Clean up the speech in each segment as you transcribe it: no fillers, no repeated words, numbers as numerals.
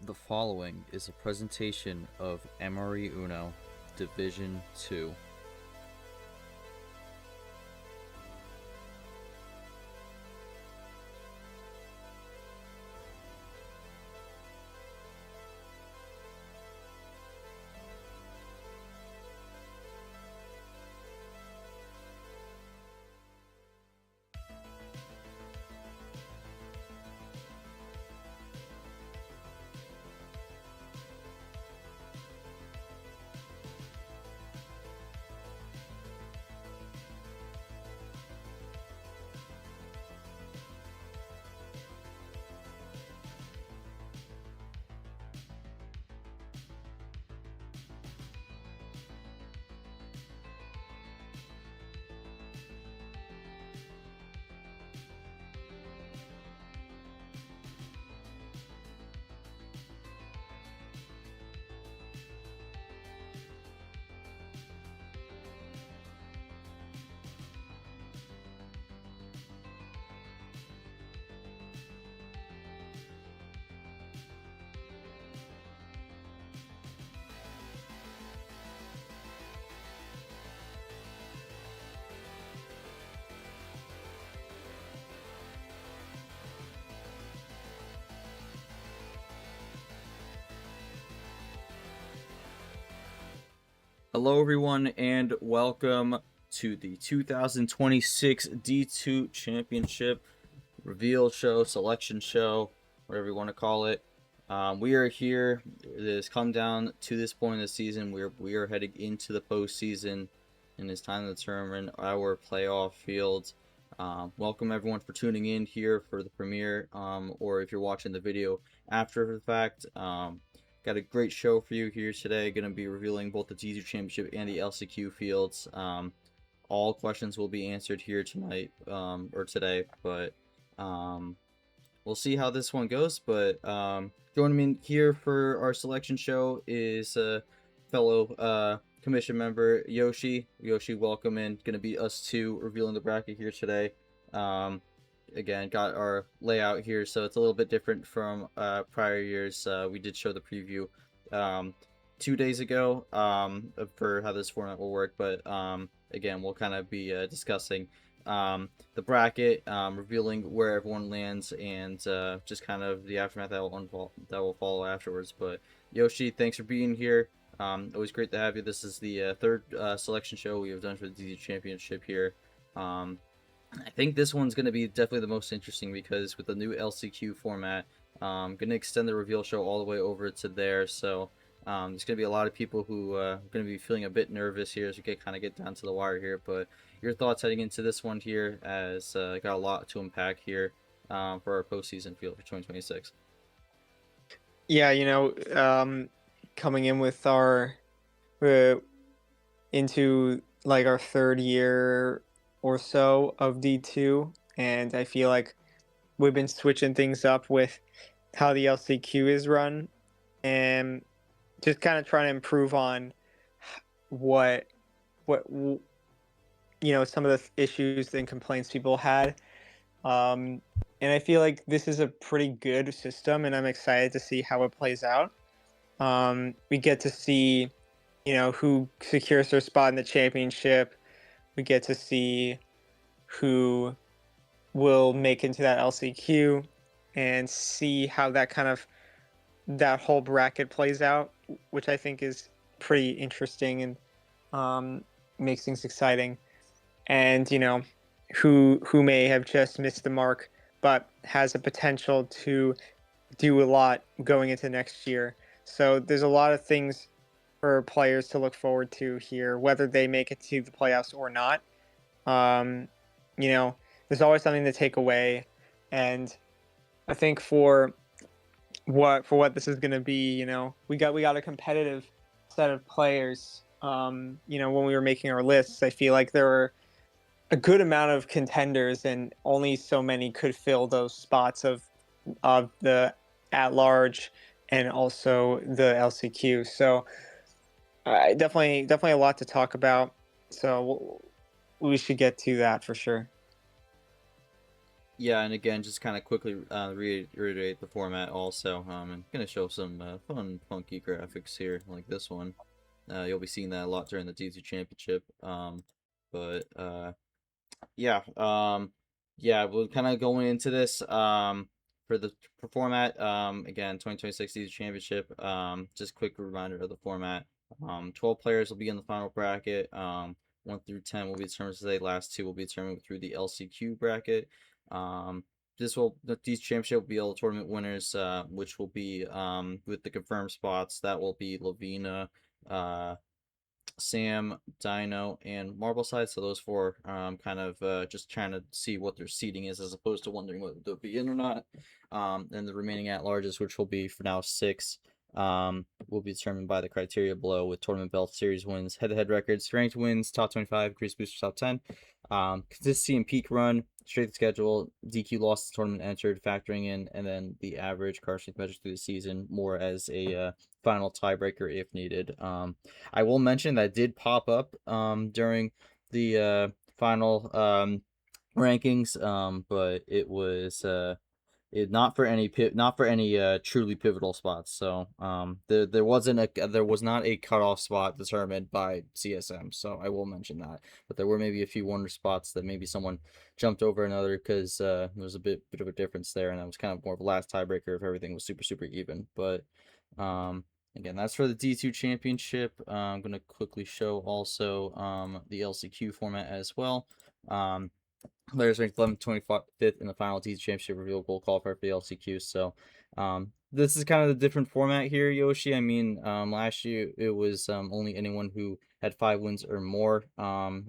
The following is a presentation of MRE UNO Division 2. Hello everyone and welcome to the 2026 D2 Championship reveal show, selection show, whatever you want to call it. We are here. It has come down to this point in the season where we are heading into the postseason, and it's time to determine our playoff fields. Welcome everyone for tuning in here for the premiere, or if you're watching the video after the fact. Got a great show for you here today. Going to be revealing both the D2 Championship and the LCQ fields. All questions will be answered here tonight, or today, but we'll see how this one goes. But joining me here for our selection show is fellow commission member Yoshi. Yoshi, welcome in. Going to be us two revealing the bracket here today. Again, got our layout here, so it's a little bit different from prior years. We did show the preview 2 days ago for how this format will work, but again, we'll kind of be discussing the bracket, revealing where everyone lands, and just kind of the aftermath that will follow afterwards. But Yoshi, thanks for being here. Always great to have you. This is the third selection show we have done for the D2 Championship here. I think this one's going to be definitely the most interesting because with the new LCQ format, I'm going to extend the reveal show all the way over to there. So there's going to be a lot of people who are going to be feeling a bit nervous here as we kind of get down to the wire here. But your thoughts heading into this one here, as got a lot to unpack here for our postseason field for 2026. Yeah, coming in with our into like our third year or so of D2, and I feel like we've been switching things up with how the LCQ is run and just kind of trying to improve on what some of the issues and complaints people had. And I feel like this is a pretty good system, and I'm excited to see how it plays out. We get to see, who secures their spot in the championship. We get to see who will make into that LCQ and see how that whole bracket plays out, which I think is pretty interesting and makes things exciting. And, who may have just missed the mark, but has a potential to do a lot going into next year. So there's a lot of things for players to look forward to here, whether they make it to the playoffs or not. There's always something to take away, and I think for what this is going to be, we got a competitive set of players. When we were making our lists, I feel like there were a good amount of contenders, and only so many could fill those spots of the at large and also the LCQ. So definitely a lot to talk about. So we should get to that for sure. Yeah, and again, just kind of quickly reiterate the format also. I'm gonna show some fun, funky graphics here, like this one. You'll be seeing that a lot during the D2 Championship. But yeah, yeah, we're kind of going into this for the format. Again, 2026 D2 Championship. Just quick reminder of the format. 12 players will be in the final bracket. 1 through 10 will be determined today. Last two will be determined through the LCQ bracket. Um, these championship will be all the tournament winners, which will be with the confirmed spots. That will be Lavina, uh, Sam, Dino, and Marbleside. So those four, kind of just trying to see what their seating is, as opposed to wondering whether they'll be in or not. And the remaining at larges, which will be for now six, will be determined by the criteria below, with tournament belt, series wins, head-to-head records, ranked wins, top 25, increase boosters, top 10, consistency and peak run, straight schedule, DQ lost tournament entered, factoring in, and then the average card strength measures through the season, more as a final tiebreaker if needed. I will mention that did pop up during the final rankings, but it was not for any truly pivotal spots. So there wasn't there was not a cutoff spot determined by CSM. So I will mention that, but there were maybe a few wonder spots that maybe someone jumped over another, because there was a bit of a difference there, and that was kind of more of a last tiebreaker if everything was super even. But um again, that's for the D2 Championship. I'm going to quickly show also the LCQ format as well. Players ranked 11th, 25th in the final D2 Championship reveal goal qualifier for the LCQ. So this is kind of the different format here, Yoshi. I mean, last year it was only anyone who had 5 wins or more.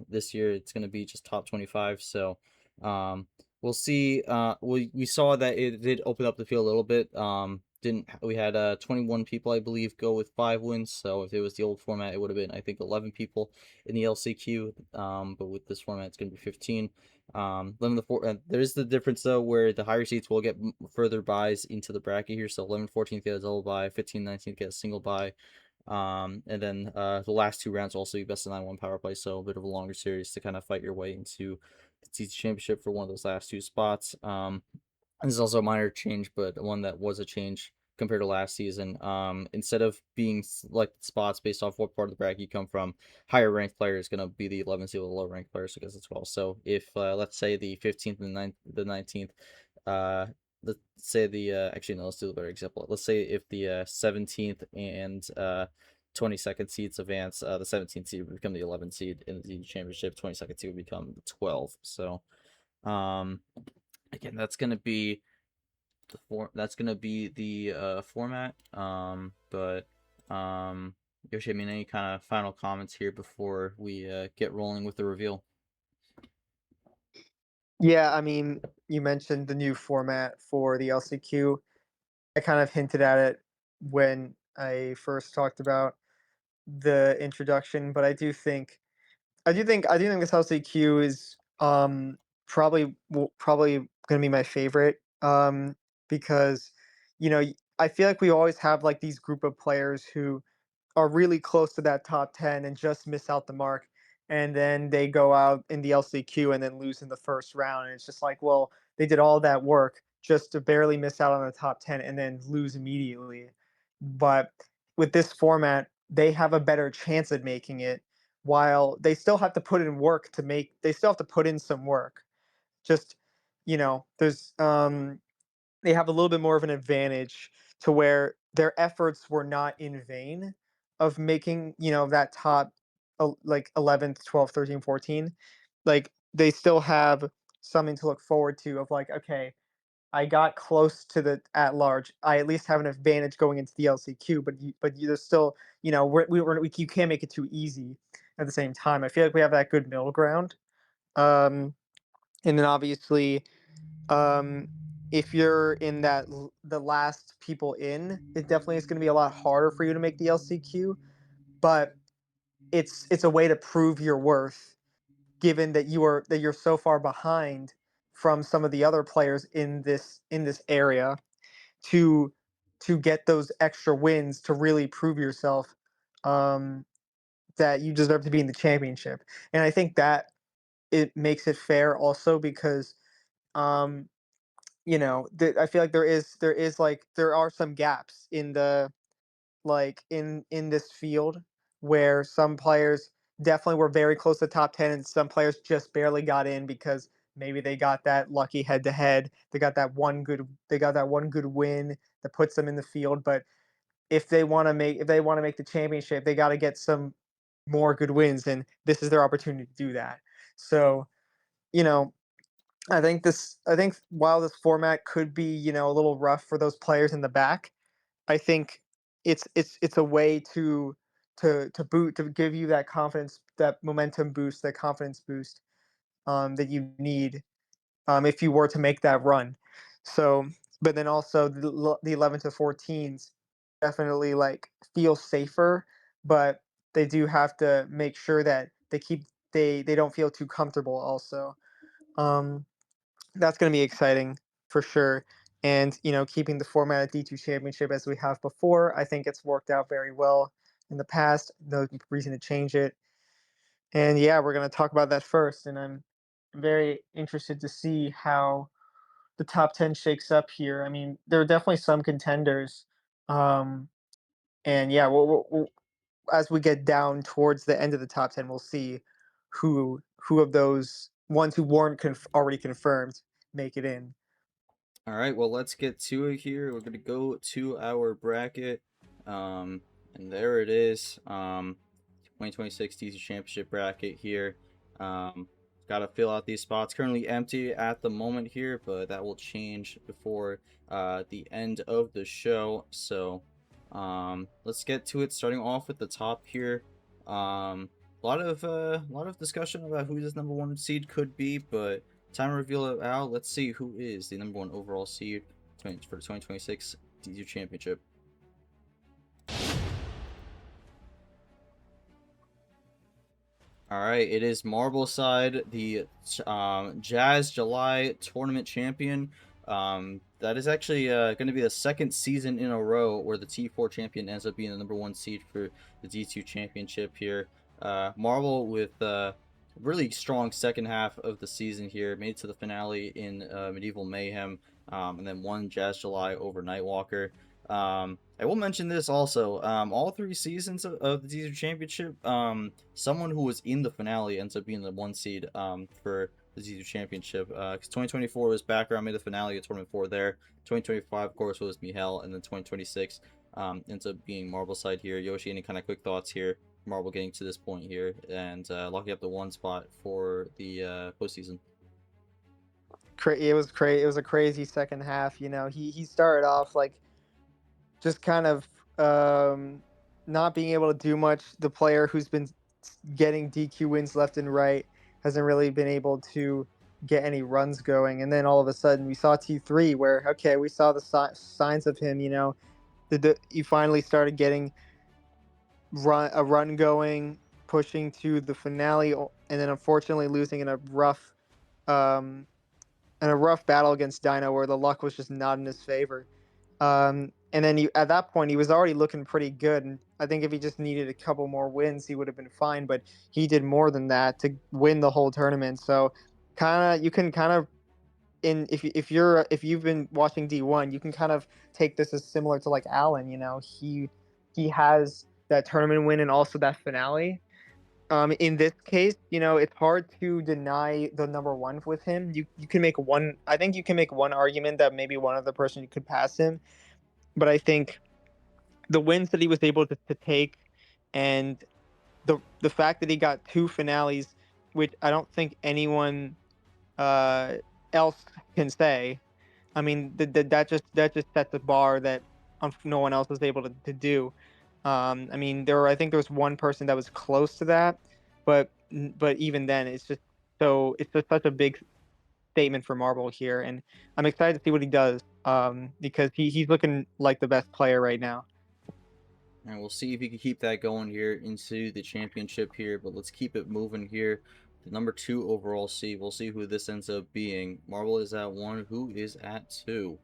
This year it's going to be just top 25. So um, we'll see. We saw that it did open up the field a little bit. Didn't we had 21 people, I believe, go with 5 wins. So if it was the old format, it would have been, I think, 11 people in the LCQ. But with this format, it's going to be 15. There is the difference though, where the higher seats will get further buys into the bracket here. So 11, 14th get a double buy, 15, 19th get a single buy. And then the last two rounds will also be best of 9-1 power play. So a bit of a longer series to kind of fight your way into the TT Championship for one of those last two spots. This is also a minor change, but one that was a change compared to last season. Instead of being like spots based off what part of the bracket you come from, higher ranked player is going to be the 11th seed with the lower ranked players, I guess, as well. So if let's say the 15th and the 19th, let's say the actually no, let's do a better example. Let's say if the 17th and 22nd seeds advance, the 17th seed would become the 11th seed in the championship. 22nd seed would become the 12th. So um again, that's gonna be the format. But Yoshi, I mean, any kind of final comments here before we get rolling with the reveal? Yeah, I mean, you mentioned the new format for the LCQ. I kind of hinted at it when I first talked about the introduction, but I do think this LCQ is probably gonna be my favorite, because I feel like we always have like these group of players who are really close to that top 10 and just miss out the mark, and then they go out in the LCQ and then lose in the first round, and it's just like, well, they did all that work just to barely miss out on the top 10 and then lose immediately. But with this format, they have a better chance at making it, while they still have to put in work to make they still have to put in some work. Just, there's they have a little bit more of an advantage, to where their efforts were not in vain of making, that top, like 11th, 12th, 13, 14. Like, they still have something to look forward to, of like, okay, I got close to the at large. I at least have an advantage going into the LCQ, there's still, you can't make it too easy at the same time. I feel like we have that good middle ground. And then obviously, um, if you're in the last people in, it definitely is going to be a lot harder for you to make the LCQ. But it's a way to prove your worth, given that you're so far behind from some of the other players in this area, to get those extra wins, to really prove yourself, um, that you deserve to be in the championship. And I think that it makes it fair also, because I feel like there are some gaps in the like in this field where some players definitely were very close to top 10 and some players just barely got in because maybe they got that lucky head to head. They got that one good win that puts them in the field, but if they want to make the championship, they got to get some more good wins and this is their opportunity to do that. So, you know, I think while this format could be, a little rough for those players in the back, I think it's a way to give you that confidence, that momentum boost, that confidence boost that you need if you were to make that run. So, but then also the 11 to 14s definitely like feel safer, but they do have to make sure that they don't feel too comfortable. Also, um, that's going to be exciting for sure. And keeping the format of D2 Championship as we have before, I think it's worked out very well in the past. No reason to change it. And yeah, we're going to talk about that first. And I'm very interested to see how the top 10 shakes up here. I mean, there are definitely some contenders. Um, and yeah, as we get down towards the end of the top 10, we'll see who of those ones who weren't already confirmed make it in. All right, well, let's get to it here. We're gonna go to our bracket, and there it is. 2026 DC Championship bracket here. Um, Got to fill out these spots. Currently empty at the moment here, but that will change before the end of the show. So, let's get to it. Starting off with the top here. A lot of discussion about who this number one seed could be, but time to reveal it out. Let's see who is the number one overall seed for the 2026 DZ Championship. All right, it is Marble Side, the Jazz July tournament champion. That is actually going to be the second season in a row where the T4 champion ends up being the number one seed for the D2 championship here. Marble with really strong second half of the season here, made it to the finale in Medieval Mayhem, and then won Jazz July over Nightwalker. I will mention this also. All three seasons of the D2 championship, someone who was in the finale ends up being the one seed for the D2 championship. Because 2024 was background, made the finale of tournament 4 there. 2025, of course, was Mihail, and then 2026 ends up being Marble Side here. Yoshi, any kind of quick thoughts here? Marble getting to this point here and locking up the one spot for the postseason. It was a crazy second half. He started off like just kind of not being able to do much. The player who's been getting DQ wins left and right hasn't really been able to get any runs going. And then all of a sudden, we saw T3 where okay, we saw the signs of him. He finally started getting a run going, pushing to the finale, and then unfortunately losing um, in a rough battle against Dino where the luck was just not in his favor. And then at that point, he was already looking pretty good. And I think if he just needed a couple more wins, he would have been fine. But he did more than that to win the whole tournament. So, you can kind of if you've been watching D1, you can kind of take this as similar to like Allen. He has that tournament win and also that finale. In this case, it's hard to deny the number one with him. You can make one. I think you can make one argument that maybe one other person could pass him, but I think the wins that he was able to take, and the fact that he got two finales, which I don't think anyone uh, else can say. I mean, that just sets a bar that no one else was able to do. I mean, I think there was one person that was close to that, but even then, it's just such a big statement for Marble here, and I'm excited to see what he does. Because he's looking like the best player right now. And we'll see if he can keep that going here into the championship here. But let's keep it moving here. The number 2 overall seed. We'll see who this ends up being. Marble is at 1. Who is at 2?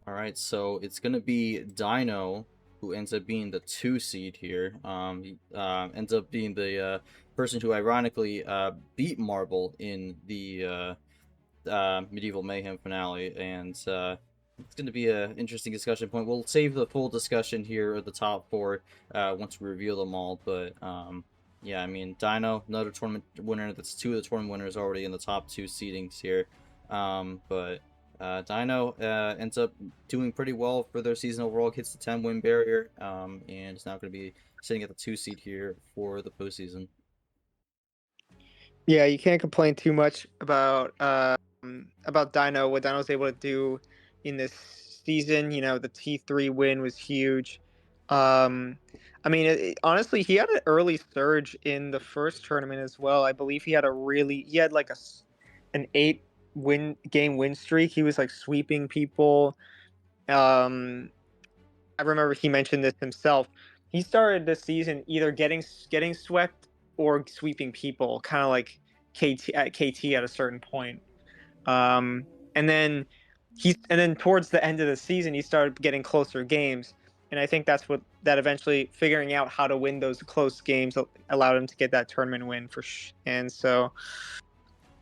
Alright, so it's going to be Dino, who ends up being the 2 seed here. He ends up being the person who ironically beat Marble in the Medieval Mayhem finale, and it's going to be an interesting discussion point. We'll save the full discussion here of the top four once we reveal them all, but yeah, I mean, Dino, another tournament winner. That's two of the tournament winners already in the top two seedings here. But Dino ends up doing pretty well for their season overall, hits the 10-win barrier, and is now going to be sitting at the 2 seed here for the postseason. Yeah, you can't complain too much about Dino. What Dino was able to do in this season, the T3 win was huge. Um, I mean, honestly, he had an early surge in the first tournament as well. I believe he had like an 8 win streak. He was like sweeping people. I remember he mentioned this himself. He started the season either getting swept or sweeping people, kind of like KT at a certain point. Um, and then towards the end of the season, he started getting closer games, and I think that eventually figuring out how to win those close games allowed him to get that tournament win and so,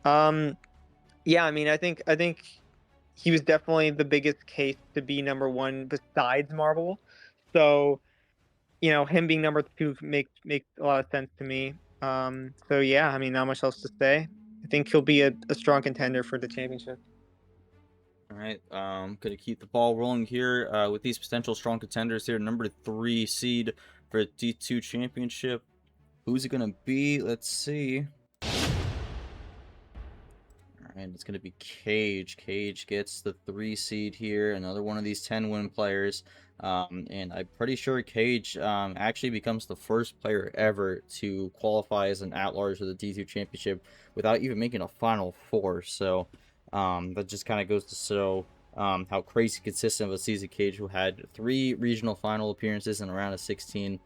um, yeah, I mean, I think he was definitely the biggest case to be number one besides Marvel. So, him being number two makes a lot of sense to me. So yeah, I mean, not much else to say. I think he'll be a strong contender for the championship. All right, gonna keep the ball rolling here with these potential strong contenders here. Number 3 seed for D2 championship. Who's it gonna be? Let's see. And it's going to be Cage. Cage gets the 3 seed here. Another one of these 10-win players. And I'm pretty sure Cage actually becomes the first player ever to qualify as an at-large for the D2 championship without even making a Final Four. So that just kind of goes to show how crazy consistent of a season Cage, who had 3 regional final appearances in a round of 16.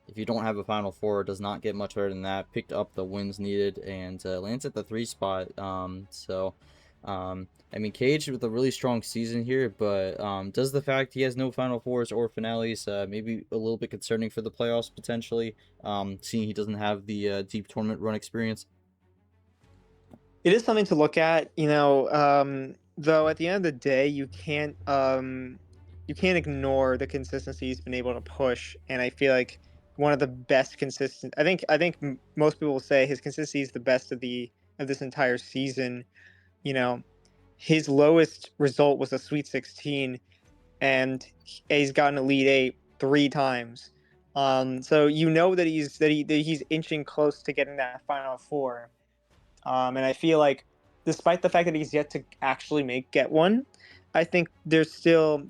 If you don't have a Final Four, it does not get much better than that. Picked up the wins needed and lands at the 3 spot. I mean, Cage with a really strong season here, but does the fact he has no Final Fours or finales maybe a little bit concerning for the playoffs potentially, seeing he doesn't have the deep tournament run experience? It is something to look at, though at the end of the day, you can't ignore the consistency he's been able to push, and I feel like one of the best consistent. I think most people will say his consistency is the best of this entire season. You know, his lowest result was a Sweet 16, and he's gotten Elite Eight 3 times. So that he's inching close to getting that Final Four. And I feel like, despite the fact that he's yet to actually get one, I think there's still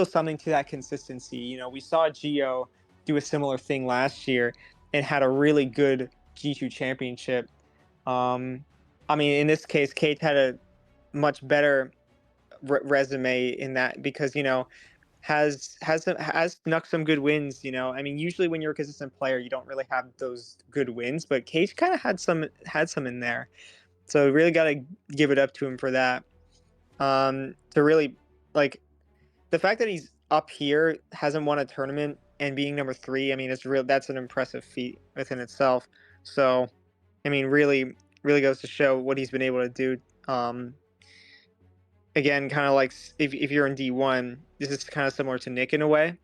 something to that consistency. We saw Geo do a similar thing last year and had a really good G2 championship. I mean, in this case, Kate had a much better resume in that because has snuck some good wins. I mean, usually when you're a consistent player, you don't really have those good wins, but Cage kind of had some in there. So really got to give it up to him for that. To really, like, the fact that he's up here, hasn't won a tournament, and being number 3. I mean, that's an impressive feat within itself. So, I mean, really, really goes to show what he's been able to do. Again, kind of like if you're in D1, this is kind of similar to Nick in a way.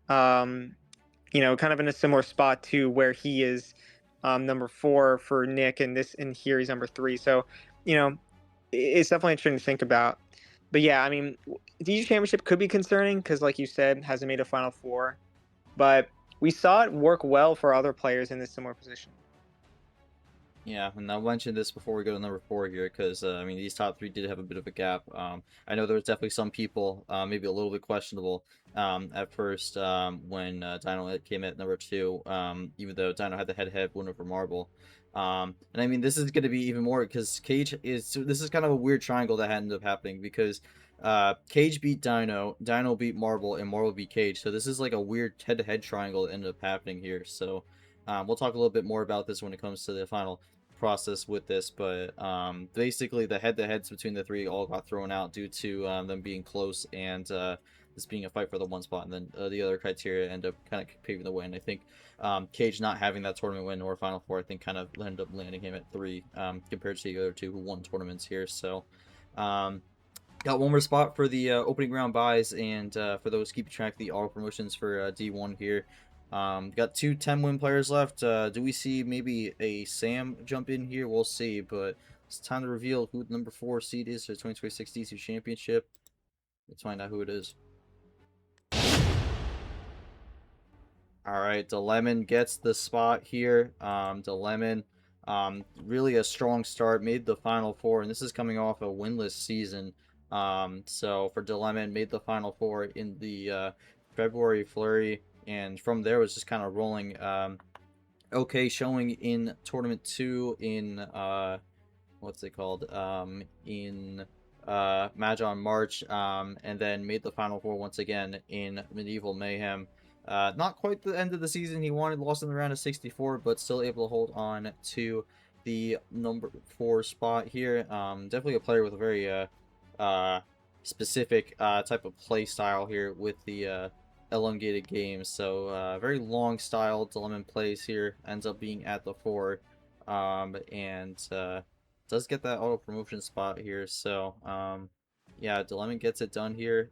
Kind of in a similar spot to where he is, number 4 for Nick, and here he's number 3. So, it's definitely interesting to think about. But yeah, I mean, DG Championship could be concerning because, like you said, hasn't made a Final Four. But we saw it work well for other players in this similar position. Yeah, and I'll mention this before we go to number 4 here, because I mean, these top 3 did have a bit of a gap. I know there was definitely some people, maybe a little bit questionable at first, when Dino came at number 2, even though Dino had the head-to-head win over Marble. And I mean, this is going to be even more because this is kind of a weird triangle that ended up happening because Cage beat Dino, Dino beat Marble, and Marble beat Cage. So this is like a weird head-to-head triangle that ended up happening here. So we'll talk a little bit more about this when it comes to the final process with this, but basically the head-to-heads between the 3 all got thrown out due to them being close, and the this being a fight for the one spot, and then the other criteria end up kind of paving the way. And I think Cage not having that tournament win or Final Four, I think kind of ended up landing him at 3 compared to the other two who won tournaments here. So got one more spot for the opening round buys, and for those keeping track of the auto promotions for D1 here. Got two 10-win players left. Do we see maybe a Sam jump in here? We'll see, but it's time to reveal who the number 4 seed is for the 2026 D2 Championship. Let's find out who it is. All right, DeLemon gets the spot here. DeLemon, really a strong start, made the Final Four, and this is coming off a winless season. So for DeLemon, made the Final Four in the February Flurry, and from there was just kind of rolling. Okay, showing in Tournament 2 in what's it called? In Magi March, and then made the Final Four once again in Medieval Mayhem. Not quite the end of the season he wanted, lost in the round of 64, but still able to hold on to the number 4 spot here. Definitely a player with a very specific type of play style here with the elongated games. So very long style DeLemon plays here, ends up being at the 4, and does get that auto promotion spot here. So yeah, DeLemon gets it done here.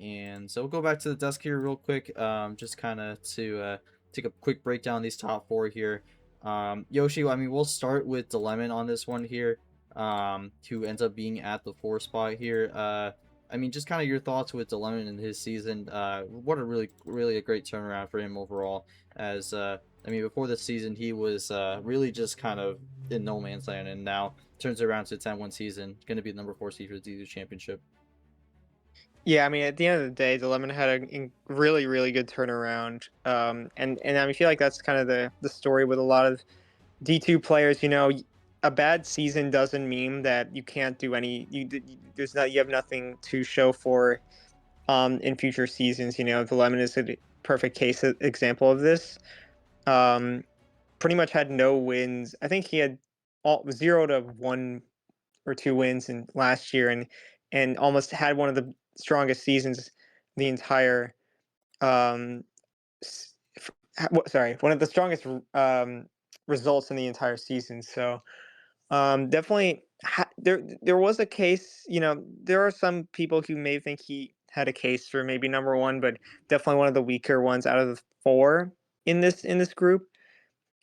And so we'll go back to the desk here real quick, just kind of to take a quick breakdown of these top 4 here. Yoshi, I mean, we'll start with DeLemon on this one here, who ends up being at the 4 spot here. I mean, just kind of your thoughts with DeLemon in his season. What a really a great turnaround for him overall. As I mean, before this season, he was really just kind of in no man's land, and now turns around to a 10-win season, going to be the number 4 seed for the D2 Championship. Yeah, I mean, at the end of the day, DeLemon had a really, really good turnaround. And I feel like that's kind of the story with a lot of D2 players. You know, a bad season doesn't mean that you can't do any. You have nothing to show for in future seasons. You know, DeLemon is a perfect example of this. Pretty much had no wins. I think he had 0 to 1 or 2 wins in last year, and almost had one of the strongest seasons the entire sorry, one of the strongest results in the entire season. So definitely there was a case. You know, there are some people who may think he had a case for maybe number 1, but definitely one of the weaker ones out of the 4 in this group.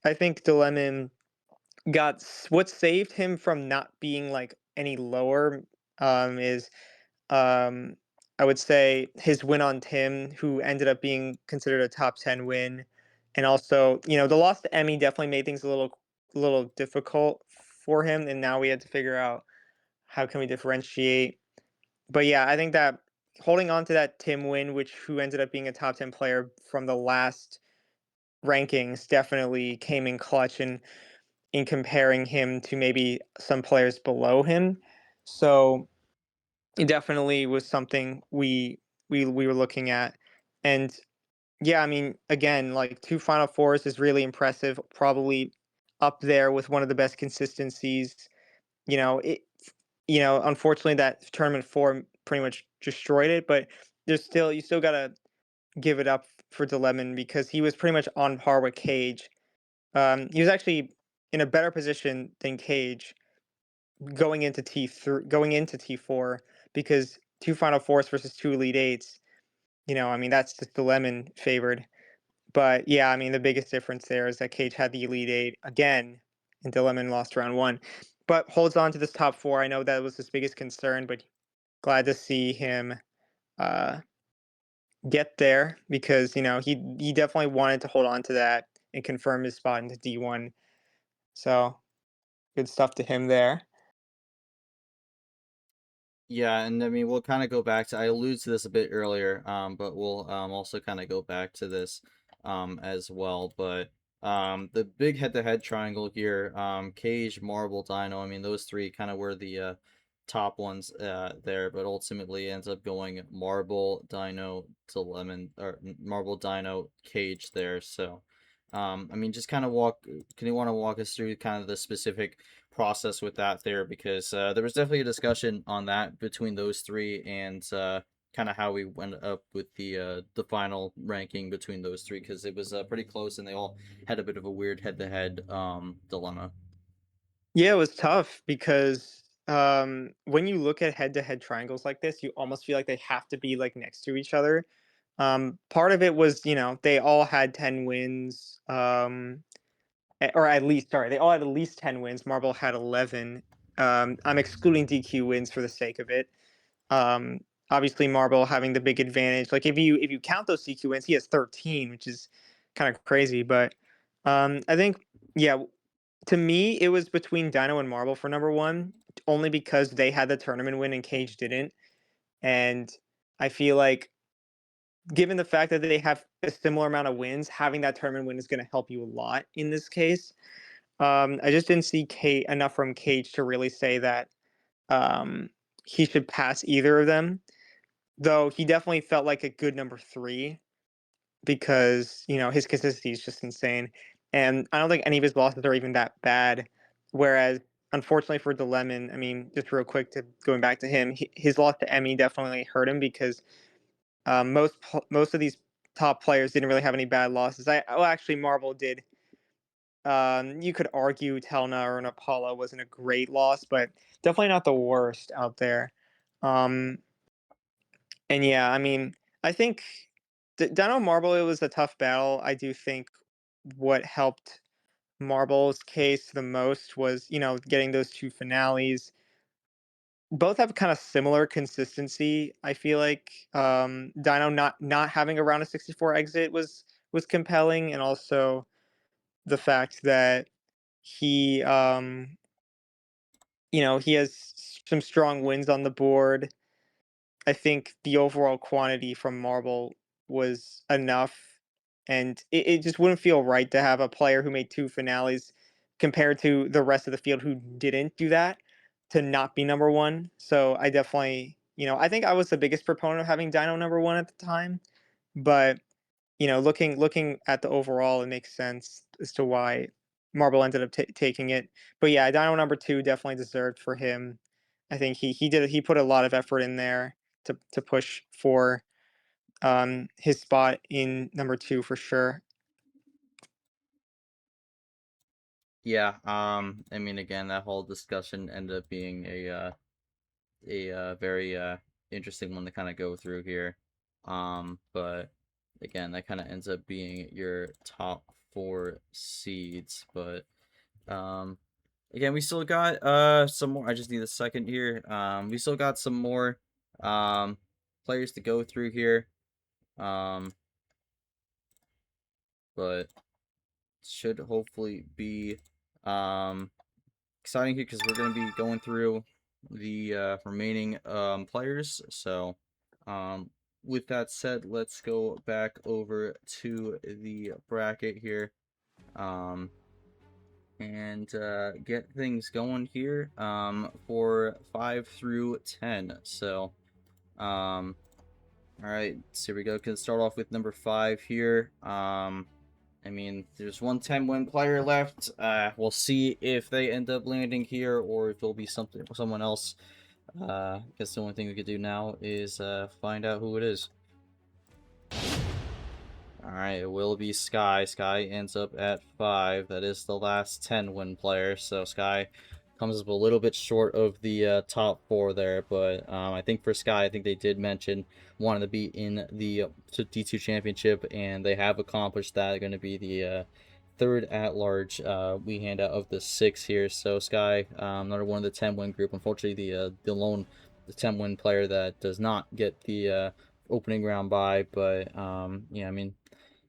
I think DeLemon got what saved him from not being like any lower is I would say his win on Tim, who ended up being considered a top 10 win. And also, you know, the loss to Emmy definitely made things a little difficult for him. And now we had to figure out how can we differentiate. But yeah, I think that holding on to that Tim win, who ended up being a top 10 player from the last rankings, definitely came in clutch in comparing him to maybe some players below him. So it definitely was something we were looking at. And yeah, I mean, again, like 2 Final Fours is really impressive, probably up there with one of the best consistencies. You know, unfortunately that tournament form pretty much destroyed it, but you still gotta give it up for DeLemon because he was pretty much on par with Cage. He was actually in a better position than Cage going into T4, because 2 Final Fours versus 2 Elite Eights. You know, I mean, that's just DeLemon favored. But yeah, I mean, the biggest difference there is that Cage had the Elite Eight again, and DeLemon lost round 1, but holds on to this top 4. I know that was his biggest concern, but glad to see him uh, get there, because you know he definitely wanted to hold on to that and confirm his spot into D1. So good stuff to him there. Yeah, and I mean, we'll kind of go back to, I alluded to this a bit earlier, but we'll also kind of go back to this as well. But the big head-to-head triangle here, Cage, Marble, Dino, I mean, those 3 kind of were the top ones there, but ultimately ends up going Marble, Dino to Lemon, or Marble, Dino, Cage there. So, I mean, just kind of can you want to walk us through kind of the specific process with that there, because there was definitely a discussion on that between those 3, and kind of how we went up with the final ranking between those three, because it was pretty close and they all had a bit of a weird head-to-head dilemma. Yeah, it was tough because when you look at head-to-head triangles like this, you almost feel like they have to be like next to each other. Part of it was, they all had 10 wins, or at least, sorry, they all had at least 10 wins. Marble had 11. I'm excluding DQ wins for the sake of it. Um, Obviously, Marble having the big advantage. Like if you count those CQ wins, he has 13, which is kind of crazy. But I think, yeah, to me, it was between Dino and Marble for number one, only because they had the tournament win and Cage didn't. And I feel like, given the fact that they have a similar amount of wins, having that tournament win is going to help you a lot in this case. I just didn't see enough from Cage to really say that um, he should pass either of them. Though he definitely felt like a good number three because his consistency is just insane, and I don't think any of his losses are even that bad. Whereas, unfortunately for DeLemon, I mean, just real quick to going back to him, his loss to Emmy definitely hurt him because most of these top players didn't really have any bad losses. Actually, Marvel did. You could argue Telna or an Apollo wasn't a great loss, but definitely not the worst out there. Um, and yeah, I mean, I think Dino Marble, it was a tough battle. I do think what helped Marble's case the most was, getting those two finales. Both have kind of similar consistency. I feel like Dino not having a round of 64 exit was compelling, and also the fact that he he has some strong wins on the board. I think the overall quantity from Marble was enough, and it just wouldn't feel right to have a player who made two finales compared to the rest of the field who didn't do that to not be number one. So I definitely, I think I was the biggest proponent of having Dino number one at the time, but looking at the overall, it makes sense as to why Marble ended up taking it. But yeah, Dino number two definitely deserved for him. I think he put a lot of effort in there to push for his spot in number two for sure. Yeah, I mean, again, that whole discussion ended up being a very interesting one to kind of go through here. But again, that kind of ends up being your top four seeds. But um, again, we still got some more. I just need a second here. We still got some more um players to go through here. Um, but should hopefully be um exciting here because we're going to be going through the remaining players. So, um, with that said, let's go back over to the bracket here um, and get things going here for 5 through 10. So, um, all right, so here we go. Can start off with number 5 here. I mean, there's one 10-win player left. We'll see if they end up landing here or if it'll be someone else. I guess the only thing we could do now is find out who it is. Alright, it will be Sky. Sky ends up at 5. That is the last 10-win player. So Sky comes up a little bit short of the top 4 there. But I think for Sky, I think they did mention wanting to be in the D2 Championship. And they have accomplished that. They're going to be the third at-large we hand out of the 6 here. So Sky, another one of the 10-win group. Unfortunately, the lone 10-win player that does not get the opening round bye. But yeah, I mean,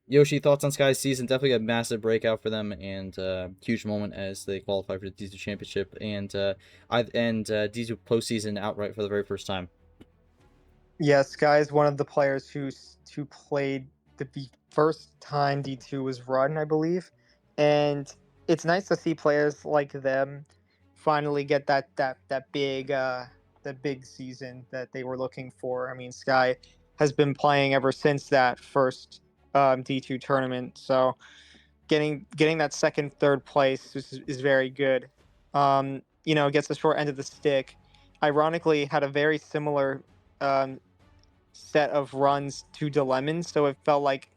Yoshi, thoughts on Sky's season? Definitely a massive breakout for them and huge moment as they qualify for the D2 Championship and D2 postseason outright for the very first time. Yeah, Sky is one of the players who played the first time D2 was run, I believe, and it's nice to see players like them finally get that big season that they were looking for. I mean, Sky has been playing ever since that first D2 tournament, so getting that second, third place is very good. Gets the short end of the stick. Ironically, had a very similar um, set of runs to Dilemon, so it felt like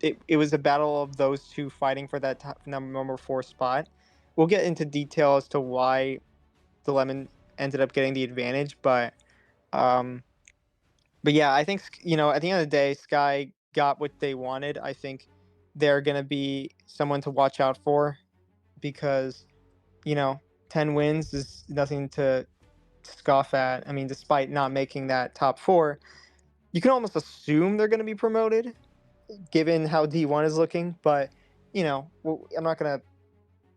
it was a battle of those two fighting for that top number 4 spot. We'll get into detail as to why Dilemon ended up getting the advantage, um, but yeah, I think at the end of the day, Sky got what they wanted. I think they're gonna be someone to watch out for because 10 wins is nothing to scoff at. I mean, despite not making that top 4, you can almost assume they're going to be promoted given how D1 is looking. But I'm not going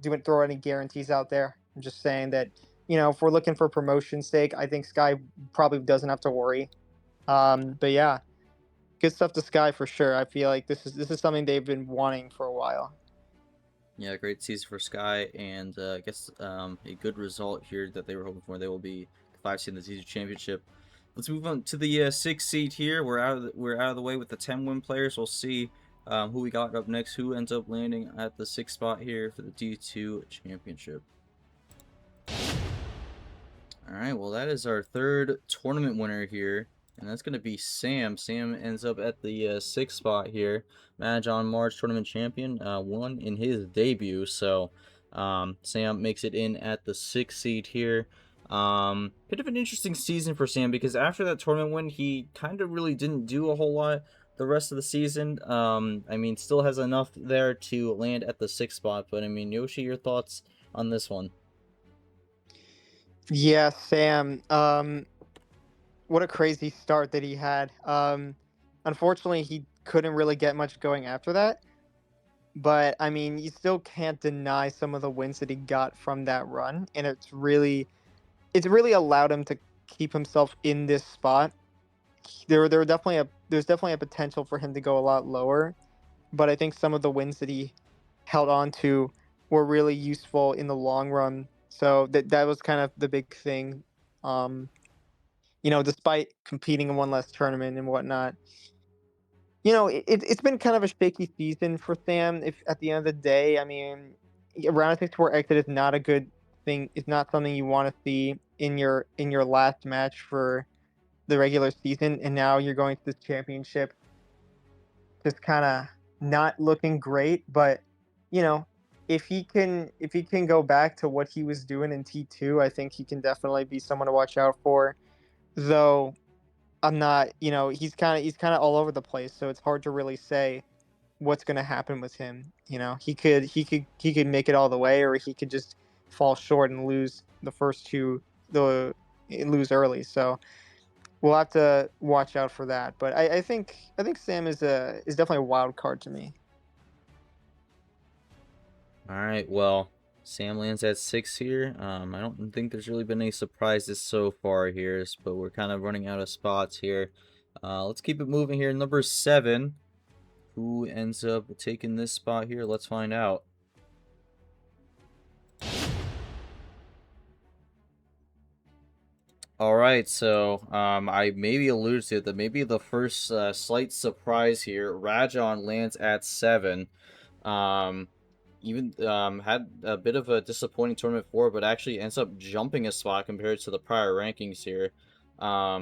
to throw any guarantees out there. I'm just saying that if we're looking for promotion's sake, I think Sky probably doesn't have to worry. But yeah, good stuff to Sky for sure. I feel like this is something they've been wanting for a while. Yeah, great season for Sky, and I guess a good result here that they were hoping for. They will be the 5 seed in the season championship. Let's move on to the 6 seed here. We're out of the way with the 10-win players. We'll see who we got up next. Who ends up landing at the 6th spot here for the D2 championship. All right, well that is our 3rd tournament winner here. And that's going to be Sam. Sam ends up at the 6th spot here. Magi March tournament champion. Won in his debut. So Sam makes it in at the 6th seed here. Bit of an interesting season for Sam because after that tournament win, he kind of really didn't do a whole lot the rest of the season. I mean, still has enough there to land at the 6th spot. But I mean, Yoshi, your thoughts on this one? Yeah, Sam. What a crazy start that he had. Unfortunately, he couldn't really get much going after that. But I mean, you still can't deny some of the wins that he got from that run, and it's really allowed him to keep himself in this spot. There's definitely a potential for him to go a lot lower, but I think some of the wins that he held on to were really useful in the long run. So that was kind of the big thing. Despite competing in one less tournament and whatnot, it's been kind of a shaky season for Sam. If at the end of the day, I mean, a round of 64 exit is not a good thing. It's not something you want to see in your last match for the regular season, and now you're going to this championship, just kind of not looking great. But you know, if he can go back to what he was doing in T2, I think he can definitely be someone to watch out for. Though I'm not, he's kind of all over the place, so it's hard to really say what's going to happen with him. He could make it all the way, or he could just fall short and lose the first two, the lose early. So we'll have to watch out for that. But I think Sam is definitely a wild card to me. All right, well, Sam lands at 6 here. I don't think there's really been any surprises so far here, but we're kind of running out of spots here. Let's keep it moving here. Number 7, who ends up taking this spot here? Let's find out. All right, so I maybe alluded to it, that maybe the first slight surprise here. Rajon lands at 7. Um, even had a bit of a disappointing tournament 4, but actually ends up jumping a spot compared to the prior rankings here. I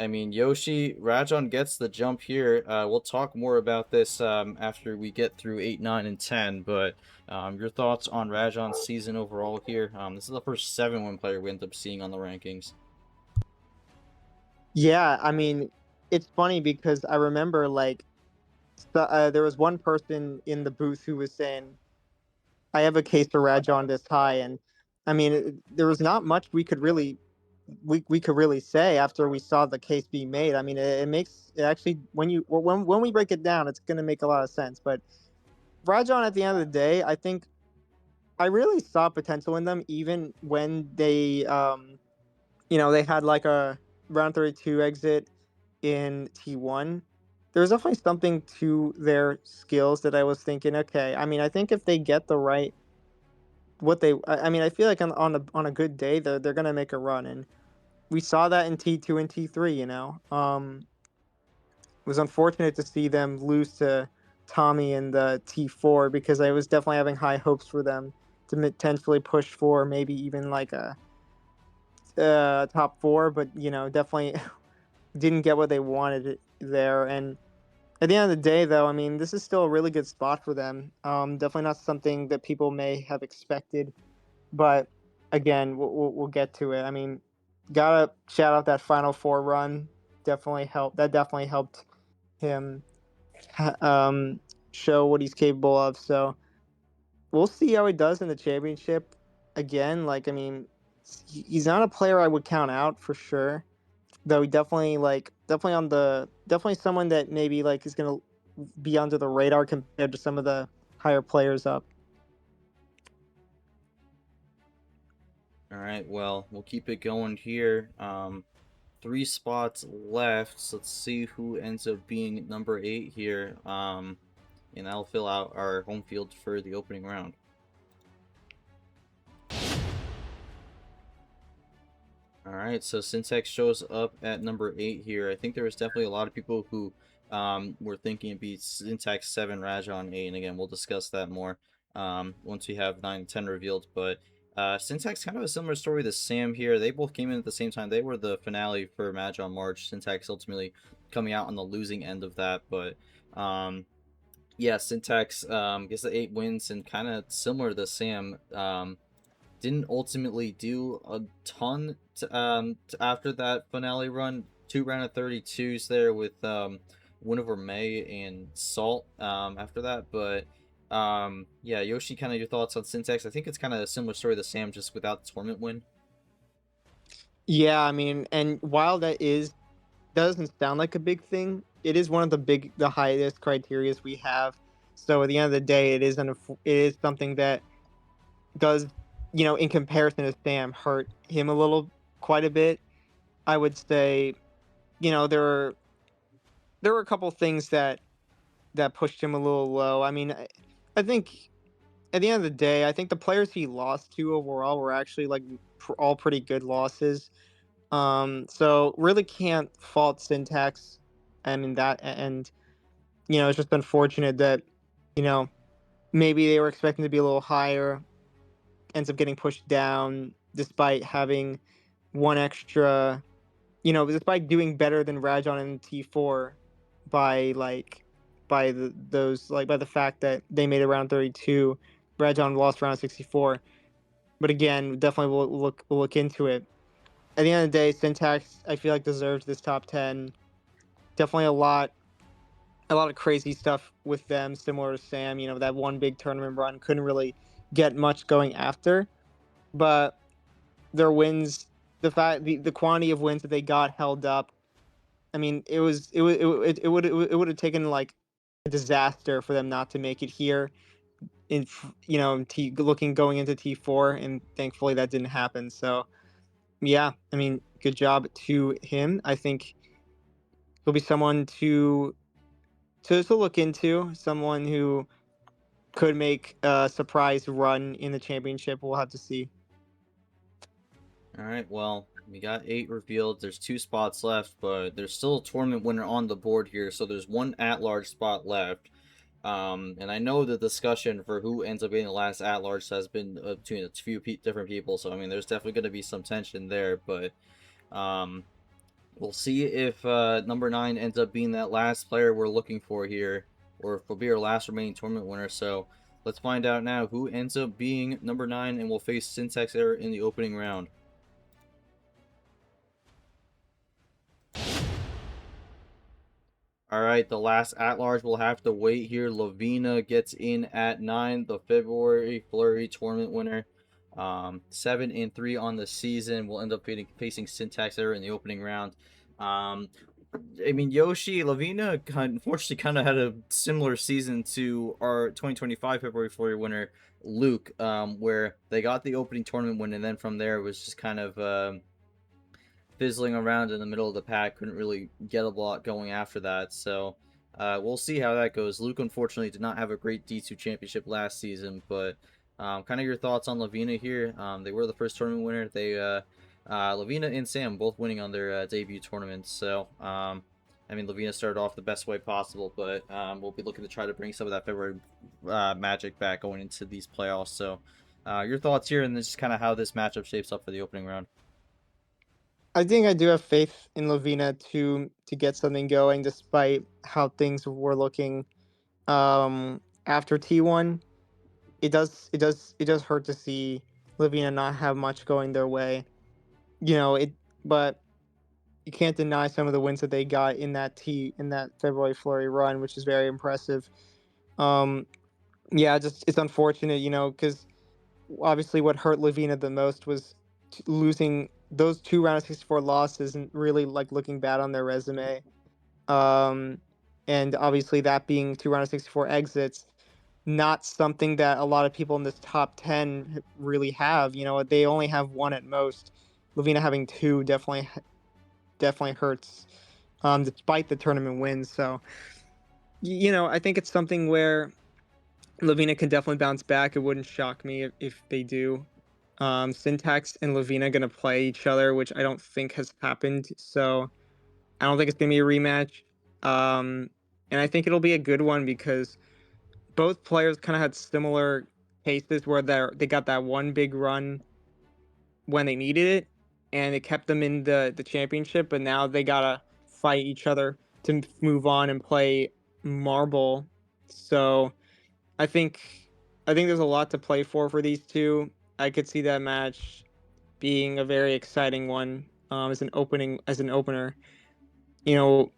mean, Yoshi, Rajon gets the jump here. We'll talk more about this after we get through 8, 9, and 10. But your thoughts on Rajon's season overall here? This is the first 7-win player we end up seeing on the rankings. Yeah, I mean, it's funny because I remember there was one person in the booth who was saying, "I have a case for Rajon this high," and I mean, there was not much we could really say after we saw the case being made. I mean, it makes it actually when we break it down, it's going to make a lot of sense. But Rajon, at the end of the day, I think I really saw potential in them, even when they had like a round 32 exit in T1. There's definitely something to their skills that I was thinking, okay, I mean, I think if they get the right what they I mean, I feel like on a good day they're going to make a run, and we saw that in T2 and T3. It was unfortunate to see them lose to Tommy in the T4 because I was definitely having high hopes for them to potentially push for maybe even like a top 4, but definitely didn't get what they wanted there. And at the end of the day, though, I mean, this is still a really good spot for them. Definitely not something that people may have expected, but again, we'll get to it. I mean, gotta shout out that Final Four run. Definitely helped. That definitely helped him um, show what he's capable of. So we'll see how he does in the championship. Again, like I mean, he's not a player I would count out for sure. Though he definitely someone that maybe like is gonna be under the radar compared to some of the higher players up. All right, well, we'll keep it going here. 3 spots left. So let's see who ends up being number 8 here. And that'll fill out our home field for the opening round. All right, so Syntax shows up at number 8 here. I think there was definitely a lot of people who were thinking it'd be Syntax 7, Rajon 8, and again, we'll discuss that more once we have 9 and 10 revealed. But Syntax, kind of a similar story to Sam here. They both came in at the same time. They were the finale for Magi March. Syntax ultimately coming out on the losing end of that, but yeah, Syntax gets the 8 wins and kind of similar to Sam. Didn't ultimately do a ton after that finale run. 2 round of 32s there with win over May and Salt after that. But yeah, Yoshi, kind of your thoughts on Syntax? I think it's kind of a similar story to Sam, just without the tournament win. Yeah, I mean, and while doesn't sound like a big thing, it is one of the highest criterias we have. So at the end of the day, it is something that does, in comparison to Sam, hurt him a little, quite a bit. I would say, there were a couple things that pushed him a little low. I mean, I think at the end of the day, I think the players he lost to overall were actually like all pretty good losses. So really can't fault Syntax. I mean that, and it's just unfortunate that you know maybe they were expecting to be a little higher, ends up getting pushed down despite having one extra. Despite doing better than Rajon in T4 by by the fact that they made it round 32, Rajon lost round 64. But again, definitely we'll look into it. At the end of the day, Syntax I feel like deserves this top 10. Definitely a lot of crazy stuff with them, similar to Sam. That one big tournament run couldn't really get much going after, but their wins, the quantity of wins that they got held up. I mean, it would have taken like a disaster for them not to make it here in going into T4, and thankfully that didn't happen. So yeah, I mean, good job to him. I think he'll be someone to look into, someone who could make a surprise run in the championship. We'll have to see. All right, well, we got 8 revealed. There's 2 spots left, but there's still a tournament winner on the board here. So there's one at-large spot left. And I know the discussion for who ends up being the last at-large has been between a few different people. So, I mean, there's definitely going to be some tension there. But we'll see if number 9 ends up being that last player we're looking for here, or if will be our last remaining tournament winner. So let's find out now who ends up being number 9, and will face Syntax Error in the opening round. All right, the last at-large will have to wait here. Lavina gets in at 9, the February Flurry tournament winner. 7-3 on the season. Will end up facing Syntax Error in the opening round. I mean, Yoshi, Lavina unfortunately kind of had a similar season to our 2025 February Flurry winner, Luke, where they got the opening tournament win, and then from there it was just kind of fizzling around in the middle of the pack. Couldn't really get a lot going after that. So we'll see how that goes. Luke, unfortunately, did not have a great D2 championship last season, but kind of your thoughts on Lavina here. They were the first tournament winner. They Lavina and Sam both winning on their debut tournaments. So I mean, Lavina started off the best way possible, but we'll be looking to try to bring some of that February magic back going into these playoffs. So your thoughts here, and just kind of how this matchup shapes up for the opening round. I think I do have faith in Lavina to get something going despite how things were looking after T1. It does hurt to see Lavina not have much going their way. But you can't deny some of the wins that they got in that February Flurry run, which is very impressive. Um, yeah, just it's unfortunate, because obviously what hurt Lavina the most was losing those two round of 64 losses and really like looking bad on their resume. Um, and obviously that being two round of 64 exits, not something that a lot of people in this top 10 really have. They only have one at most. Lavina having two definitely hurts, despite the tournament wins. So, I think it's something where Lavina can definitely bounce back. It wouldn't shock me if they do. Syntax and Lavina going to play each other, which I don't think has happened. So I don't think it's going to be a rematch. And I think it'll be a good one because both players kind of had similar cases where they got that one big run when they needed it, and it kept them in the championship. But now they gotta fight each other to move on and play marble. So I think I think there's a lot to play for these two. I could see that match being a very exciting one as an opener. You know,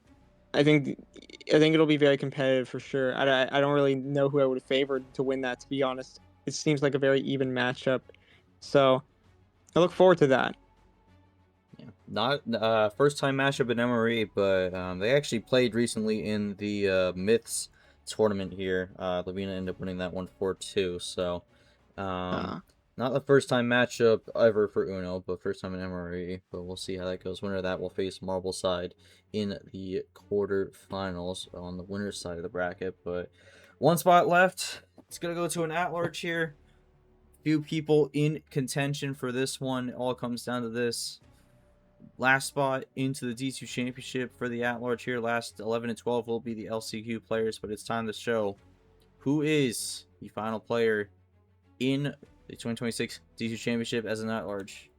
I think I think it'll be very competitive for sure. I don't really know who I would have favored to win that, to be honest. It seems like a very even matchup. So I look forward to that. Yeah, not first time matchup in MRE, but they actually played recently in the Myths tournament here. Lavina ended up winning that one 4-2. So, um, Uh, not the first time matchup ever for Uno, but first time in MRE. But we'll see how that goes. Winner of that will face Marble side in the quarterfinals on the winner's side of the bracket. But one spot left. It's gonna go to an at-large here. Few people in contention for this one. It all comes down to this last spot into the D2 championship for the at-large here. Last 11 and 12 will be the LCQ players, but it's time to show who is the final player in the 2026 D2 championship as an at-large.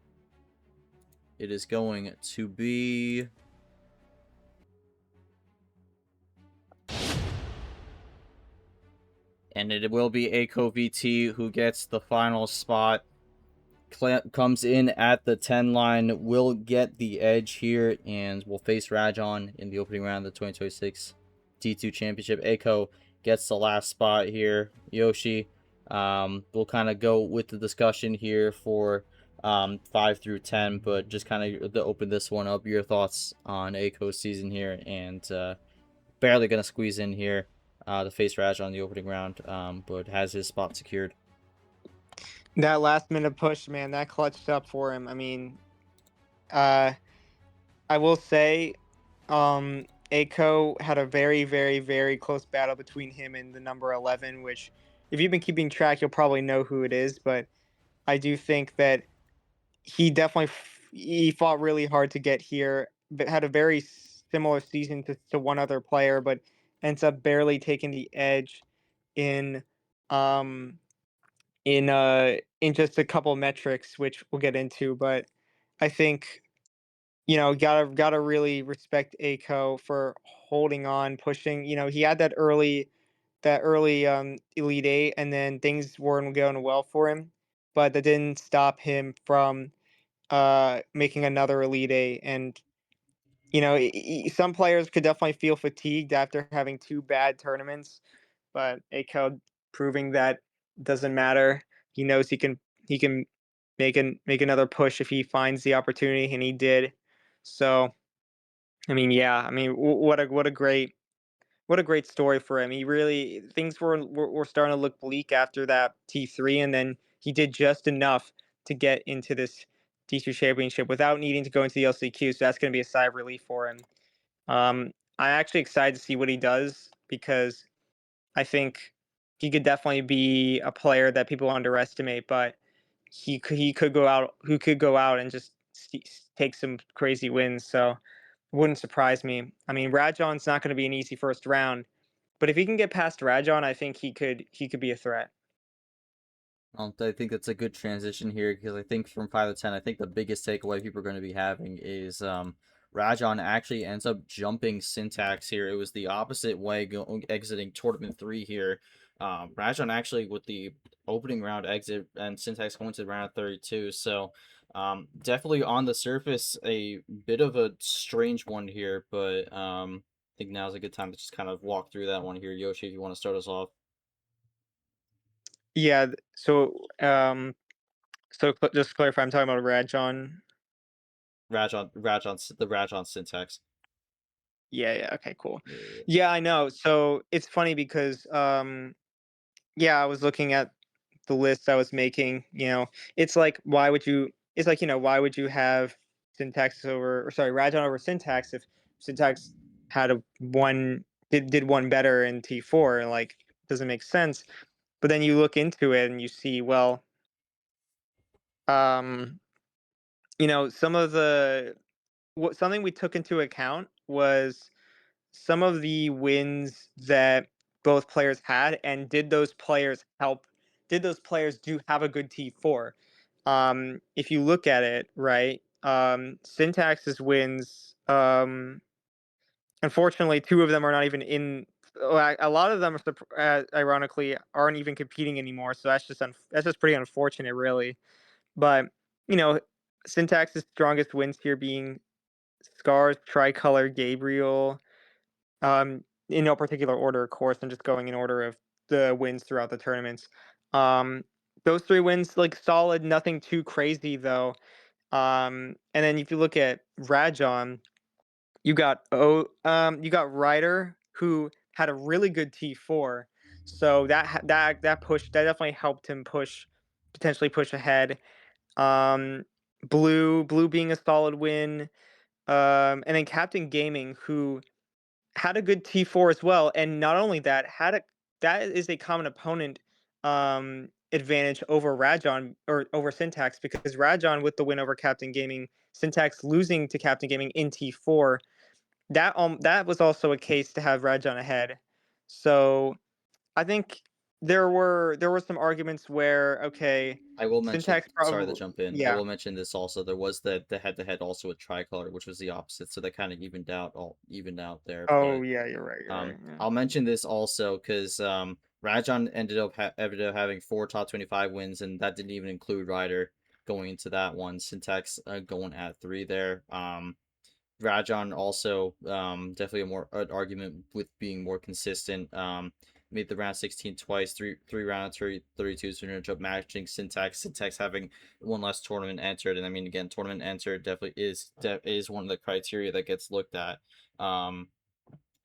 It is going to be and it will be Aiko VT who gets the final spot. Comes in at the 10 line, will get the edge here, and will face Rajon in the opening round of the 2026 D2 Championship. Aiko gets the last spot here. Yoshi, we'll kind of go with the discussion here for 5 through 10, but just kind of to open this one up, your thoughts on Aiko's season here, and barely going to squeeze in here to face Rajon in the opening round, but has his spot secured. that last minute push, man, that clutched up for him. I mean, uh, I will say, Aiko had a very, very, very close battle between him and the number 11, which, if you've been keeping track, you'll probably know who it is. But I do think that he fought really hard to get here, but had a very similar season to one other player, but ends up barely taking the edge in um in just a couple metrics, which we'll get into. But I think gotta really respect Aiko for holding on, pushing. He had that early Elite Eight, and then things weren't going well for him, but that didn't stop him from making another Elite Eight. And some players could definitely feel fatigued after having two bad tournaments, but Aiko proving that doesn't matter. He knows he can make another push if he finds the opportunity, and he did. So I mean, yeah, I mean, what a great story for him. He really things were starting to look bleak after that T3, and then he did just enough to get into this D2 championship without needing to go into the LCQ. So that's going to be a sigh of relief for him. I'm actually excited to see what he does because I think he could definitely be a player that people underestimate, but he could go out and just take some crazy wins. So wouldn't surprise me. I mean, Rajon's not going to be an easy first round, but if he can get past Rajon, I think he could be a threat. I think that's a good transition here because I think from 5 to 10, I think the biggest takeaway people are going to be having is Rajon actually ends up jumping Syntax here. It was the opposite way exiting tournament 3 here. Rajon actually with the opening round exit and Syntax going to round 32. So definitely on the surface, a bit of a strange one here, but I think now's a good time to just kind of walk through that one here. Yoshi, if you want to start us off. Yeah. Just to clarify, I'm talking about Rajon. The Rajon syntax. Yeah, yeah. Okay, cool. Yeah. Yeah, I know. So it's funny because yeah, I was looking at the list I was making, it's like why would you it's like, why would you have syntax over or sorry, Rajon over syntax if syntax had a one did one better in T4, like doesn't make sense. But then you look into it and you see, well, um, some of the what something we took into account was some of the wins that both players had, and did those players do have a good T4? If you look at it, right, Syntax's wins, unfortunately, two of them are not even in. A lot of them, ironically, aren't even competing anymore. So that's just pretty unfortunate, really. But you know, Syntax's strongest wins here being Scars, Tricolor, Gabriel, in no particular order, of course. I'm just going in order of the wins throughout the tournaments. Um, those three wins, like solid, nothing too crazy though. And then if you look at Rajon, you got Ryder who had a really good T4, so that definitely helped him potentially push ahead. Um, Blue being a solid win, and then Captain Gaming who had a good T4 as well, and not only that, that is a common opponent advantage over Rajon or over Syntax because Rajon with the win over Captain Gaming, Syntax losing to Captain Gaming in T4, that was also a case to have Rajon ahead. So I think there were some arguments where okay, I will mention, Syntax sorry to probably jump in. I yeah. will mention this also. There was the head to head also with Tricolor, which was the opposite, so they kind of evened out there. Oh But yeah, you're right. You're right. Yeah. I'll mention this also because Rajon ended up having 4 top 25 wins, and that didn't even include Ryder going into that one. Syntax going at 3 there. Rajon also definitely a more an argument with being more consistent. Made the round 16 twice, three round 32, so ended up matching Syntax. Syntax having one less tournament entered, and I mean again, tournament entered definitely is one of the criteria that gets looked at.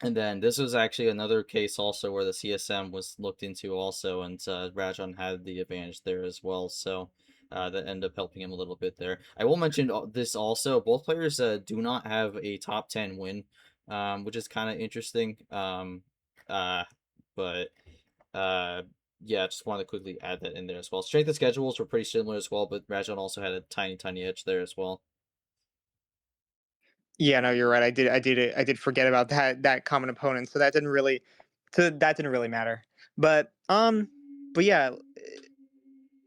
And then this was actually another case also where the CSM was looked into also, and Rajon had the advantage there as well. So that ended up helping him a little bit there. I will mention this also. Both players do not have a top 10 win, which is kind of interesting. Uh, but yeah, just wanted to quickly add that in there as well. Strength of schedules were pretty similar as well, but Rajon also had a tiny edge there as well. Yeah, no, you're right. I did forget about that common opponent. So that didn't really matter. But yeah,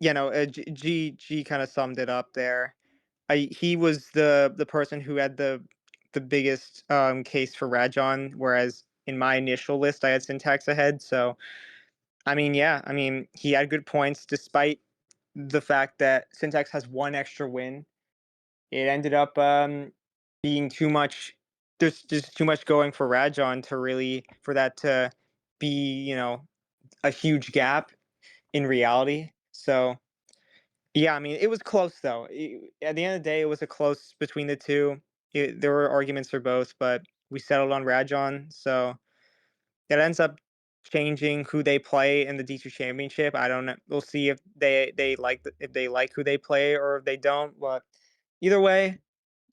G kind of summed it up there. He was the person who had the biggest case for Rajon, whereas in my initial list I had Syntax ahead. So I mean, yeah, I mean he had good points despite the fact that Syntax has one extra win. It ended up being too much. There's just too much going for Rajon to really for that to be a huge gap in reality. So yeah, I mean it was close though. At the end of the day, it was a close between the two. There were arguments for both, but we settled on Rajon. So that ends up changing who they play in the D2 championship. I don't know. We'll see if if they like who they play or if they don't. But either way,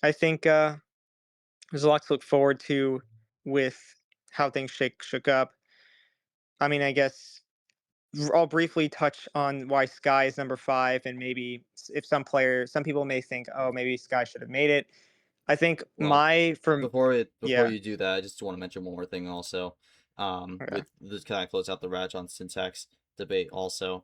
I think there's a lot to look forward to with how things shook up. I mean, I guess I'll briefly touch on why Sky is number 5, and maybe if some people may think, oh, maybe Sky should have made it. I think Well, before yeah, you do that, I just want to mention one more thing also. okay. With this kind of close out the Rajon syntax debate also.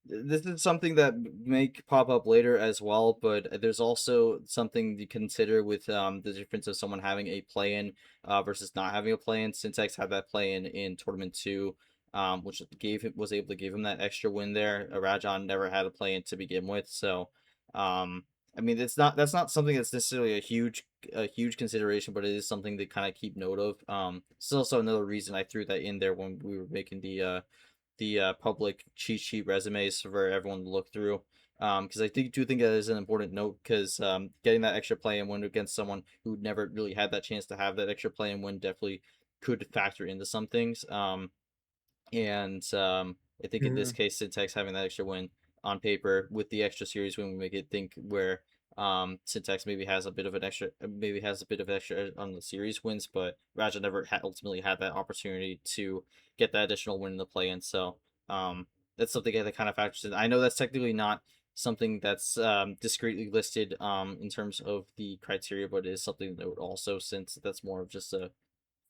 This is something that may pop up later as well, but there's also something to consider with the difference of someone having a play-in versus not having a play-in. Syntax had that play-in in tournament two, which was able to give him that extra win there. Rajan never had a play-in to begin with, so I mean that's not something that's necessarily a huge consideration, but it is something to kind of keep note of. It's also another reason I threw that in there when we were making the public cheat sheet resumes for everyone to look through. Because I do think that is an important note because getting that extra play and win against someone who never really had that chance to have that extra play and win definitely could factor into some things. And I think in this Mhm. case, Syntax having that extra win on paper with the extra series win would make it think where Syntax maybe has a bit of extra on the series wins, but Raja never ultimately had that opportunity to get that additional win in the play in. So that's something that kind of factors in. I know that's technically not something that's discreetly listed in terms of the criteria, but it is something that would also, since that's more of just a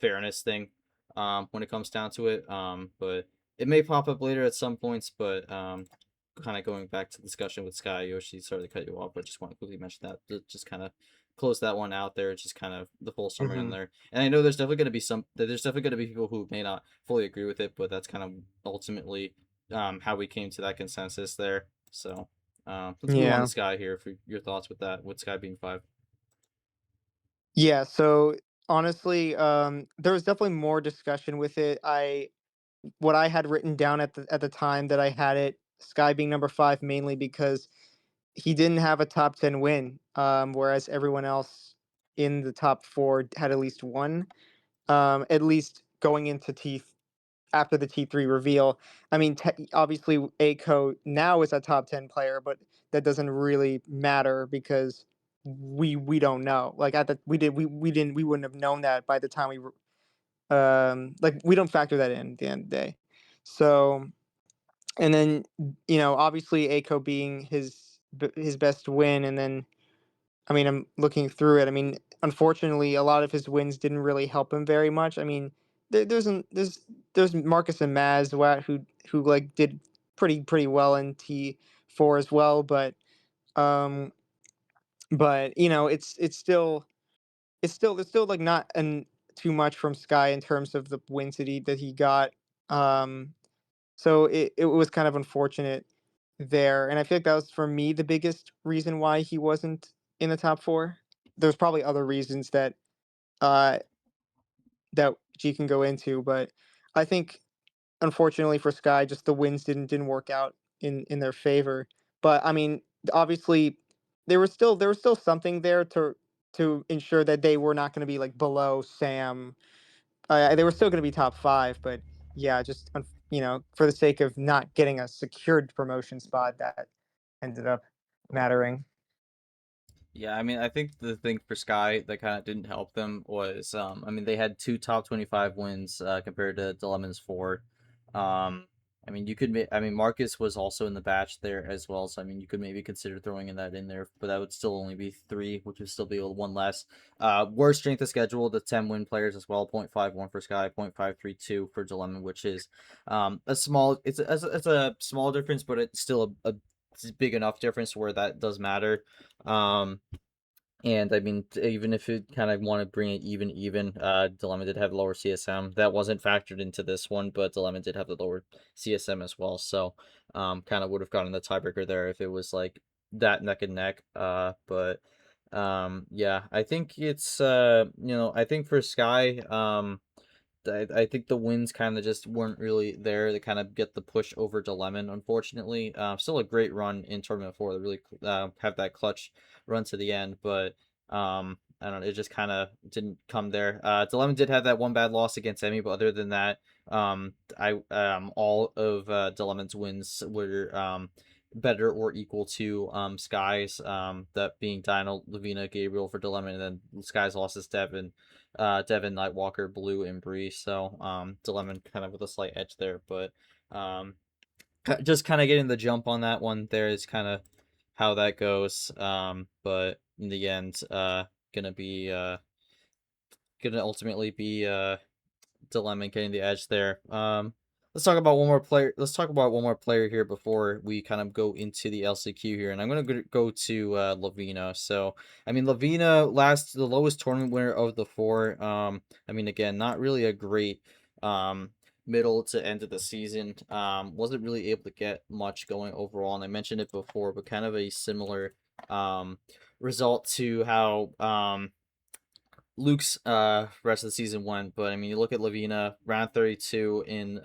fairness thing when it comes down to it. But it may pop up later at some points. But kind of going back to the discussion with Sky Yoshi, sorry to cut you off, but just want to quickly mention that to just kind of close that one out there. Just kind of the full summary on Mhm. there. And I know there's definitely going to be people who may not fully agree with it, but that's kind of ultimately how we came to that consensus there. So let's move on to Yeah. Sky here for your thoughts with that, with Sky being five. Yeah, so honestly, there was definitely more discussion with it. What I had written down at the time that I had it, Sky being number 5 mainly because he didn't have a top 10 win, whereas everyone else in the top 4 had at least one, at least going into after the T3 reveal. I mean, obviously, Aiko now is a top 10 player, but that doesn't really matter because we don't know. Like at the we didn't we wouldn't have known that by the time like we don't factor that in at the end of the day. So and then obviously Aiko being his best win, and then I mean, I'm looking through it. I mean, unfortunately, a lot of his wins didn't really help him very much. I mean, there's Marcus and Maz who like did pretty well in T4 as well, um, but it's still like not an too much from Sky in terms of the wins that he got. Um, so it was kind of unfortunate there, and I feel like that was for me the biggest reason why he wasn't in the top 4. There's probably other reasons uh, that G can go into, but I think unfortunately for Sky, just the wins didn't work out in their favor. But I mean, obviously, there was still something there to ensure that they were not going to be like below Sam. They were still going to be top 5, but yeah, just for the sake of not getting a secured promotion spot, that ended up mattering. Yeah, I mean, I think the thing for Sky that kind of didn't help them was, I mean, they had two top 25 wins compared to Dilemma's four. Um, I mean, I mean, Marcus was also in the batch there as well, so I mean, you could maybe consider throwing in that in there, but that would still only be three, which would still be one less. Worst strength of schedule, the 10 win players as well, 0.51 for Sky, 0.532 for Dilemma, which is it's a small difference, but it's still it's big enough difference where that does matter. Um, and I mean, even if you kind of want to bring it Dilemma did have lower CSM. That wasn't factored into this one, but Dilemma did have the lower CSM as well. So, kind of would have gotten the tiebreaker there if it was like that neck and neck. Yeah, I think I think for Sky, I think the wins kind of just weren't really there to kind of get the push over to Lemon, unfortunately. Still a great run in Tournament 4 to really have that clutch run to the end, but I don't know, it just kind of didn't come there. Dilemma did have that one bad loss against Emmy, but other than that, I all of Dilemma's wins were better or equal to Sky's, that being Dino, Lavina, Gabriel for Dilemma, and then Sky's losses Devin, Nightwalker, Blue, and Bree. So Dilemma kind of with a slight edge there, but um, just kind of getting the jump on that one there is kind of how that goes. But in the end, gonna be gonna ultimately be Dilemma getting the edge there. let's talk about one more player. Let's talk about one more player here before we kind of go into the LCQ here, and I'm gonna go to Lavina. So, I mean, Lavina the lowest tournament winner of the four. I mean, again, not really a great um middle to end of the season. Wasn't really able to get much going overall, and I mentioned it before, but kind of a similar um result to how Luke's rest of the season went, but I mean, you look at Lavina, round 32 in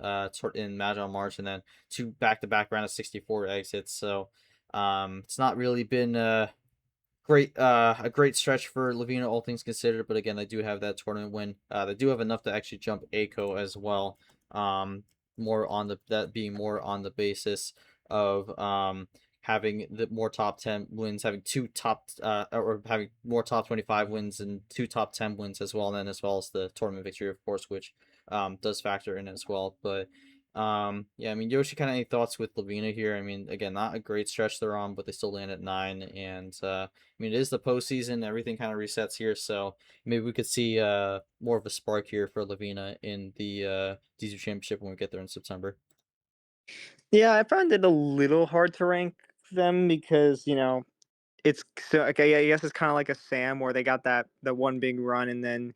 Magi March, and then two back-to-back round of 64 exits. So it's not really been a great stretch for Lavina, all things considered. But again, they do have that tournament win. They do have enough to actually jump ACO as well. More on that being more on the basis of having the more top 10 wins, having two top or having more top 25 wins and two top 10 wins as well, and then as well as the tournament victory, of course, which does factor in as well. But yeah, I mean, Yoshi, kind of any thoughts with Lavina here? I mean, again, not a great stretch they're on, but they still land at 9, and I mean, it is the postseason. Everything kind of resets here, so maybe we could see more of a spark here for Lavina in the D2 Championship when we get there in September. Yeah, I found it a little hard to rank them because, it's so okay, I guess it's kind of like a Sam where they got the one big run and then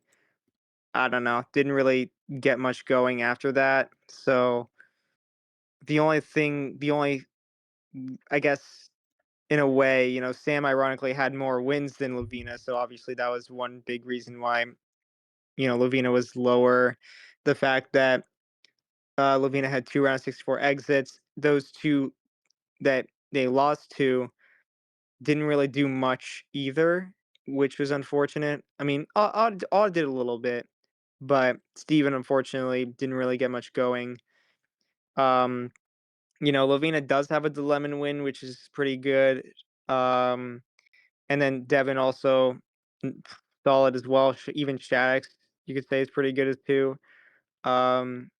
I don't know, didn't really get much going after that. So the only I guess in a way, Sam ironically had more wins than Lavina, so obviously that was one big reason why Lavina was lower. The fact that Lavina had two round 64 exits, those two that they lost to didn't really do much either, which was unfortunate. I mean, Odd did a little bit, but Steven unfortunately didn't really get much going. Um, Lavina does have a Lemon win, which is pretty good. Um, and then Devin also mm, solid as well. Even Shaddix, you could say, is pretty good as too. Um,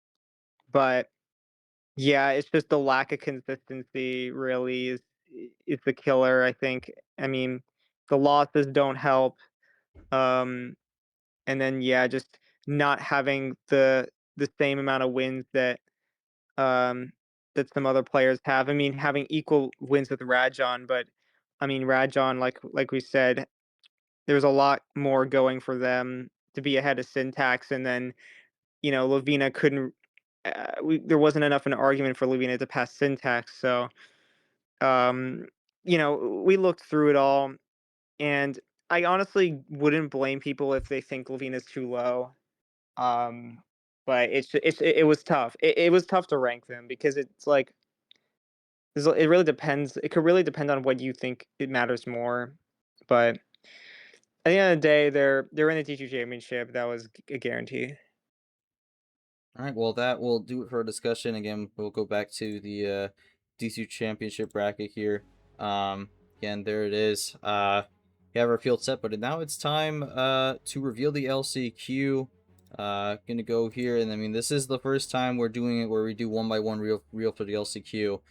but yeah, it's just the lack of consistency really is the killer, I think. I mean, the losses don't help. Um, and then yeah, just not having the same amount of wins um that some other players have. I mean, having equal wins with Rajon, but I mean Rajon, like we said, there's a lot more going for them to be ahead of Syntax, and then Lavina couldn't. There wasn't enough an argument for Lavina to pass Syntax, so um, we looked through it all, and I honestly wouldn't blame people if they think Lavina's too low. Um, but it was tough. It was tough to rank them because it's like it really depends. It could really depend on what you think it matters more. But at the end of the day, they're in the T2 championship. That was a guarantee. All right, well, that will do it for our discussion. Again, we'll go back to the D2 Championship bracket here. Again, there it is. We have our field set, but now it's time to reveal the LCQ. Gonna go here, and I mean, this is the first time we're doing it where we do one by one real for the LCQ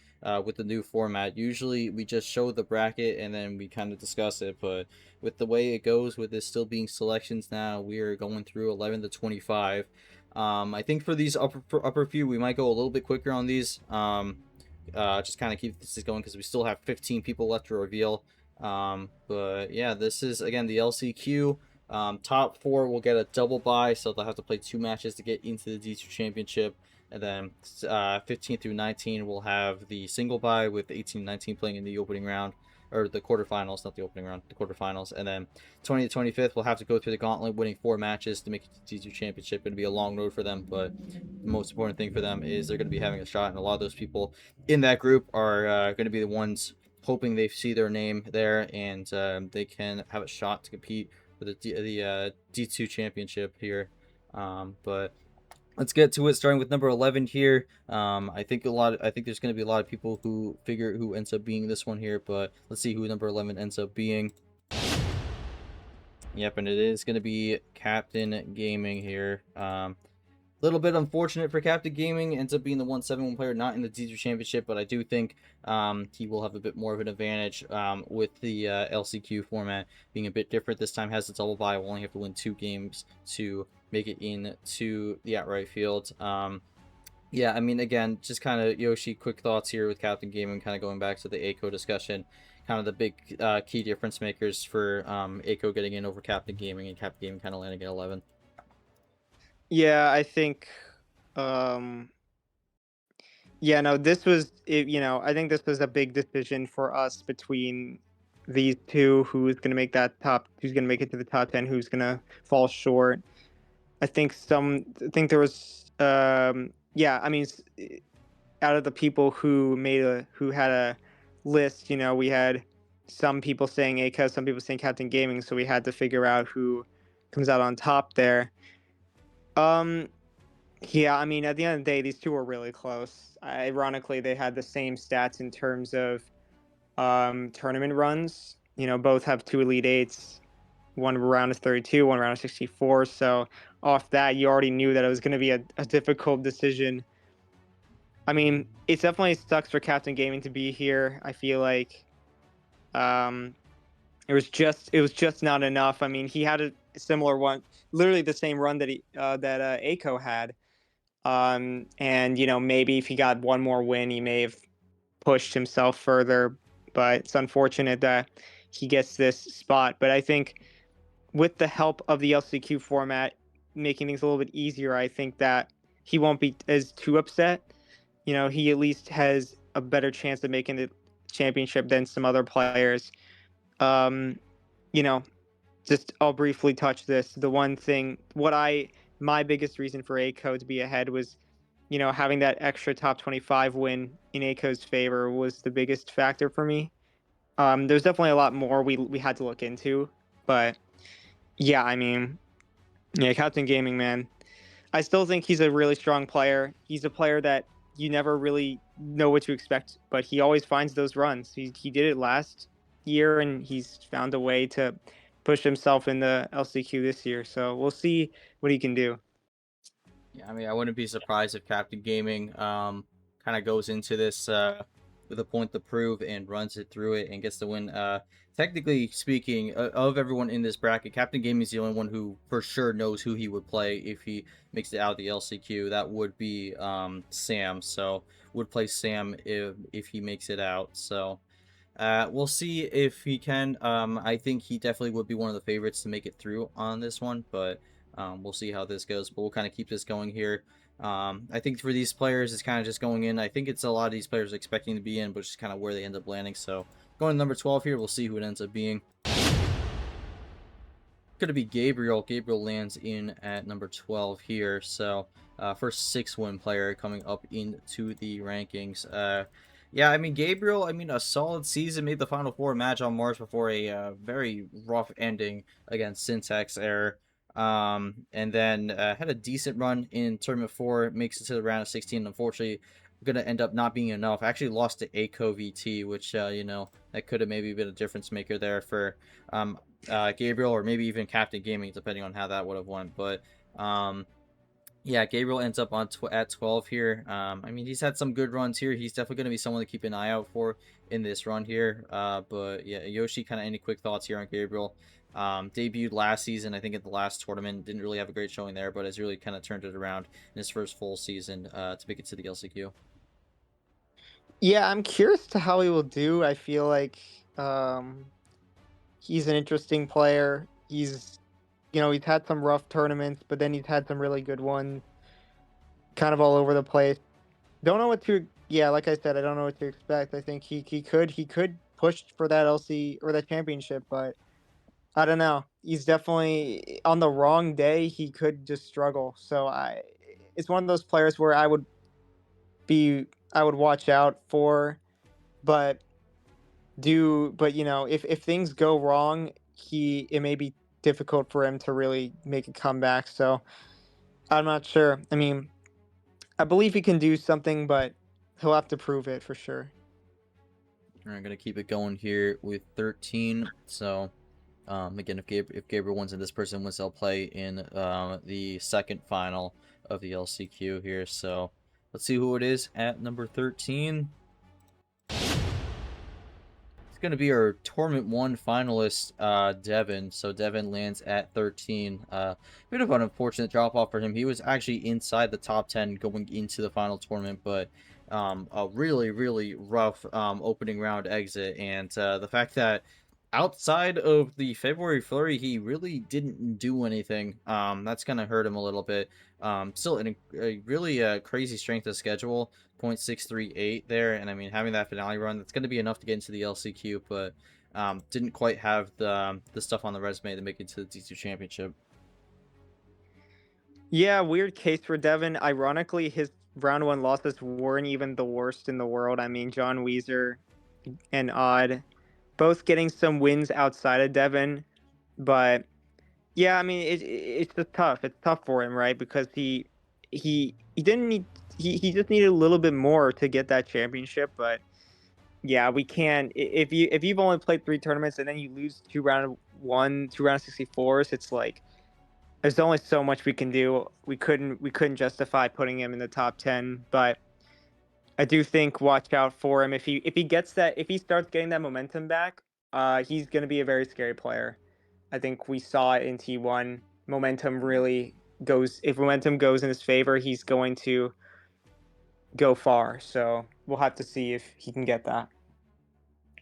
with the new format. Usually, we just show the bracket and then we kind of discuss it, but with the way it goes, with this still being selections now, we are going through 11 to 25. I think for these upper few, we might go a little bit quicker on these. Just kind of keep this going because we still have 15 people left to reveal. But yeah, this is again the LCQ. Top four will get a double bye, so they'll have to play 2 matches to get into the D2 Championship. And then 15 through 19 will have the single bye with 18 and 19 playing in the opening round or the quarterfinals, not the opening round, the quarterfinals. And then 20 to 25th will have to go through the gauntlet, winning 4 matches to make it to the D2 Championship. Going to be a long road for them, but the most important thing for them is they're going to be having a shot, and a lot of those people in that group are going to be the ones hoping they see their name there and they can have a shot to compete for the D2 Championship here. But let's get to it, starting with number 11 here. I think there's going to be a lot of people who figure who ends up being this one here, but let's see who number 11 ends up being. Yep, and it is going to be Captain Gaming here. Little bit unfortunate for Captain Gaming, ends up being the 171 player, not in the D2 Championship, but I do think he will have a bit more of an advantage with the LCQ format being a bit different. This time has a double bye, will only have to win 2 games to make it into the outright field. Yeah, I mean, again, just kind of Yoshi, quick thoughts here with Captain Gaming, kind of going back to the Aiko discussion, kind of the big key difference makers for Aiko getting in over Captain Gaming and Captain Gaming kind of landing at 11. Yeah, I think um yeah, no, this was it, I think this was a big decision for us between these two, who's going to make it to the top 10, who's going to fall short. I think there was yeah, I mean out of the people who had a list, we had some people saying Aka, some people saying Captain Gaming, so we had to figure out who comes out on top there. Um yeah, I mean, at the end of the day, these two were really close. Ironically, they had the same stats in terms of tournament runs. Both have two Elite Eights, one round of 32, one round of 64. So off that, you already knew that it was going to be a difficult decision. I mean, it definitely sucks for Captain Gaming to be here. I feel like um, it was just not enough. I mean, he had a similar one, literally the same run that Aiko had. And maybe if he got one more win, he may have pushed himself further. But it's unfortunate that he gets this spot. But I think with the help of the LCQ format making things a little bit easier, I think that he won't be as too upset. He at least has a better chance of making the championship than some other players. Um, you know, just I'll briefly touch this. The one thing, my biggest reason for Aiko to be ahead was, having that extra top 25 win in Aiko's favor was the biggest factor for me. There's definitely a lot more we had to look into, but yeah, I mean, yeah, Captain Gaming, man. I still think he's a really strong player. He's a player that you never really know what to expect, but he always finds those runs. He did it last year, and he's found a way to push himself in the LCQ this year. So we'll see what he can do. Yeah, I mean, I wouldn't be surprised if Captain Gaming kind of goes into this with a point to prove and runs it through it and gets the win. Technically speaking, of everyone in this bracket, Captain Gaming is the only one who for sure knows who he would play if he makes it out of the LCQ. That would be Sam. So would play Sam if he makes it out. So we'll see if he can. I think he definitely would be one of the favorites to make it through on this one, but we'll see how this goes. But we'll kind of keep this going here. I think for these players, it's kind of just going in. I think it's a lot of these players expecting to be in, but just kind of where they end up landing. So going to number 12 here, we'll see who it ends up being. Going to be Gabriel. Gabriel lands in at number 12 here. So first 6-win player coming up into the rankings. Yeah, I mean, Gabriel, I mean, a solid season, made the Final Four match on Mars before a very rough ending against Syntax Error. And then had a decent run in Tournament 4, makes it to the round of 16. Unfortunately, going to end up not being enough. I actually lost to Aiko VT, which, that could have maybe been a difference maker there for Gabriel, or maybe even Captain Gaming, depending on how that would have went. But yeah, Gabriel ends up at 12 here. I mean, he's had some good runs here. He's definitely going to be someone to keep an eye out for in this run here. But yeah, Yoshi, kind of any quick thoughts here on Gabriel? Debuted last season, I think, at the last tournament. Didn't really have a great showing there, but has really kind of turned it around in his first full season to make it to the LCQ. Yeah, I'm curious to how he will do. I feel like um, he's an interesting player. He's had some rough tournaments, but then he's had some really good ones, kind of all over the place. Don't know what to. Yeah, like I said, I don't know what to expect. I think he could push for that LC or that championship, but I don't know. He's definitely on the wrong day. He could just struggle. So it's one of those players where I would watch out for, but if things go wrong, it may be difficult for him to really make a comeback. So I'm not sure. I mean, I believe he can do something, but he'll have to prove it for sure. I'm going to keep it going here with 13. So again, if Gabriel wins and this person wins, they'll play in the second final of the LCQ here. So let's see who it is at number 13. It's going to be our Tournament 1 finalist, Devin. So Devin lands at 13. Bit of an unfortunate drop off for him. He was actually inside the top 10 going into the final tournament, but a really, really rough opening round exit. And the fact that outside of the February flurry, he really didn't do anything. That's going to hurt him a little bit. Still a really crazy strength of schedule. 0.638 there, and I mean having that finale run, that's going to be enough to get into the LCQ, but didn't quite have the stuff on the resume to make it to the D2 championship. Yeah, weird case for Devin. Ironically, his round one losses weren't even the worst in the world. I mean, John Weezer and Odd both getting some wins outside of Devin, but yeah, I mean, it's just tough. It's tough for him, right? Because he didn't need he just needed a little bit more to get that championship, but yeah, we can't. If you've only played 3 tournaments and then you lose two round 64s, it's like there's only so much we can do. We couldn't justify putting him in the top 10, but I do think watch out for him if he gets that if he starts getting that momentum back. He's going to be a very scary player. I think we saw it in T1. Momentum really goes. If momentum goes in his favor, he's going to go far. So we'll have to see if he can get that.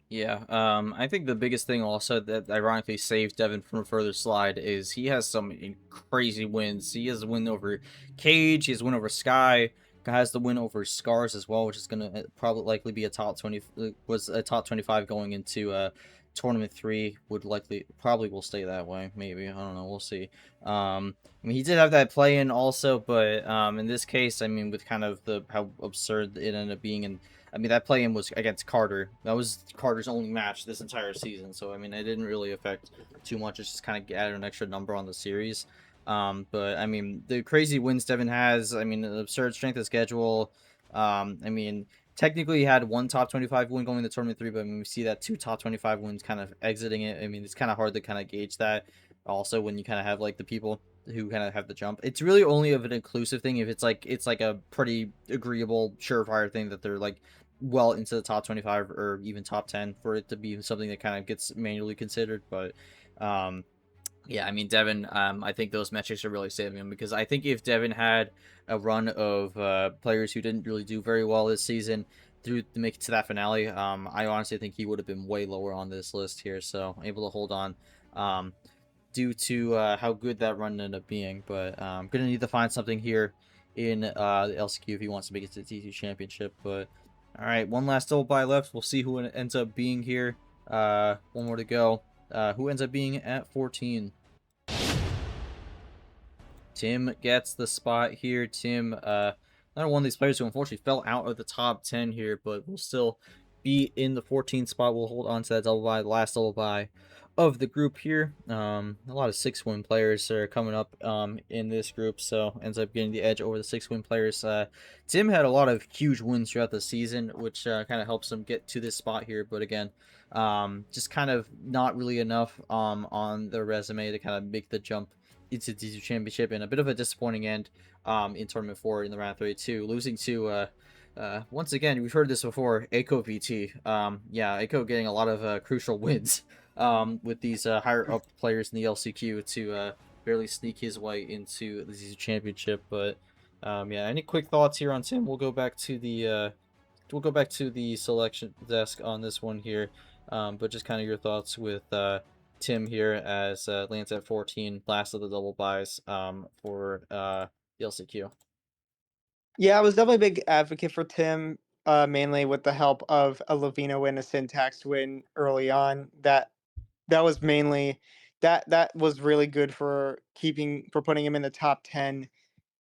Yeah, I think the biggest thing also that ironically saves Devin from a further slide is he has some crazy wins. He has a win over Cage, he has a win over Sky, has the win over Scars as well, which is gonna probably likely be a top 20. Was a top 25 going into tournament 3. Would likely probably will stay that way. Maybe I don't know. We'll see. I mean, he did have that play in also, but in this case, I mean, with kind of the how absurd it ended up being and I mean, that play-in was against Carter. That was Carter's only match this entire season. So, I mean, it didn't really affect too much. It's just kind of added an extra number on the series. But, I mean, the crazy wins Devin has, I mean, the absurd strength of schedule. I mean, technically he had one top 25 win going into tournament 3, but I mean, we see that 2 top 25 wins kind of exiting it. I mean, it's kind of hard to kind of gauge that. Also, when you kind of have, like, the people who kind of have the jump. It's really only of an inclusive thing if it's like a pretty agreeable surefire thing that they're like well into the top 25 or even top 10 for it to be something that kind of gets manually considered. But um yeah, I mean Devin, I think those metrics are really saving him because I think if Devin had a run of players who didn't really do very well this season through to make it to that finale, I honestly think he would have been way lower on this list here. So able to hold on. Due to how good that run ended up being. But gonna need to find something here in the LCQ if he wants to make it to the T2 Championship. But all right, one last double bye left. We'll see who ends up being here. One more to go. Who ends up being at 14? Tim gets the spot here. Tim, another one of these players who unfortunately fell out of the top 10 here, but will still be in the 14th spot. We'll hold on to that double bye, the last double bye of the group here. A lot of 6-win players are coming up in this group, so ends up getting the edge over the 6-win players. Tim had a lot of huge wins throughout the season, which kind of helps him get to this spot here. But again, just kind of not really enough on the resume to kind of make the jump into the D2 Championship, and a bit of a disappointing end in Tournament 4 in the round 32, losing to once again, we've heard this before, Aiko VT. Yeah, Aiko getting a lot of crucial wins with these higher up players in the LCQ to barely sneak his way into the D2 Championship. But yeah, any quick thoughts here on Tim? We'll go back to the selection desk on this one here. But just kind of your thoughts with Tim here as lands at 14, last of the double buys for the LCQ. Yeah, I was definitely a big advocate for Tim, mainly with the help of a Lavina win, a syntax win early on. That was mainly that was really good for putting him in the top 10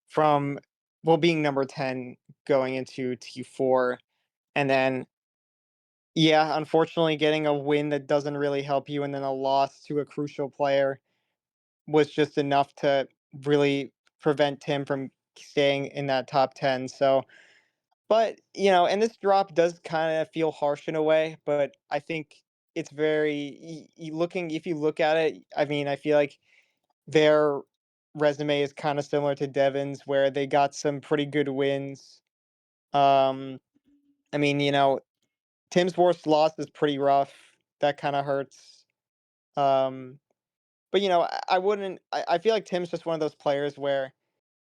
from well being number 10 going into T4. And then yeah, unfortunately getting a win that doesn't really help you and then a loss to a crucial player was just enough to really prevent Tim from staying in that top 10. So but, and this drop does kinda feel harsh in a way, but I think it's very looking if you look at it, I mean, I feel like their resume is kinda similar to Devin's, where they got some pretty good wins. Um, I mean, Tim's worst loss is pretty rough. that kind of hurts. Um, but I wouldn't. I feel like Tim's just one of those players where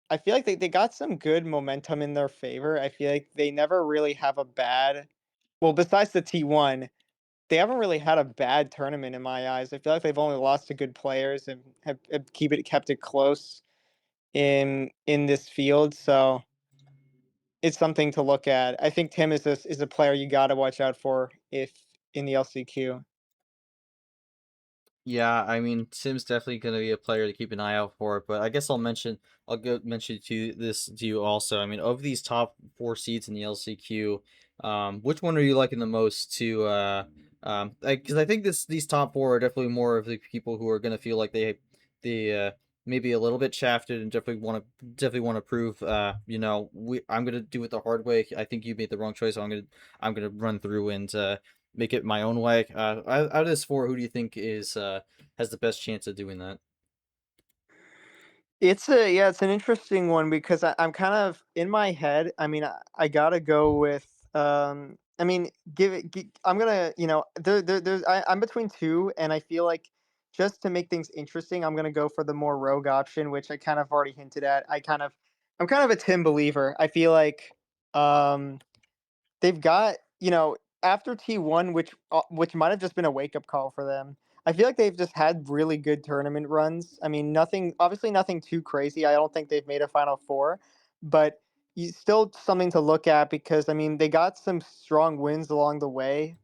I feel like they got some good momentum in their favor. I feel like they never really have a bad. Well, besides the T1, they haven't really had a bad tournament in my eyes. I feel like they've only lost to good players and have kept it close in this field. So it's something to look at. I think Tim is a player you got to watch out for if in the LCQ. Yeah, I mean, Tim's definitely going to be a player to keep an eye out for. But I guess I'll go mention to you also. I mean, of these top four seeds in the LCQ, which one are you liking the most to? Because I think these top four are definitely more of the people who are going to feel like they maybe a little bit shafted and definitely want to prove. I'm gonna do it the hard way. I think you made the wrong choice. So I'm gonna run through and make it my own way. Out of this four, who do you think is has the best chance of doing that? It's an interesting one because I'm kind of in my head. I mean, I gotta go with. I mean, I'm gonna. I'm between two, and I feel like just to make things interesting, I'm gonna go for the more rogue option, which I kind of already hinted at. I'm kind of a Tim believer. I feel like um, they've got, after T1, which might have just been a wake-up call for them. I feel like they've just had really good tournament runs. I mean, nothing too crazy. I don't think they've made a Final Four, but still something to look at because I mean, they got some strong wins along the way.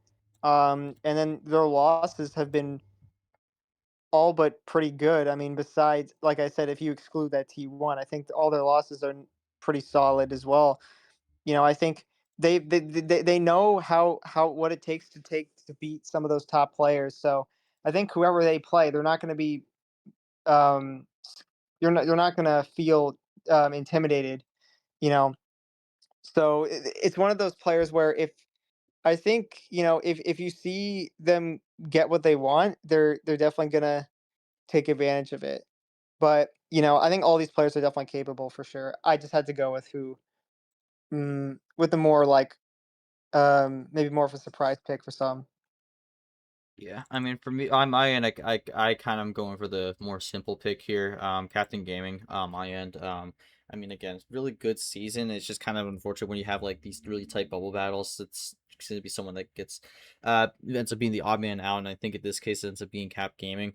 And then their losses have been all but pretty good. I mean, besides, like I said, if you exclude that T1, I think all their losses are pretty solid as well. I think they know how what it takes to beat some of those top players. So I think whoever they play, they're not going to be um, you're not going to feel intimidated. You know, so it's one of those players where if I think if you see them get what they want, they're definitely going to take advantage of it. But I think all these players are definitely capable for sure. I just had to go with with the more like maybe more of a surprise pick for some. Yeah, I mean, for me, on my end, I kind of am going for the more simple pick here. Captain Gaming, on my end. I mean, again, it's really good season. It's just kind of unfortunate when you have like these really tight bubble battles. It's going to be someone that ends up being the odd man out, and I think in this case it ends up being Cap Gaming.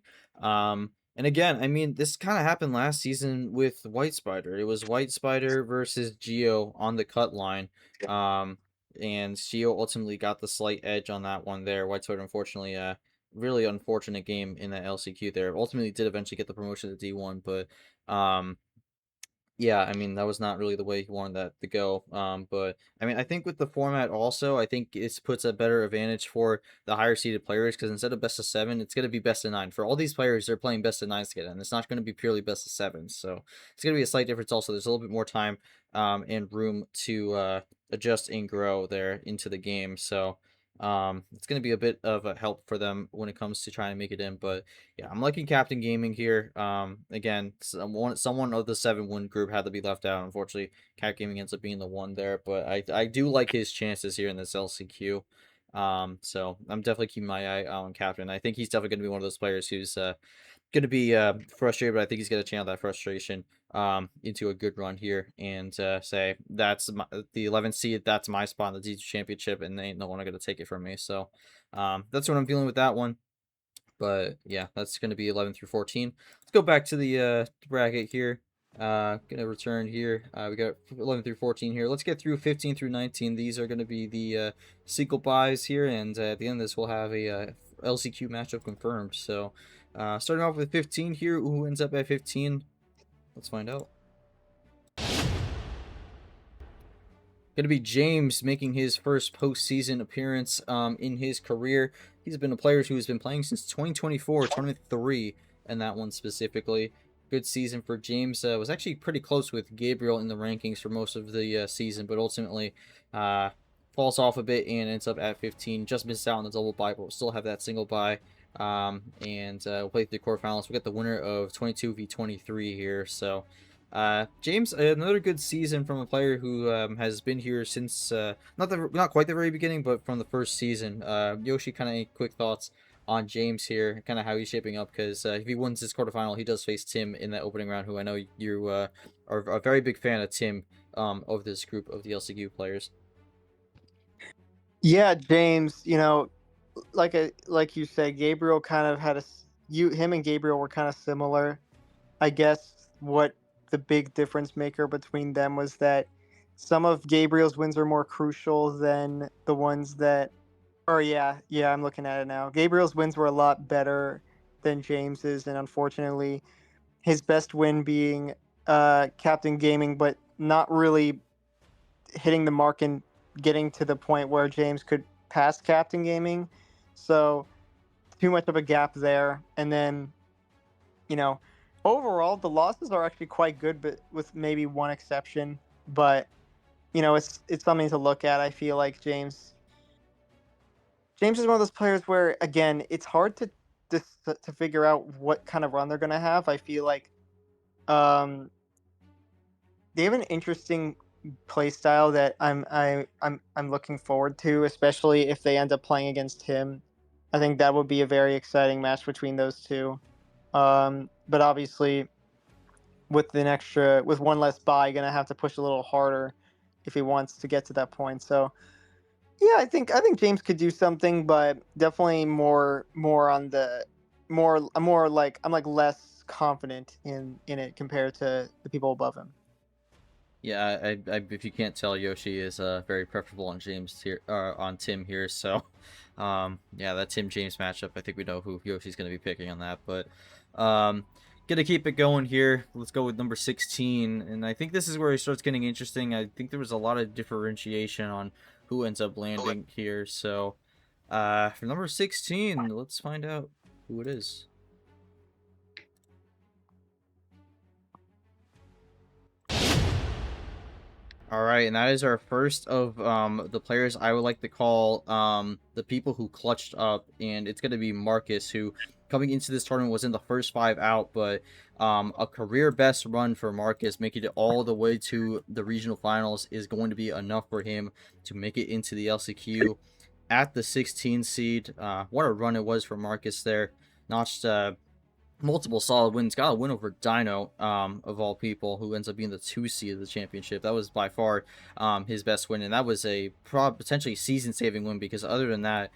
And again, I mean, this kind of happened last season with White Spider. It was White Spider versus Geo on the cut line. Um, and Gio ultimately got the slight edge on that one there. White Spider, unfortunately, really unfortunate game in that LCQ there. Ultimately did eventually get the promotion to D1, but um, yeah, I mean, that was not really the way he wanted that to go. But I mean, I think with the format also, I think it puts a better advantage for the higher seeded players because instead of best of seven, it's going to be best of nine. For all these players, they're playing best of nines together, and it's not going to be purely best of sevens. So it's going to be a slight difference also. There's a little bit more time and room to adjust and grow there into the game. So it's going to be a bit of a help for them when it comes to trying to make it in. But yeah, I'm liking Captain Gaming here. Again, someone of the 7-win group had to be left out. Unfortunately, Cap Gaming ends up being the one there, but I do like his chances here in this LCQ. So I'm definitely keeping my eye on Captain. I think he's definitely going to be one of those players who's going to be frustrated, but I think he's going to channel that frustration into a good run here and say the 11th seed. That's my spot in the D2 championship, and they ain't no one going to take it from me. So that's what I'm feeling with that one. But yeah, that's going to be 11 through 14. Let's go back to the bracket here. Gonna return here. We got 11 through 14 here. Let's get through 15 through 19. These are going to be the sequel buys here, and at the end of this, we'll have a LCQ matchup confirmed. So, starting off with 15 here. Who ends up at 15? Let's find out. Going to be James making his first postseason appearance in his career. He's been a player who has been playing since 2024, Tournament 3, and that one specifically. Good season for James. Was actually pretty close with Gabriel in the rankings for most of the season, but ultimately falls off a bit and ends up at 15. Just missed out on the double bye, but we'll still have that single bye. And we'll play the quarterfinals. We got the winner of 22 v 23 here. So James, another good season from a player who has been here since not quite the very beginning, but from the first season. Yoshi, kind of any quick thoughts on James here, kind of how he's shaping up? Because if he wins this quarterfinal, he does face Tim in that opening round, who I know you are a very big fan of Tim of this group of the LCQ players. Yeah, James, like you said, Gabriel kind of had him and Gabriel were kind of similar. I guess what the big difference maker between them was that some of Gabriel's wins were more crucial than the ones that. Or yeah, I'm looking at it now. Gabriel's wins were a lot better than James's, and unfortunately, his best win being Captain Gaming, but not really hitting the mark and getting to the point where James could pass Captain Gaming. So too much of a gap there. And then, you know, overall the losses are actually quite good, but with maybe one exception. But it's something to look at. I feel like James is one of those players where, again, it's hard to figure out what kind of run they're gonna have. I feel like um, they have an interesting play style that I'm looking forward to, especially if they end up playing against him. I think that would be a very exciting match between those two. But obviously, with one less bye, gonna have to push a little harder if he wants to get to that point. So yeah, I think James could do something, but definitely more on the more like I'm like less confident in it compared to the people above him. Yeah, if you can't tell, Yoshi is very preferable on James here, on Tim here. So, yeah, that Tim James matchup, I think we know who Yoshi's going to be picking on that. But, gonna keep it going here. Let's go with number 16, and I think this is where it starts getting interesting. I think there was a lot of differentiation on who ends up landing here. So, for number 16, let's find out who it is. All right, and that is our first of the players I would like to call the people who clutched up, and it's going to be Marcus, who coming into this tournament was in the first five out, but a career best run for Marcus, making it all the way to the regional finals, is going to be enough for him to make it into the LCQ at the 16 seed. What a run it was for Marcus there. Notched multiple solid wins. Got a win over Dino, of all people, who ends up being the 2 seed of the championship. That was by far his best win, and that was a potentially season-saving win, because other than that,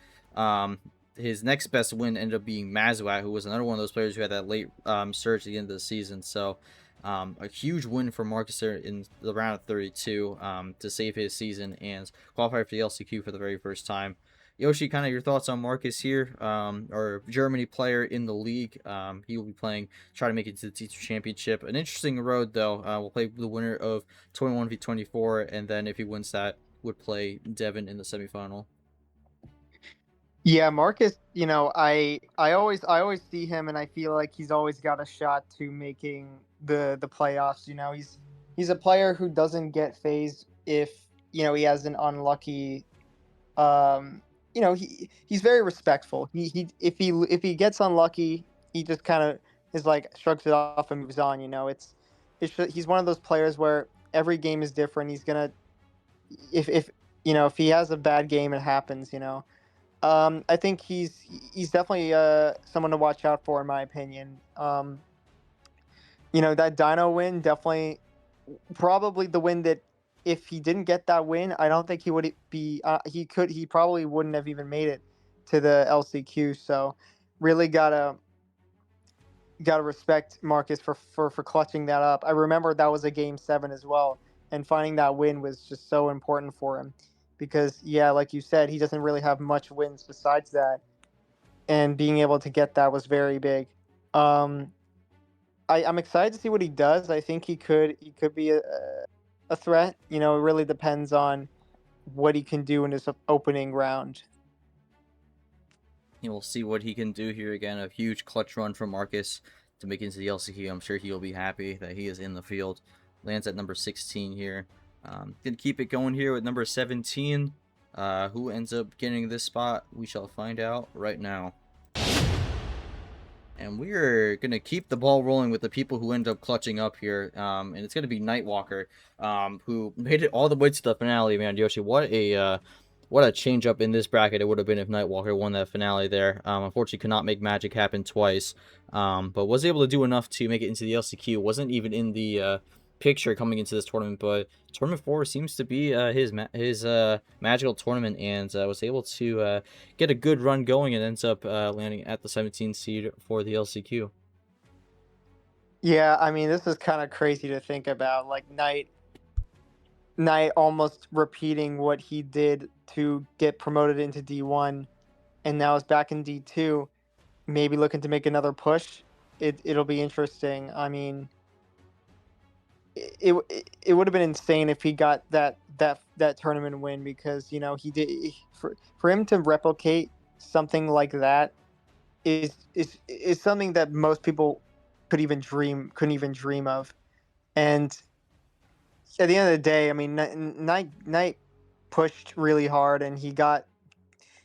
his next best win ended up being Mazwat, who was another one of those players who had that late surge at the end of the season. So a huge win for Marcus there in the round of 32 to save his season and qualify for the LCQ for the very first time. Yoshi, kind of your thoughts on Marcus here, or Germany player in the league. He will be playing, try to make it to the teacher championship. An interesting road, though. We'll play the winner of 21v24, and then if he wins that, would play Devin in the semifinal. Yeah, Marcus, I always see him and I feel like he's always got a shot to making the playoffs. He's a player who doesn't get phased if, he has an unlucky he's very respectful. He if he gets unlucky, he just kind of is like shrugs it off and moves on. He's one of those players where every game is different. He's gonna if if he has a bad game, it happens. I think he's definitely someone to watch out for in my opinion. That Dino win definitely probably the win that if he didn't get that win, I don't think he would be. He probably wouldn't have even made it to the LCQ. So really gotta respect Marcus for clutching that up. I remember that was a game 7 as well, and finding that win was just so important for him because yeah, like you said, he doesn't really have much wins besides that, and being able to get that was very big. Um, I'm excited to see what he does. I think he could be a threat. It really depends on what he can do in his opening round. We'll see what he can do here again. A huge clutch run from Marcus to make it into the LCQ. I'm sure he'll be happy that he is in the field. Lands at number 16 here. Gonna keep it going here with number 17. Who ends up getting this spot? We shall find out right now. And we're going to keep the ball rolling with the people who end up clutching up here. And it's going to be Nightwalker, who made it all the way to the finale, man. Yoshi, what a change up in this bracket it would have been if Nightwalker won that finale there. Unfortunately, could not make magic happen twice, but was able to do enough to make it into the LCQ. Wasn't even in the picture coming into this tournament, but tournament 4 seems to be his magical tournament, and was able to get a good run going and ends up landing at the 17th seed for the LCQ. Yeah, I mean, this is kind of crazy to think about. Like Knight almost repeating what he did to get promoted into D1, and now is back in D2. Maybe looking to make another push. It'll be interesting. I mean, it would have been insane if he got that tournament win, because he did, for him to replicate something like that is something that most people couldn't even dream of. And at the end of the day, I mean, Knight pushed really hard, and he got,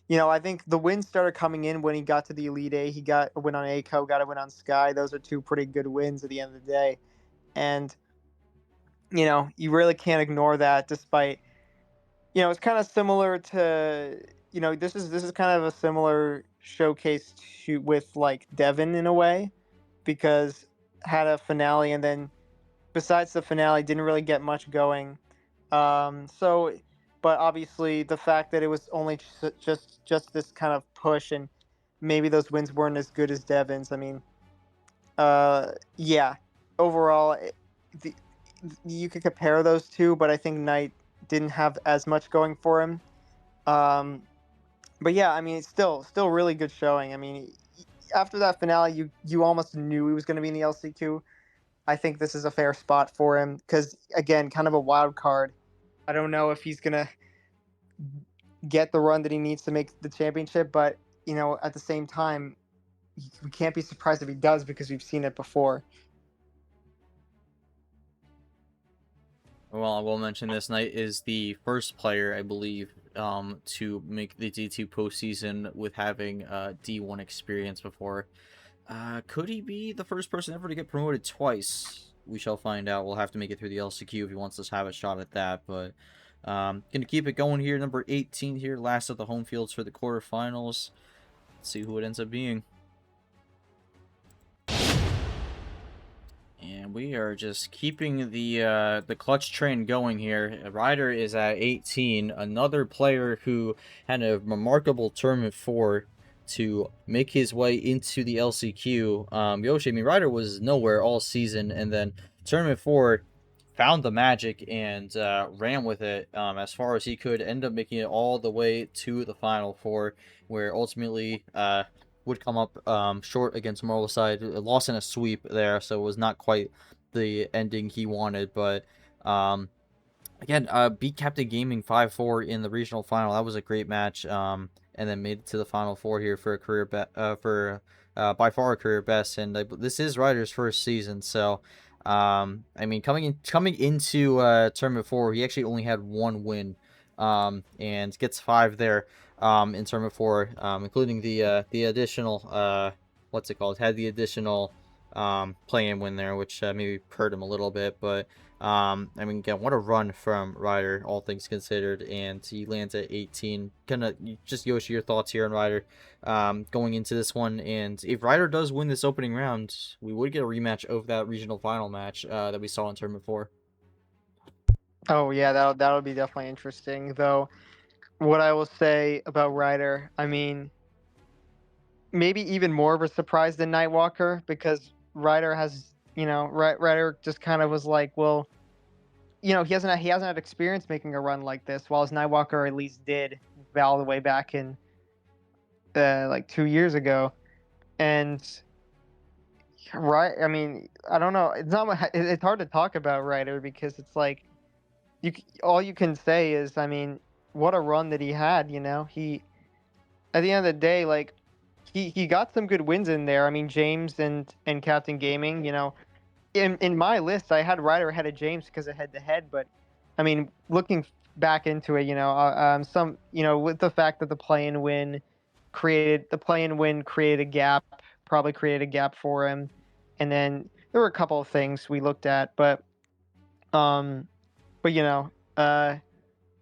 I think the wins started coming in when he got to the Elite Eight. He got a win on ACO, got a win on Sky. Those are two pretty good wins at the end of the day. And, you really can't ignore that, despite, it's kind of similar to, this is kind of a similar showcase to with like Devin in a way, because had a finale, and then besides the finale didn't really get much going. So, but obviously the fact that it was only just this kind of push, and maybe those wins weren't as good as Devin's. I mean, yeah, overall, the, you could compare those two, but I think Knight didn't have as much going for him. Um, but yeah, I mean, it's still really good showing. I mean, after that finale, you almost knew he was going to be in the LCQ. I think this is a fair spot for him because, again, kind of a wild card. I don't know if he's gonna get the run that he needs to make the championship, but at the same time, we can't be surprised if he does, because we've seen it before. Well, I will mention this. Knight is the first player, I believe, to make the D2 postseason with having D1 experience before. Could he be the first person ever to get promoted twice? We shall find out. We'll have to make it through the LCQ if he wants us to have a shot at that. But gonna keep it going here. Number 18 here, last of the home fields for the quarterfinals. Let's see who it ends up being. And we are just keeping the clutch train going here. Ryder is at 18, another player who had a remarkable tournament 4 to make his way into the LCQ. Yoshi, I mean, Ryder was nowhere all season, and then tournament 4 found the magic and ran with it as far as he could. End up making it all the way to the final 4, where ultimately would come up short against Marlside. Lost in a sweep there, so it was not quite the ending he wanted. But again, beat Captain Gaming 5-4 in the regional final. That was a great match. And then made it to the final 4 here for a career by far a career best. And this is Ryder's first season, so I mean, coming into tournament 4, he actually only had 1 win, and gets 5 there. In tournament 4, including the additional what's it called? Had the additional play-in win there, which maybe hurt him a little bit, but I mean, again, what a run from Ryder, all things considered, and he lands at 18. Just Yoshi, your thoughts here on Ryder going into this one, and if Ryder does win this opening round, we would get a rematch of that regional final match that we saw in tournament 4. Oh yeah, that'll be definitely interesting. Though, what I will say about Ryder, I mean, maybe even more of a surprise than Nightwalker, because Ryder has, Ryder just kind of was like, well, he hasn't had experience making a run like this, while Nightwalker at least did all the way back in like 2 years ago. And right, I mean, I don't know. It's hard to talk about Ryder, because it's like all you can say is, I mean, what a run that he had. He, at the end of the day, like, he got some good wins in there. I mean, James and Captain Gaming. In my list, I had Ryder ahead of James because of head to head. But I mean, looking back into it, with the fact that the play-in win created a gap probably create a gap for him. And then there were a couple of things we looked at, um, but it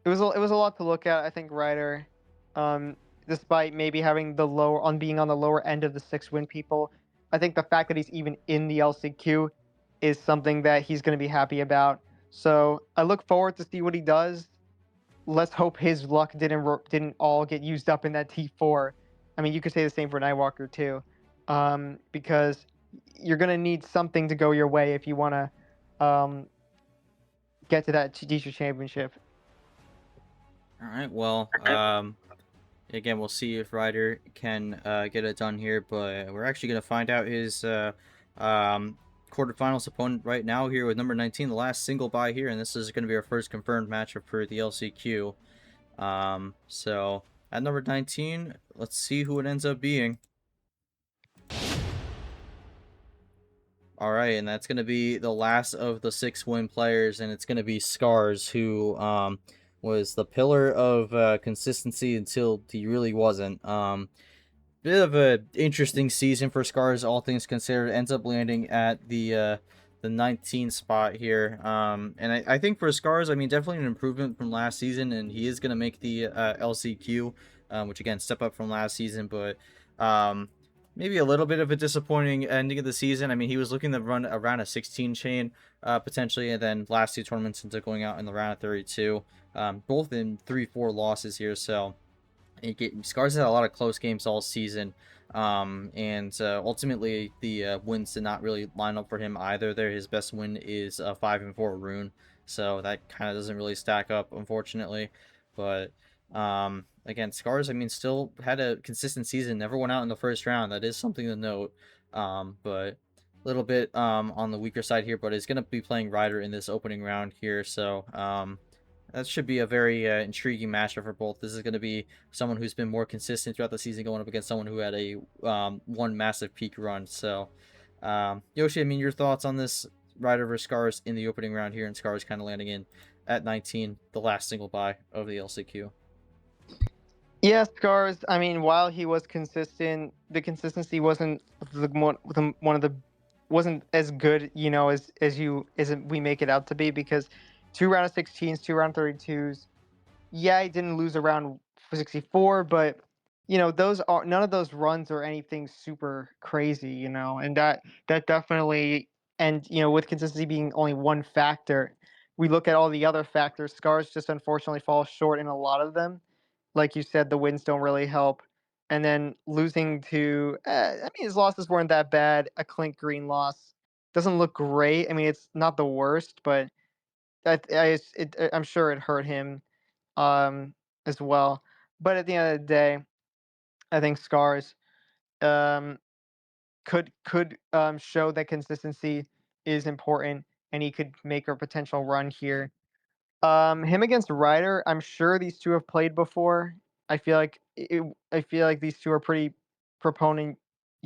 was a lot to look at. I think Ryder, um, despite maybe having being on the lower end of the 6 win people, I think the fact that he's even in the LCQ is something that he's going to be happy about. So I look forward to see what he does. Let's hope his luck didn't all get used up in that T4. I mean, you could say the same for Nightwalker too, because you're going to need something to go your way if you want to get to that District Championship. All right. Well, again, we'll see if Ryder can get it done here, but we're actually going to find out his quarterfinals opponent right now here with number 19, the last single bye here, and this is going to be our first confirmed matchup for the LCQ. So at number 19, let's see who it ends up being. All right, and that's going to be the last of the 6-win players, and it's going to be Scars, who was the pillar of consistency until he really wasn't. Bit of a interesting season for Scars, all things considered. Ends up landing at the 19th spot here. And I think for Scars, I mean, definitely an improvement from last season, and he is going to make the LCQ, which again, step up from last season, but maybe a little bit of a disappointing ending of the season. I mean, he was looking to run around a 16 chain potentially, and then last 2 tournaments into going out in the round of 32, both in 3-4 losses here. So Scars had a lot of close games all season, and ultimately the wins did not really line up for him either. There, his best win is 5-4 rune, so that kind of doesn't really stack up, unfortunately. But again, Scars, I mean, still had a consistent season, never went out in the first round. That is something to note. But a little bit on the weaker side here, but is going to be playing Ryder in this opening round here, so that should be a very intriguing matchup for both. This is going to be someone who's been more consistent throughout the season going up against someone who had a one massive peak run. So, Yoshi, I mean, your thoughts on this Ryder versus Scars in the opening round here, and Scars kind of landing in at 19, the last single bye of the LCQ. Yeah, Scars. I mean, while he was consistent, the consistency wasn't one of the wasn't as good, as we make it out to be, because 2 round of 16s, 2 round 32s. Yeah, he didn't lose around 64, but those are none of those runs are anything super crazy, and that definitely, and with consistency being only one factor, we look at all the other factors. Scars just unfortunately fall short in a lot of them. Like you said, the wins don't really help. And then losing to, I mean, his losses weren't that bad. A Clint Green loss doesn't look great. I mean, it's not the worst, but I'm sure it hurt him um, as well. But at the end of the day, I think Scars um, could show that consistency is important, and he could make a potential run here. Him against Ryder, I'm sure these two have played before. I feel like these two are pretty proponent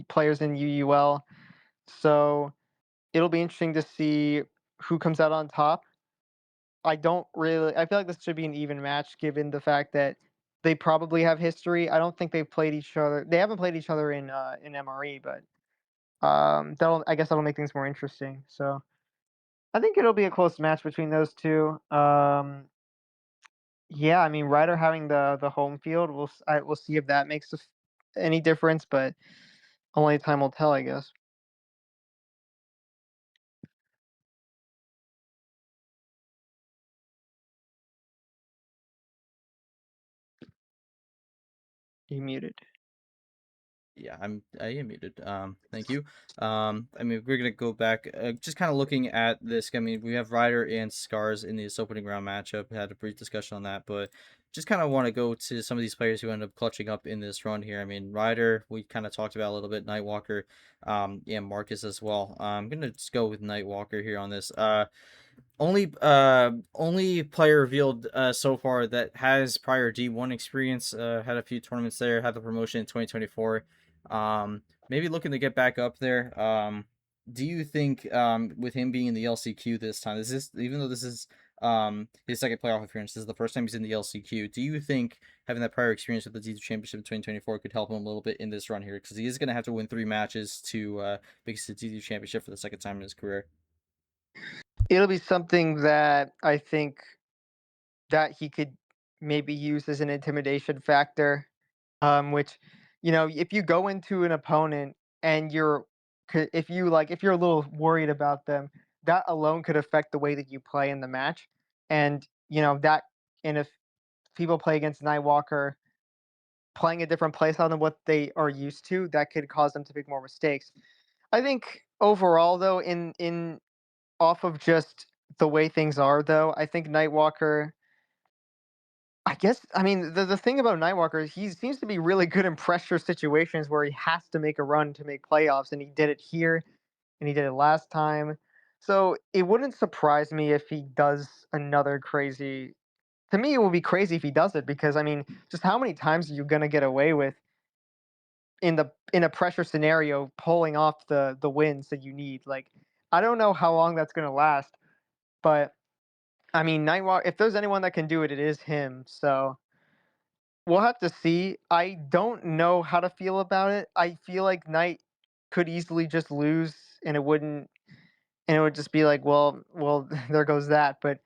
players in UUL, so it'll be interesting to see who comes out on top. I feel like this should be an even match given the fact that they probably have history. I don't think they've played each other. They haven't played each other in MRE, but I guess that'll make things more interesting. So I think it'll be a close match between those two. Yeah, I mean, Ryder having the home field, we'll see if that makes any difference, but only time will tell, I guess. You muted. Yeah, I am muted. Thank you. I mean, we're gonna go back, just kind of looking at this. I mean, we have Ryder and Scars in this opening round matchup. Had a brief discussion on that, but just kind of want to go to some of these players who end up clutching up in this run here. I mean, Ryder, we kind of talked about a little bit. Nightwalker, yeah, Marcus as well. I'm gonna just go with Nightwalker here on this. Only player revealed so far that has prior D1 experience, had a few tournaments there, had the promotion in 2024. Maybe looking to get back up there. Do you think with him being in the LCQ this time, is this, even though this is his second playoff appearance. This is the first time he's in the LCQ. Do you think having that prior experience with the D2 Championship in 2024 could help him a little bit in this run here? Because he is going to have to win 3 matches to make it to the D2 Championship for the second time in his career. It'll be something that I think that he could maybe use as an intimidation factor. Which, if you go into an opponent and if you're a little worried about them, that alone could affect the way that you play in the match. And if people play against Nightwalker playing a different playstyle than what they are used to, that could cause them to make more mistakes. I think overall, though, in off of just the way things are, though, I think Nightwalker. I guess I mean the thing about Nightwalker is he seems to be really good in pressure situations where he has to make a run to make playoffs, and he did it here, and he did it last time. So it wouldn't surprise me if he does another crazy. To me, it would be crazy if he does it because I mean, just how many times are you gonna get away with in a pressure scenario pulling off the wins that you need? Like, I don't know how long that's gonna last, but I mean, Nightwalker. If there's anyone that can do it, it is him. So we'll have to see. I don't know how to feel about it. I feel like Knight could easily just lose, and it would just be like, well, there goes that. But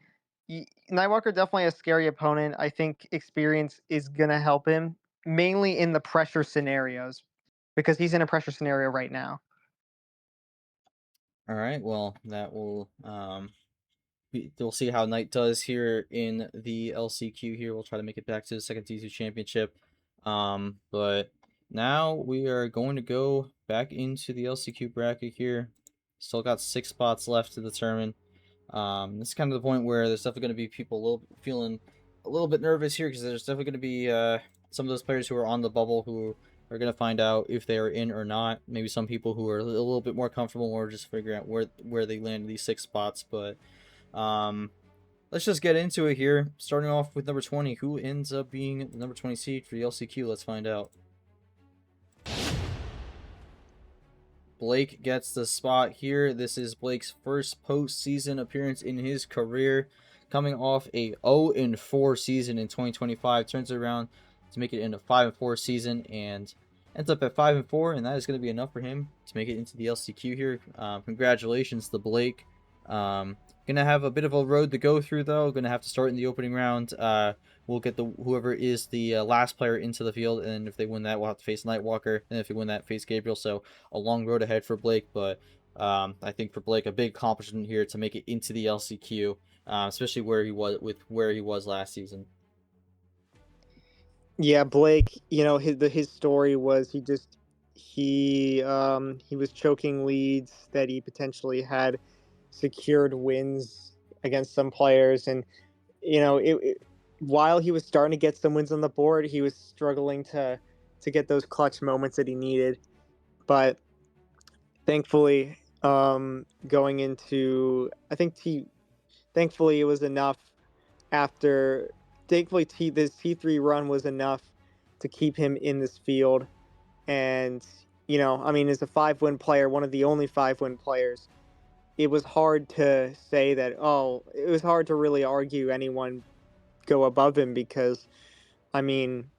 Nightwalker definitely a scary opponent. I think experience is gonna help him mainly in the pressure scenarios because he's in a pressure scenario right now. All right, well, that will we'll see how Knight does here in the LCQ here. We'll try to make it back to the second D2 championship. But now we are going to go back into the LCQ bracket here. Still got 6 spots left to determine. This is kind of the point where there's definitely going to be people feeling a little bit nervous here because there's definitely going to be some of those players who are on the bubble who are going to find out if they are in or not. Maybe some people who are a little bit more comfortable or just figuring out where they land in these 6 spots. But let's just get into it here. Starting off with number 20. Who ends up being the number 20 seed for the LCQ? Let's find out. Blake gets the spot here. This is Blake's first postseason appearance in his career, coming off a 0-4 season in 2025. Turns it around to make it into a 5-4 season and ends up at 5-4, and that is going to be enough for him to make it into the LCQ here. Congratulations to Blake. Gonna have a bit of a road to go through though. Gonna have to start in the opening round. We'll get whoever is the last player into the field, and if they win that, we'll have to face Nightwalker, and if they win that, face Gabriel. So a long road ahead for Blake, but I think for Blake, a big accomplishment here to make it into the LCQ, especially where he was last season. Yeah, Blake. His story was he was choking leads that he potentially had secured wins against some players, and while he was starting to get some wins on the board, he was struggling to get those clutch moments that he needed. But thankfully, going into I think thankfully it was enough after thankfully this T3 run was enough to keep him in this field. And I mean, as a 5-win player, one of the only 5-win players, it was hard to say that. Oh, it was hard to really argue anyone go above him because, I mean,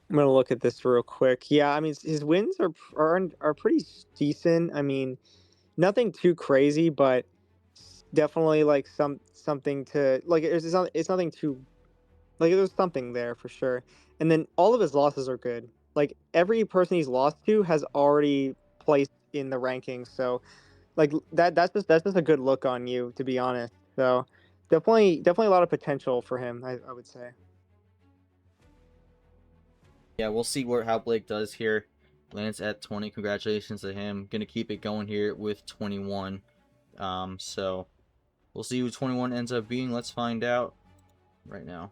I'm gonna look at this real quick. Yeah, I mean, his wins are pretty decent. I mean, nothing too crazy, but definitely like something to like. It's nothing too like. There's something there for sure. And then all of his losses are good. Like every person he's lost to has already placed in the rankings. So like that's just a good look on you, to be honest. So definitely a lot of potential for him. I would say. Yeah, we'll see how Blake does here. Lands at 20. Congratulations to him. Gonna keep it going here with 21. So we'll see who 21 ends up being. Let's find out right now.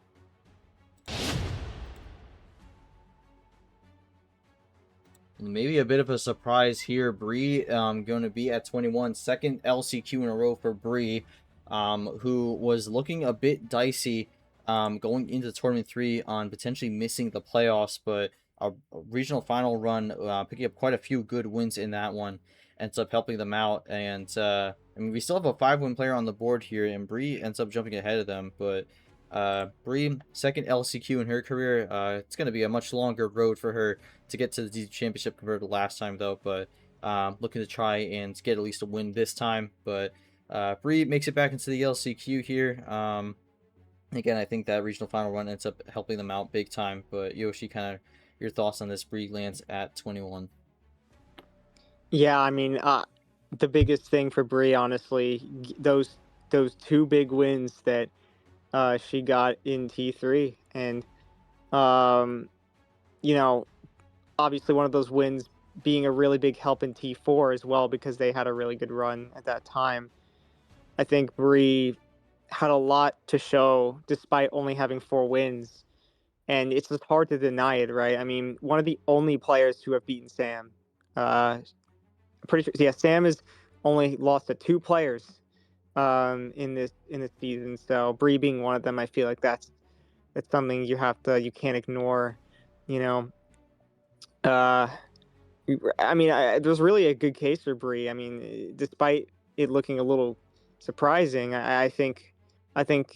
Maybe a bit of a surprise here. Bree going to be at 21. Second LCQ in a row for Bree, who was looking a bit dicey going into Tournament 3 on potentially missing the playoffs, but a regional final run, picking up quite a few good wins in that one, ends up helping them out. And I mean, we still have a 5-win player on the board here, and Bree ends up jumping ahead of them. But Bree, second LCQ in her career. It's going to be a much longer road for her to get to the D2 championship compared to last time, though. But looking to try and get at least a win this time. But Bree makes it back into the LCQ here. Again, I think that regional final run ends up helping them out big time. But Yoshi, kind of your thoughts on this? Bree lands at 21. Yeah, I mean, the biggest thing for Brie, honestly, those two big wins that she got in T3, and um, you know, obviously one of those wins being a really big help in T4 as well because they had a really good run at that time. I think Brie had a lot to show despite only having 4 wins, and it's just hard to deny it, right? I mean, one of the only players to have beaten Sam. Pretty sure, yeah, Sam has only lost to 2 players in this season. So Bree being one of them, I feel like that's something you can't ignore. You know, uh, I mean, there's really a good case for Bree. I mean, despite it looking a little surprising, I think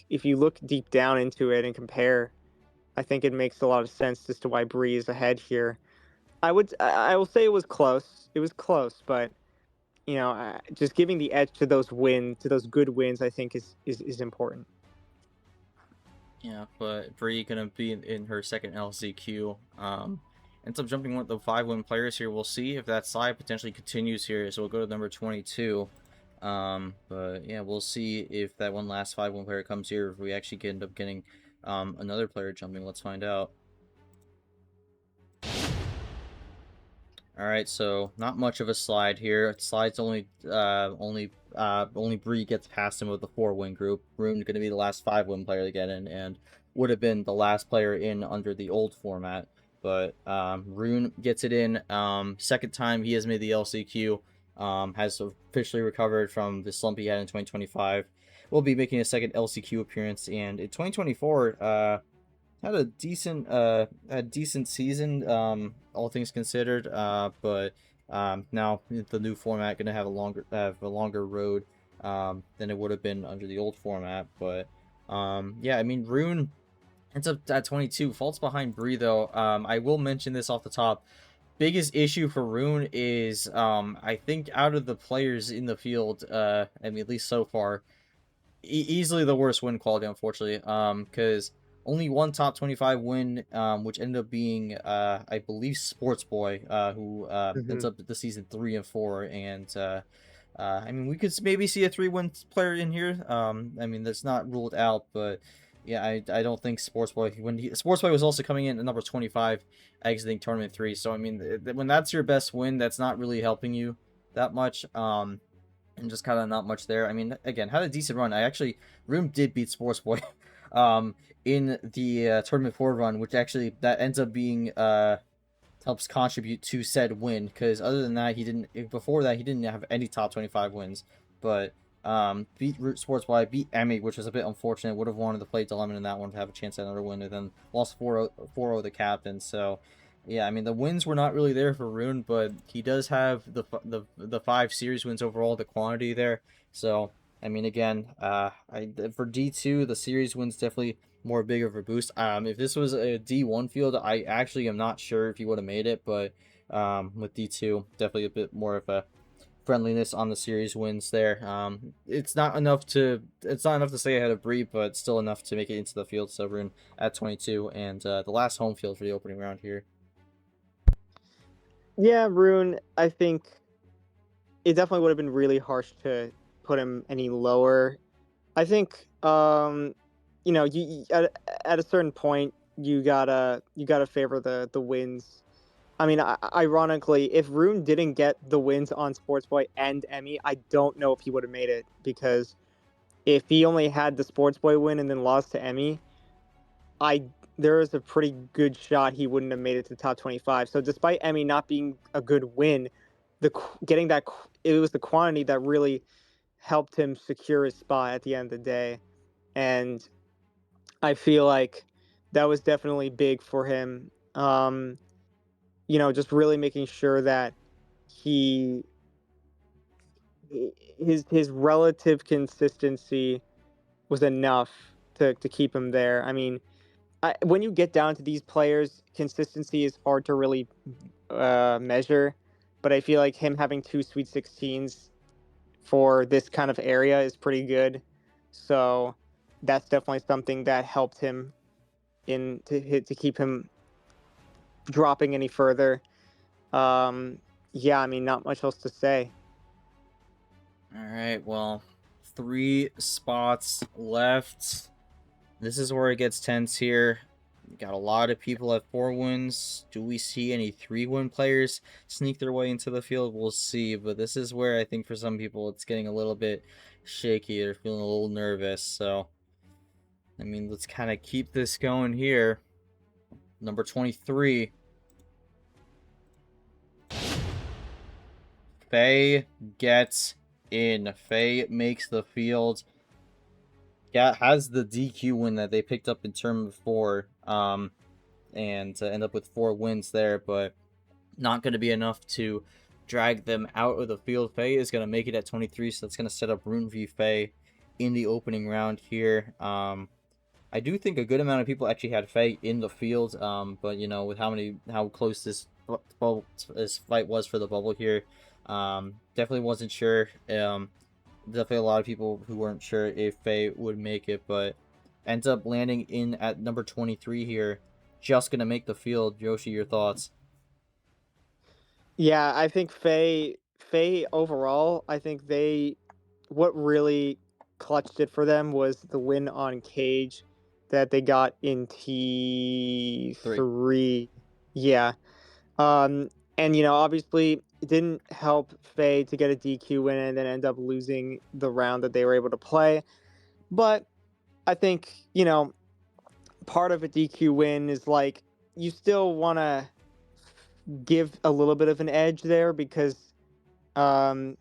if you look deep down into it and compare, I think it makes a lot of sense as to why Bree is ahead here. I will say it was close. It was close, but just giving the edge to those good wins, I think is important. Yeah, but Bree gonna be in her second LCQ. Ends up jumping one of the 5-win players here. We'll see if that side potentially continues here. So we'll go to number 22. But yeah, we'll see if that one last 5-win player comes here. If we actually end up getting another player jumping, let's find out. All right, so not much of a slide here. Slides only Bree gets past him with the 4-win group. Rune going to be the last 5-win player to get in, and would have been the last player in under the old format. But Rune gets it in. Second time he has made the LCQ. Has officially recovered from the slump he had in 2025. Will be making a second LCQ appearance, and in 2024, had a decent season, all things considered. But now the new format gonna have a longer road than it would have been under the old format. But yeah, I mean Rune ends up at 22, falls behind Bree though. I will mention this off the top. Biggest issue for Rune is I think out of the players in the field, I mean at least so far, easily the worst win quality, unfortunately. Because only one top 25 win, which ended up being, I believe, Sports Boy, who ends Hmm. up the season 3 and 4, and I mean, we could maybe see a 3-win player in here. I mean, that's not ruled out, but yeah, I don't think Sports Boy Sports Boy was also coming in at number 25, exiting tournament 3. So I mean, when that's your best win, that's not really helping you that much. And just kind of not much there. I mean, again, had a decent run. I actually Room did beat Sports Boy, in the tournament 4 run, which actually that ends up being helps contribute to said win because other than that he didn't before that he didn't have any top 25 wins, but beat Root Sports Boy, beat Emmy, which was a bit unfortunate. Would have wanted to play Dilemma in that one to have a chance at another win, and then lost 4-0 the captain. So yeah, I mean the wins were not really there for Rune, but he does have the 5 series wins overall, the quantity there. So I mean again, for D2 the series wins definitely more big of a boost. If this was a D1 field, I actually am not sure if he would have made it, but with D2 definitely a bit more of a friendliness on the series wins there. It's not enough to stay ahead of Bree, but still enough to make it into the field. So we're in at 22, and the last home field for the opening round here. Yeah, Rune. I think it definitely would have been really harsh to put him any lower. I think at a certain point you gotta favor the wins. I mean, ironically, if Rune didn't get the wins on Sports Boy and Emmy, I don't know if he would have made it because if he only had the Sports Boy win and then lost to Emmy, I there is a pretty good shot he wouldn't have made it to the top 25. So despite Emmy not being a good win, getting that it was the quantity that really helped him secure his spot at the end of the day. And I feel like that was definitely big for him. Just really making sure that he his relative consistency was enough to keep him there. I mean, when you get down to these players, consistency is hard to really measure, but I feel like him having two Sweet 16s for this kind of area is pretty good. So that's definitely something that helped him to keep him dropping any further. Um, yeah, I mean, not much else to say. All right, well, 3 spots left. This is where it gets tense here. We got a lot of people at 4 wins. Do we see any 3-win players sneak their way into the field? We'll see. But this is where I think for some people it's getting a little bit shaky. They're feeling a little nervous. So, I mean, let's kind of keep this going here. Number 23. Faye gets in. Faye makes the field. Yeah, has the DQ win that they picked up in term 4. And to end up with 4 wins there, but not going to be enough to drag them out of the field. Faye is going to make it at 23, so that's going to set up Rune v Faye in the opening round here. I do think a good amount of people actually had Faye in the field, but you know, with how close this fight was for the bubble here, definitely wasn't sure. Definitely a lot of people who weren't sure if Faye would make it, but ends up landing in at number 23 here. Just gonna make the field. Yoshi, your thoughts? Yeah, I think Faye overall, I think what really clutched it for them was the win on Cage that they got in 3. T3. Yeah. Um, and obviously it didn't help Faye to get a DQ win and then end up losing the round that they were able to play. But I think, part of a DQ win is like you still want to give a little bit of an edge there because um,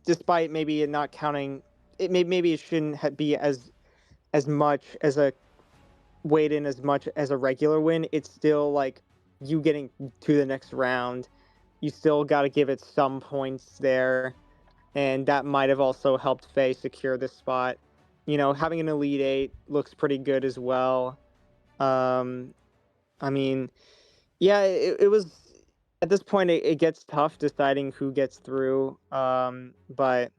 despite maybe it not counting, maybe it shouldn't be as much as a weighed in as much as a regular win. It's still like you getting to the next round. You still got to give it some points there, and that might have also helped Faye secure this spot. Having an Elite Eight looks pretty good as well. Um, I mean, yeah, it was at this point it gets tough deciding who gets through. But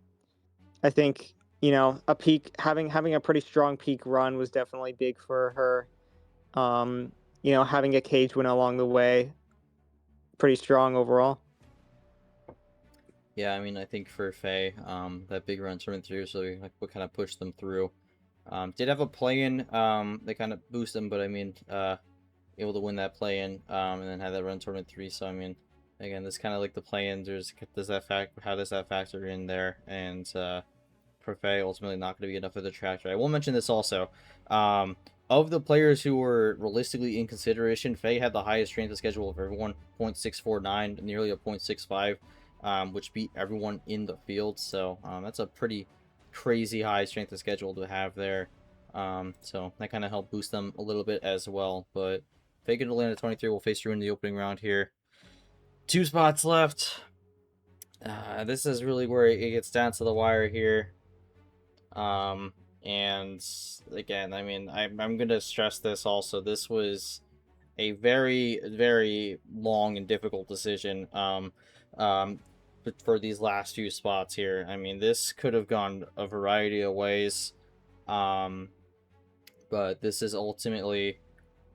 I think a peak having a pretty strong peak run was definitely big for her. Having a cage win along the way, pretty strong overall. Yeah, I mean, I think for Faye, that big run coming through, so like what kind of pushed them through. Did have a play-in, that kind of boost them, but I mean, able to win that play-in, and then have that run tournament 3. So I mean, again, this kind of like the play-in. How does that factor in there? And for Faye, ultimately not going to be enough of the detractor. I will mention this also. Of the players who were realistically in consideration, Faye had the highest strength of schedule of everyone, 0.649, nearly a 0.65, which beat everyone in the field. So that's a pretty crazy high strength of schedule to have there. So that kind of helped boost them a little bit as well. But Faye to land at 23 will face Rune in the opening round here. 2 spots left. This is really where it gets down to the wire here. And again, I mean, I'm gonna stress this also. This was a very, very long and difficult decision. For these last few spots here. I mean, this could have gone a variety of ways. But this is ultimately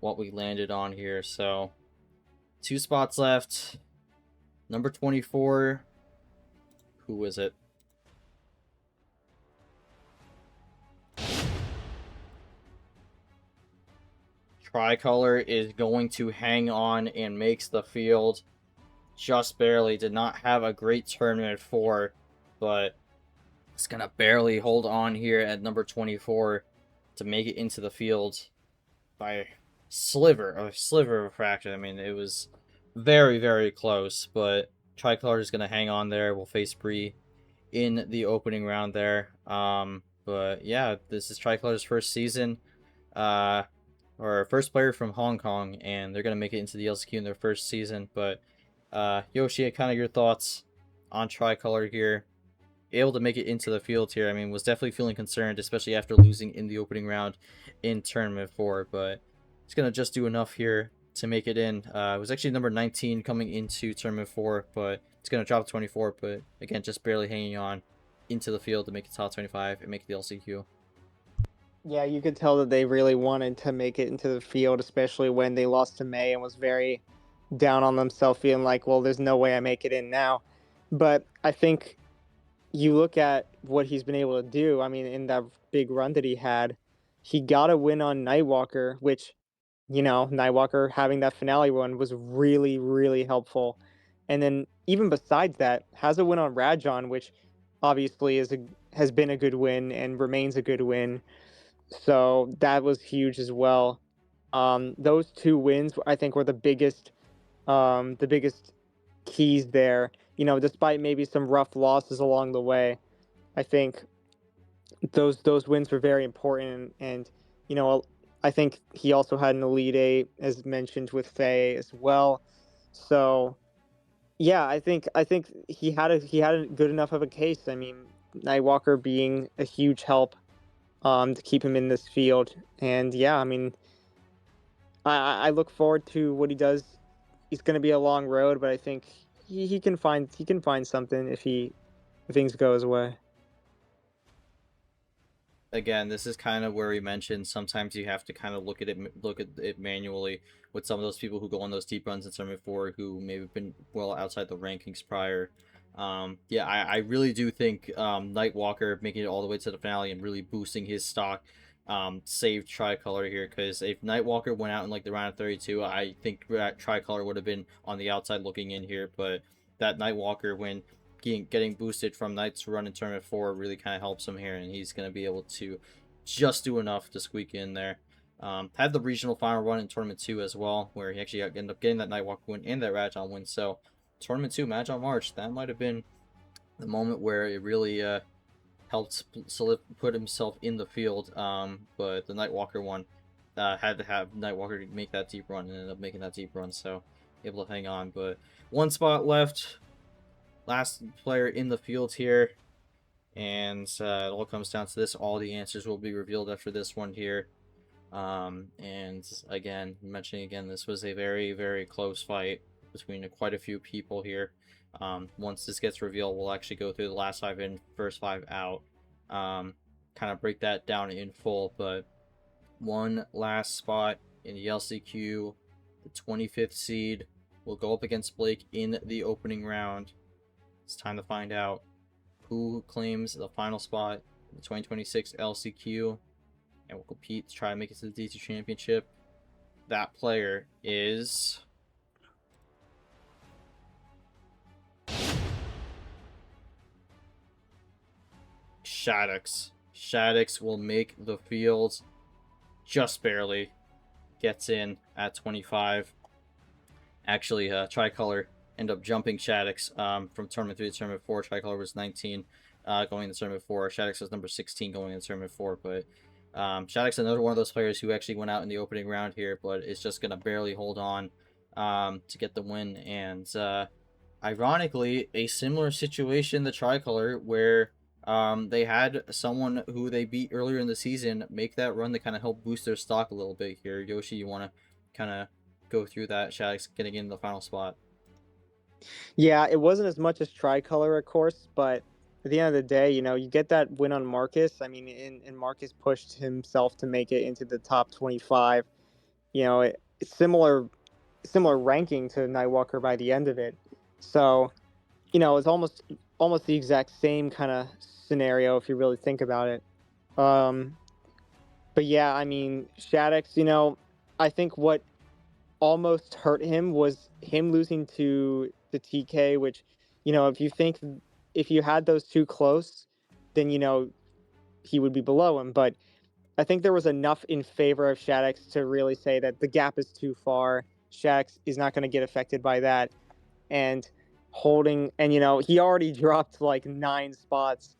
what we landed on here. So, 2 spots left. Number 24. Who is it? Tricolor is going to hang on and makes the field. Just barely. Did not have a great tournament 4, but it's going to barely hold on here at number 24 to make it into the field by a sliver of a fraction. I mean, it was very, very close, but Tricolor is going to hang on there. We'll face Bree in the opening round there. But yeah, this is Tricolor's first season. Or first player from Hong Kong, and they're gonna make it into the LCQ in their first season. But Yoshi, kind of your thoughts on Tricolor here? able to make it into the field here. I mean, was definitely feeling concerned, especially after losing in the opening round in Tournament 4, but it's going to just do enough here to make it in. It was actually number 19 coming into Tournament 4, but it's going to drop to 24, but again, just barely hanging on into the field to make it top 25 and make the LCQ. Yeah, you could tell that they really wanted to make it into the field, especially when they lost to May and was very down on themselves, feeling like, well, there's no way I make it in now. But I think you look at what he's been able to do. I mean, in that big run that he got a win on Nightwalker, which, Nightwalker having that finale run was really, really helpful. And then even besides that, has a win on Rajon, which obviously has been a good win and remains a good win. So that was huge as well. Those two wins, I think, were the biggest keys there. Despite maybe some rough losses along the way, I think those wins were very important. And I think he also had an Elite Eight, as mentioned, with Faye as well. So yeah, I think he had a good enough of a case. I mean, Nightwalker being a huge help to keep him in this field. And yeah, I mean, I look forward to what he does. It's going to be a long road, but I think he can find something if things go his way. Again, this is kind of where we mentioned sometimes you have to kind of look at it manually with some of those people who go on those deep runs in Tournament 4 who maybe have been well outside the rankings prior. Yeah, I really do think Nightwalker making it all the way to the finale and really boosting his stock saved Tricolor here, because if Nightwalker went out in like the round of 32, I think that Tricolor would have been on the outside looking in here, but that Nightwalker when getting boosted from Knight's run in Tournament 4 really kind of helps him here, and he's going to be able to just do enough to squeak in there. Had the regional final run in Tournament 2 as well, where he actually ended up getting that Nightwalker win and that Rajon win. So, Tournament 2, Match on March, that might have been the moment where it really helped put himself in the field. But the Nightwalker one had to have Nightwalker make that deep run and ended up making that deep run, so able to hang on. But one spot left, last player in the field here, and it all comes down to this. All the answers will be revealed after this one here. And again, mentioning again, this was a very, very close fight between quite a few people here. Once this gets revealed, we'll actually go through the last 5 in, first 5 out, kind of break that down in full. But one last spot in the LCQ, the 25th seed will go up against Blake in the opening round. It's time to find out who claims the final spot in the 2026 LCQ and will compete to try to make it to the D2 Championship. That player is Shaddix. Shaddix will make the field just barely. Gets in at 25. Actually, Tricolor end up jumping Shaddix from Tournament 3 to Tournament 4. Tricolor was 19 going into Tournament 4. Shaddix was number 16 going into Tournament 4. But Shaddix another one of those players who actually went out in the opening round here, but is just going to barely hold on to get the win. And ironically, a similar situation to Tricolor where they had someone who they beat earlier in the season make that run to kind of help boost their stock a little bit here. Yoshi, you want to kind of go through that? Shaddix getting in the final spot. Yeah, it wasn't as much as Tricolor, of course, but at the end of the day, you get that win on Marcus. I mean, and Marcus pushed himself to make it into the top 25. It's similar ranking to Nightwalker by the end of it. So, it's almost the exact same kind of scenario if you really think about it. Um, but yeah, I mean, Shaddix, I think what almost hurt him was him losing to the TK, which, if you had those two close, then, he would be below him. But I think there was enough in favor of Shaddix to really say that the gap is too far. Shaddix is not going to get affected by that. And he already dropped like 9 spots.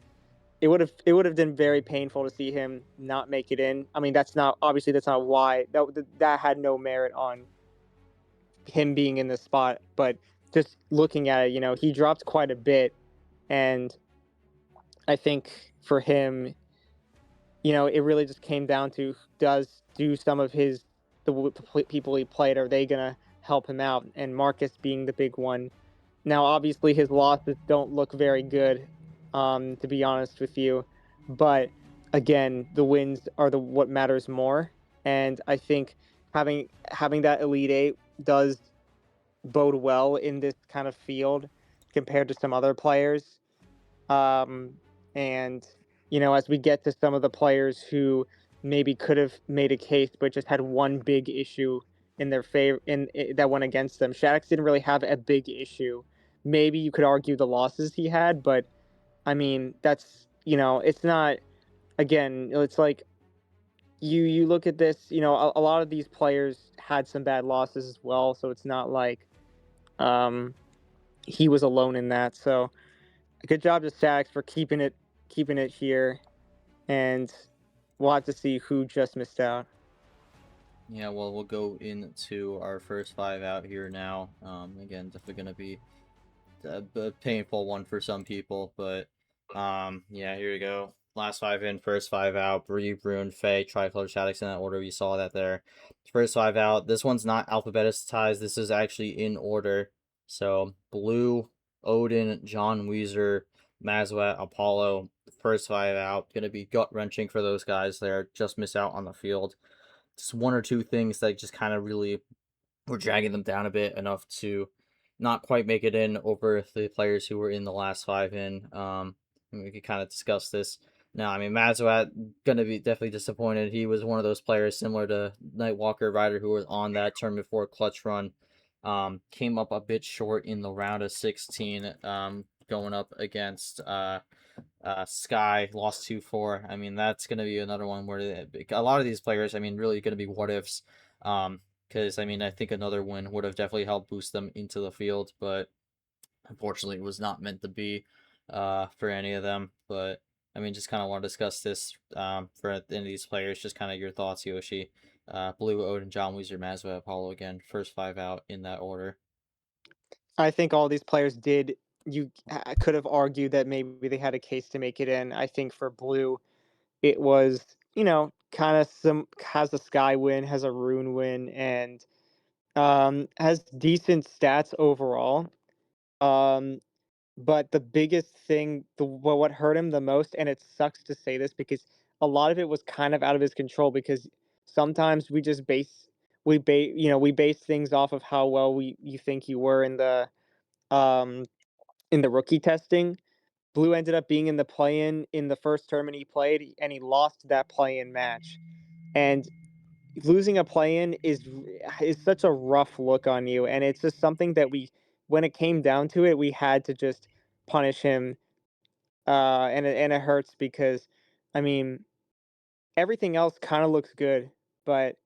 It would have been very painful to see him not make it in. I mean, that's not why that had no merit on him being in this spot, but just looking at it, he dropped quite a bit, and I think for him, it really just came down to does do some of the people he played, are they gonna help him out? And Marcus being the big one. Now, obviously, his losses don't look very good, to be honest with you. But again, the wins are the what matters more. And I think having that Elite Eight does bode well in this kind of field compared to some other players. And as we get to some of the players who maybe could have made a case but just had one big issue in their favor that went against them. Shaddix didn't really have a big issue. Maybe you could argue the losses he had, but I mean that's it's not. Again, it's like you look at this. A lot of these players had some bad losses as well, so it's not like um, he was alone in that. So good job to Stacks for keeping it here, and we'll have to see who just missed out. Yeah, well, we'll go into our first five out here now. Again, definitely going to be a painful one for some people, but yeah, here we go. Last five in, first five out. Bree, Bruin, Faye, Tricolor, Shaddix in that order. We saw that there. First five out. This one's not alphabetized. This is actually in order. So Blue, Odin, John Weezer, Mazwat, Apollo. First five out. Gonna be gut wrenching for those guys there. Just miss out on the field. Just one or two things that just kind of really were dragging them down a bit enough to not quite make it in over the players who were in the last five in. And we could kind of discuss this. Now, I mean, Mazwat gonna be definitely disappointed. He was one of those players similar to Nightwalker Rider who was on that tournament 4 clutch run. Came up a bit short in the round of 16. Going up against Sky, lost 2-4. I mean, that's going to be another one where a lot of these players, I mean, really going to be what ifs. Because, I mean, I think another win would have definitely helped boost them into the field, but unfortunately it was not meant to be for any of them. But, I mean, just kind of want to discuss this for any of these players. Just kind of your thoughts, Yoshi. Blue, Odin, John Weezer, Mazwa, Apollo again. First five out in that order. I think all these players did. I could have argued that maybe they had a case to make it in. I think for Blue, it was kind of some has a Sky win, has a Rune win, and has decent stats overall. Um, But the biggest thing, what hurt him the most, and it sucks to say this because a lot of it was kind of out of his control because sometimes we just we base things off of how well you think you were um in the rookie testing. Blue ended up being in the play-in in the first tournament he played, and he lost that play-in match. And losing a play-in is such a rough look on you, and it's just something that when it came down to it, we had to just punish him. And it hurts because, I mean, everything else kind of looks good, but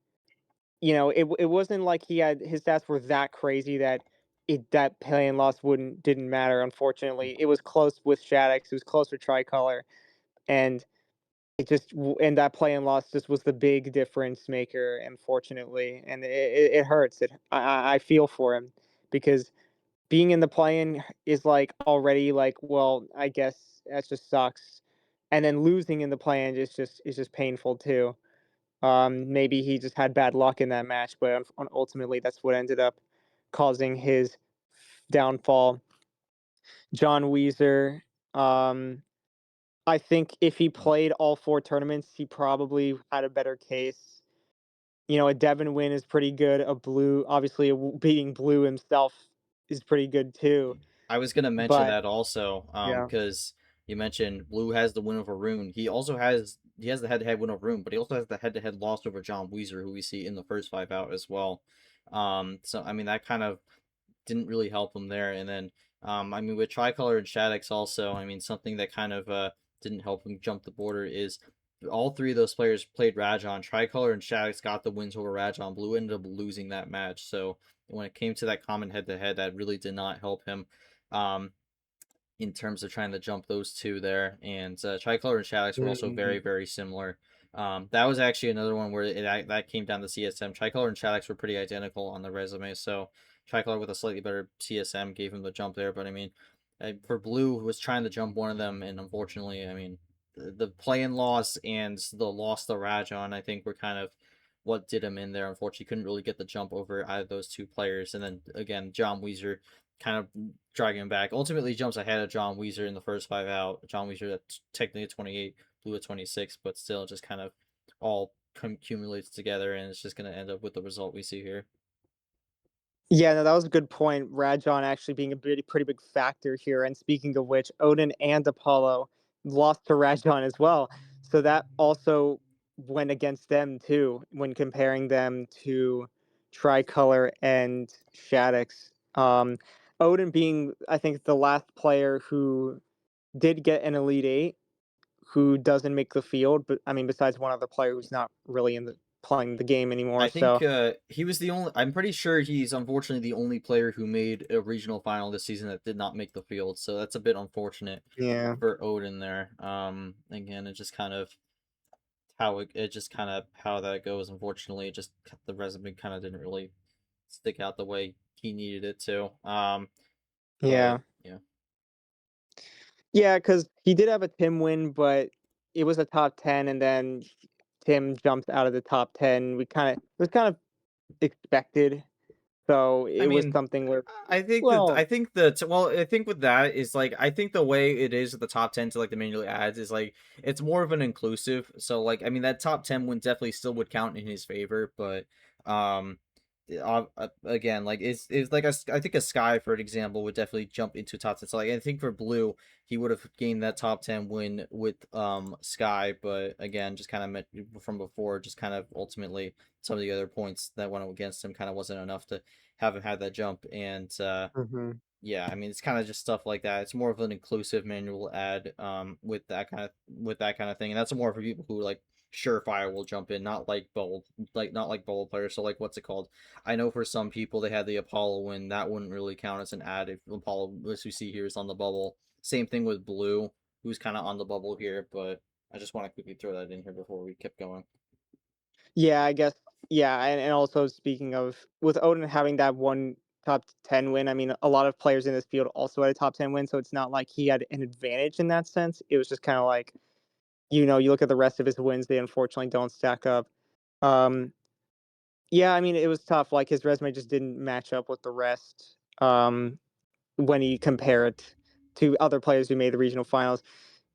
it wasn't like his stats were that crazy that play-in loss didn't matter. Unfortunately, it was close with Shaddix, it was close with Tricolor, and and that play-in loss just was the big difference maker, unfortunately, and it hurts. I feel for him because being in the play-in is like already like, well, I guess that just sucks, and then losing in the play-in is just painful too. Maybe he just had bad luck in that match, but ultimately that's what ended up causing his downfall. John Weezer, um, I think if he played all four tournaments, he probably had a better case. A Devon win is pretty good. A Blue, obviously, beating Blue himself is pretty good too. I was gonna mention But that also, yeah, because you mentioned Blue has the win over Rune. He has the head-to-head win over Rune, but he also has the head-to-head loss over John Weezer, who we see in the first five out as well. So I mean that kind of didn't really help him there. And then, I mean, with Tricolor and Shaddix also, I mean, something that kind of didn't help him jump the border is all three of those players played Rajon. Tricolor and Shaddix got the wins over Rajon. Blue ended up losing that match. So when it came to that common head to head, that really did not help him. Um, in terms of trying to jump those two there. And Tricolor and Shaddix were also very, Mhm. very similar. That was actually another one where that came down to CSM. Tricolor and Shaddix were pretty identical on the resume, so Tricolor with a slightly better CSM gave him the jump there. But I mean, for Blue, who was trying to jump one of them, and unfortunately, I mean, the play-in loss and the loss to Rajon, I think, were kind of what did him in there. Unfortunately, couldn't really get the jump over either of those two players, and then again, John Weezer kind of dragging him back. Ultimately, jumps ahead of John Weezer in the first 5 out. John Weezer at technically at 28, Blue at 26, but still just kind of all accumulates together, and it's just going to end up with the result we see here. Yeah, no, that was a good point. Rajon actually being a pretty big factor here. And speaking of which, Odin and Apollo lost to Rajon as well. So that also went against them too when comparing them to Tricolor and Shaddix. Odin being, I think, the last player who did get an Elite Eight, who doesn't make the field, but I mean, besides one other player who's not really in the playing the game anymore. I think So he was the only. I'm pretty sure he's unfortunately the only player who made a regional final this season that did not make the field. So that's a bit unfortunate yeah. for Odin there. Again, it just kind of it just kind of how that goes. Unfortunately, it just the resume kind of didn't really stick out the way he needed it to. But Yeah. yeah, Yeah, because he did have a Tim win, but it was a top 10, and then Tim jumps out of the top 10. It was kind of expected. So I it was mean, something where, I well, think that well, I think with that is like I think the way it is with the top 10 to like the manual ads is like it's more of an inclusive. So like I mean that top 10 win definitely still would count in his favor, but um again like it's like I think a Sky for an example would definitely jump into top 10. So like I think for Blue he would have gained that top 10 win with Sky, but again just kind of met from before, just kind of ultimately some of the other points that went against him kind of wasn't enough to haven't had that jump. And mhm. yeah, I mean it's kind of just stuff like that. It's more of an inclusive manual ad with that kind of thing, and that's more for people who like surefire will jump in, not like bold, like not like bold players. So like what's it called? I know for some people they had the Apollo win, that wouldn't really count as an ad if Apollo, as we see here, is on the bubble. Same thing with Blue, who's kind of on the bubble here, but I just want to quickly throw that in here before we keep going. Yeah, I guess. Yeah, and also speaking of, with Odin having that one top 10 win, I mean, a lot of players in this field also had a top 10 win, so it's not like he had an advantage in that sense. It was just kind of like, you look at the rest of his wins, they unfortunately don't stack up. Um, Yeah, I mean, it was tough. Like his resume just didn't match up with the rest when you compare it to other players who made the regional finals.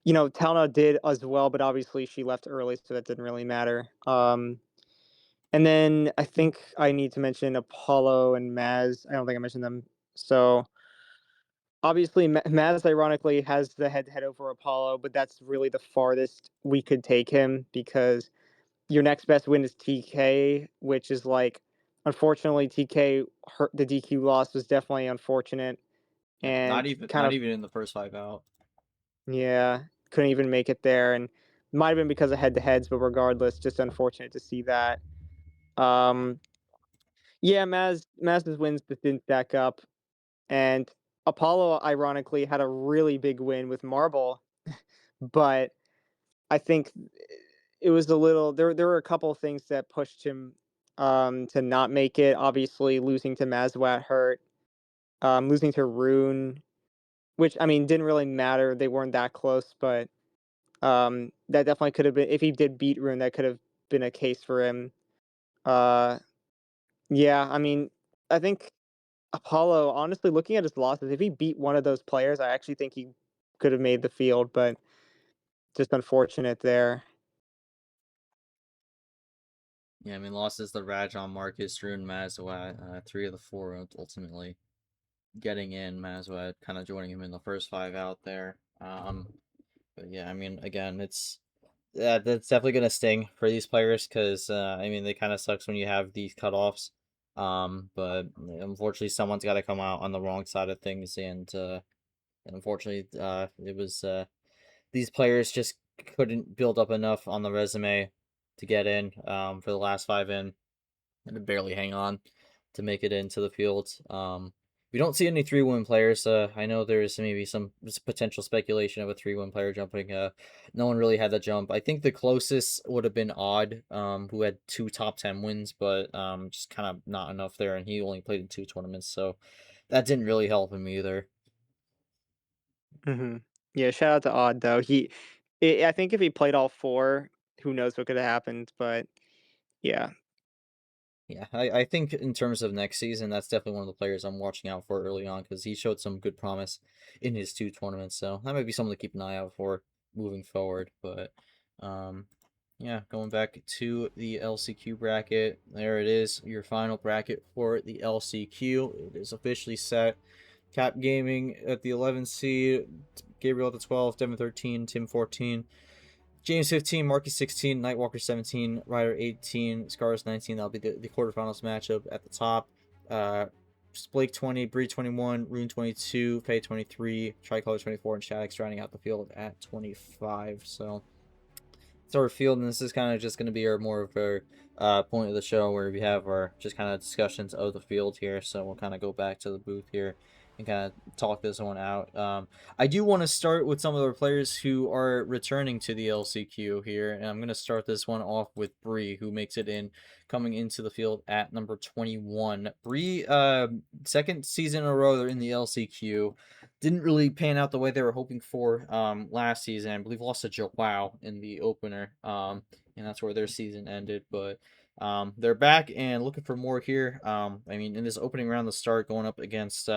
Talna did as well, but obviously she left early, so that didn't really matter. And then I think I need to mention Apollo and Maz. I don't think I mentioned them. So obviously, Maz ironically has the head-to-head over Apollo, but that's really the farthest we could take him because your next best win is TK, which is like, unfortunately, TK hurt. The DQ loss was definitely unfortunate, Yeah, and kind not of, even in the first 5 out. yeah, couldn't even make it there, and might have been because of head-to-heads, but regardless, just unfortunate to see that. Um, yeah, Maz's wins just didn't stack up, and Apollo ironically had a really big win with Marble, but I think it was a little there were a couple of things that pushed him to not make it. Obviously losing to Mazwat hurt. Losing to Rune, which I mean didn't really matter. They weren't that close, but that definitely could have been, if he did beat Rune, that could have been a case for him. Uh yeah, I mean, I think Apollo, honestly, looking at his losses, if he beat one of those players, I actually think he could have made the field, but just unfortunate there. Yeah, I mean, losses the Rajon, Marcus, Drew, and Mazawat, 3 of the 4 ultimately getting in. Mazawat kind of joining him in the first 5 out there. But yeah, I mean, again, that's definitely gonna sting for these players because I mean, they kind of sucks when you have these cutoffs. But unfortunately, someone's got to come out on the wrong side of things, and unfortunately, it was these players just couldn't build up enough on the resume to get in for the last 5 in and to barely hang on to make it into the field. We don't see any 3-win players. I know there's maybe some potential speculation of a 3-win player jumping. No one really had that jump. I think the closest would have been Odd, who had 2 top 10 wins, but just kind of not enough there, and he only played in 2 tournaments, so that didn't really help him either. Hmm. Yeah, shout out to Odd though. I think if he played all four, who knows what could have happened. But yeah, Yeah, I think in terms of next season, that's definitely one of the players I'm watching out for early on because he showed some good promise in his two tournaments. So that might be someone to keep an eye out for moving forward. But um, yeah, going back to the LCQ bracket, there it is, your final bracket for the LCQ. It is officially set. Cap Gaming at the 11th seed, Gabriel at the 12th, Devin 13, Tim 14. James 15, Marcus 16, Nightwalker 17, Ryder 18, Scars 19. That'll be the quarterfinals matchup at the top. Blake 20, Bree 21, Rune 22, Faye 23, Tricolor 24, and Shaddix rounding out the field at 25. So it's our field, and this is kind of just going to be our more of our point of the show where we have our just kind of discussions of the field here. So we'll kind of go back to the booth here and kind of talk this one out. I do want to start with some of the players who are returning to the LCQ here, and I'm going to start this one off with Bree, who makes it in coming into the field at number 21. Bree, second season in a row they're in the LCQ. Didn't really pan out the way they were hoping for last season. I believe lost to Joao in the opener, and that's where their season ended. But they're back and looking for more here. I mean, in this opening round, the start going up against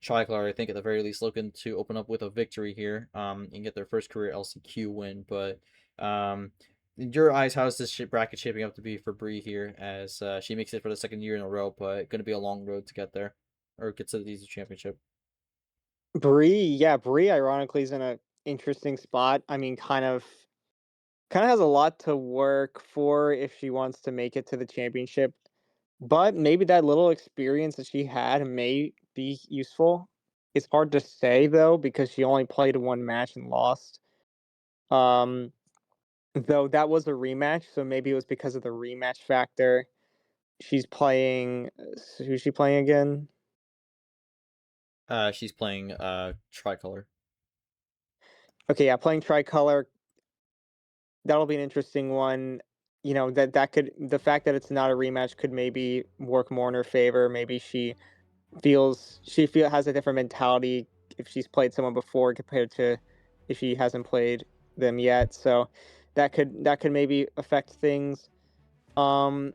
Triclar, I think at the very least looking to open up with a victory here and get their first career LCQ win. But in your eyes, how is this bracket shaping up to be for Bree here as she makes it for the second year in a row, but going to be a long road to get there or get to the DC Championship? Bree ironically is in a interesting spot. I mean, kind of has a lot to work for if she wants to make it to the championship. But maybe that little experience that she had may be useful. It's hard to say though because she only played one match and lost. Um, though that was a rematch, so maybe it was because of the rematch factor. She's playing. Who's she playing again? She's playing Tricolor. Okay, yeah, playing Tricolor. That'll be an interesting one. You know that could the fact that it's not a rematch could maybe work more in her favor. Maybe she has a different mentality if she's played someone before compared to if she hasn't played them yet. So that could maybe affect things. Um,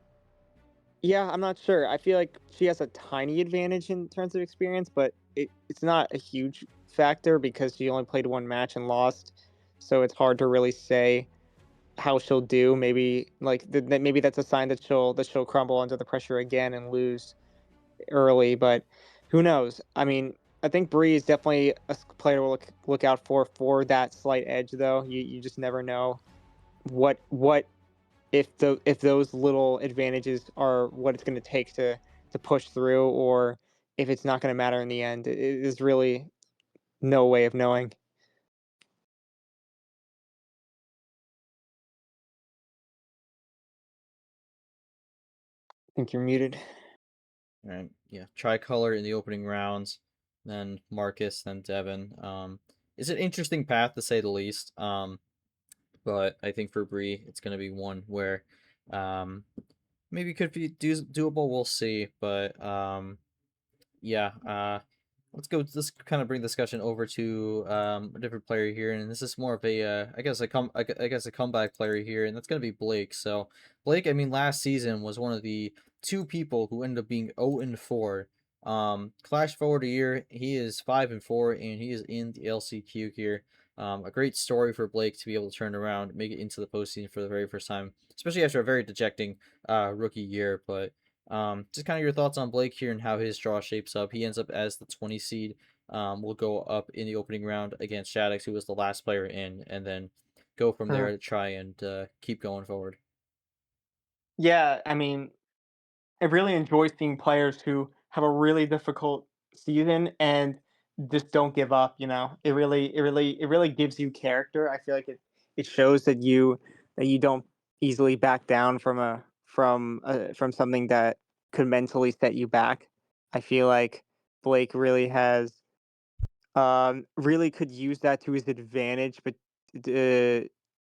yeah, I'm not sure. I feel like she has a tiny advantage in terms of experience, but it's not a huge factor because she only played one match and lost. So it's hard to really say how she'll do. Maybe maybe that's a sign that she'll crumble under the pressure again and lose early. But who knows? I mean, I think Bree is definitely a player to look out for that slight edge, though. You just never know what if those little advantages are what it's going to take to push through, or if it's not going to matter in the end. It is really no way of knowing. I think you're muted. Right. Yeah. Tricolor in the opening rounds, then Marcus, then Devin. It's an interesting path to say the least. But I think for Bree, it's gonna be one where, um, maybe could be doable. We'll see. But yeah. Let's kind of bring the discussion over to a different player here, and this is more of a I guess a comeback player here, and that's gonna be Blake. So Blake, I mean, last season was one of the two people who ended up being 0-4. Flash forward a year, he is 5-4, and he is in the LCQ here. A great story for Blake to be able to turn around, make it into the postseason for the very first time, especially after a very dejecting rookie year. But just kind of your thoughts on Blake here and how his draw shapes up. He ends up as the 20 seed. Will go up in the opening round against Shaddix, who was the last player in, and then go from there to try and keep going forward. Yeah, I mean, I really enjoy seeing players who have a really difficult season and just don't give up, you know. It really gives you character. I feel like it shows that you don't easily back down from something that could mentally set you back. I feel like Blake really could use that to his advantage, but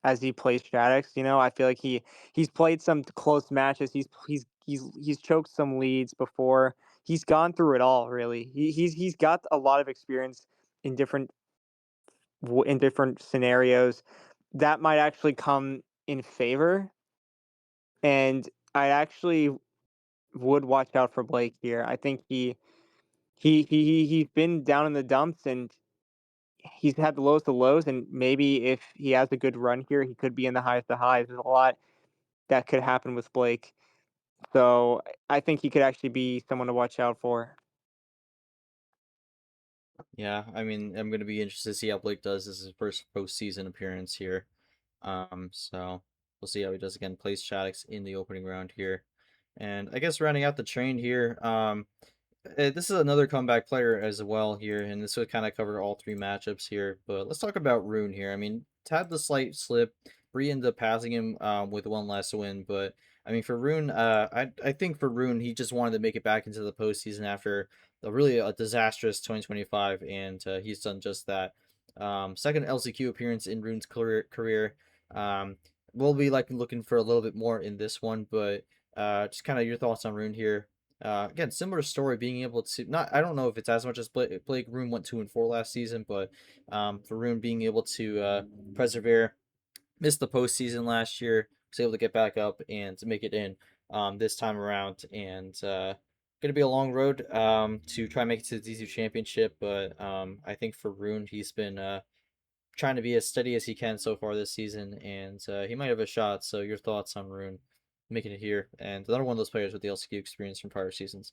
as he plays Stratix, you know, I feel like he's played some close matches. He's choked some leads before. He's gone through it all, really. He's got a lot of experience in different in different scenarios, that might actually come in favor. And I actually would watch out for Blake here. I think he's been down in the dumps and he's had the lowest of lows. And maybe if he has a good run here, he could be in the highest of highs. There's a lot that could happen with Blake. So I think he could actually be someone to watch out for. Yeah, I mean, I'm gonna be interested to see how Blake does as his first postseason appearance here. So we'll see how he does again. Plays Shaddix in the opening round here, and I guess rounding out the train here. This is another comeback player as well here, and this would kind of cover all three matchups here. But let's talk about Rune here. I mean, had the slight slip. Bree ended up passing him with one less win, but I mean for Rune, I think for Rune he just wanted to make it back into the postseason after a disastrous 2025, and he's done just that. Second LCQ appearance in Rune's career. Um, we'll be like looking for a little bit more in this one, but just kind of your thoughts on Rune here. Again, similar story, being able to not. I don't know if it's as much as Blake Rune went 2-4 last season, but for Rune being able to persevere, missed the postseason last year, was able to get back up and to make it in this time around, and going to be a long road to try and make it to the D2 championship. But I think for Rune, he's been trying to be as steady as he can so far this season, and he might have a shot. So your thoughts on Rune making it here, and another one of those players with the LCQ experience from prior seasons.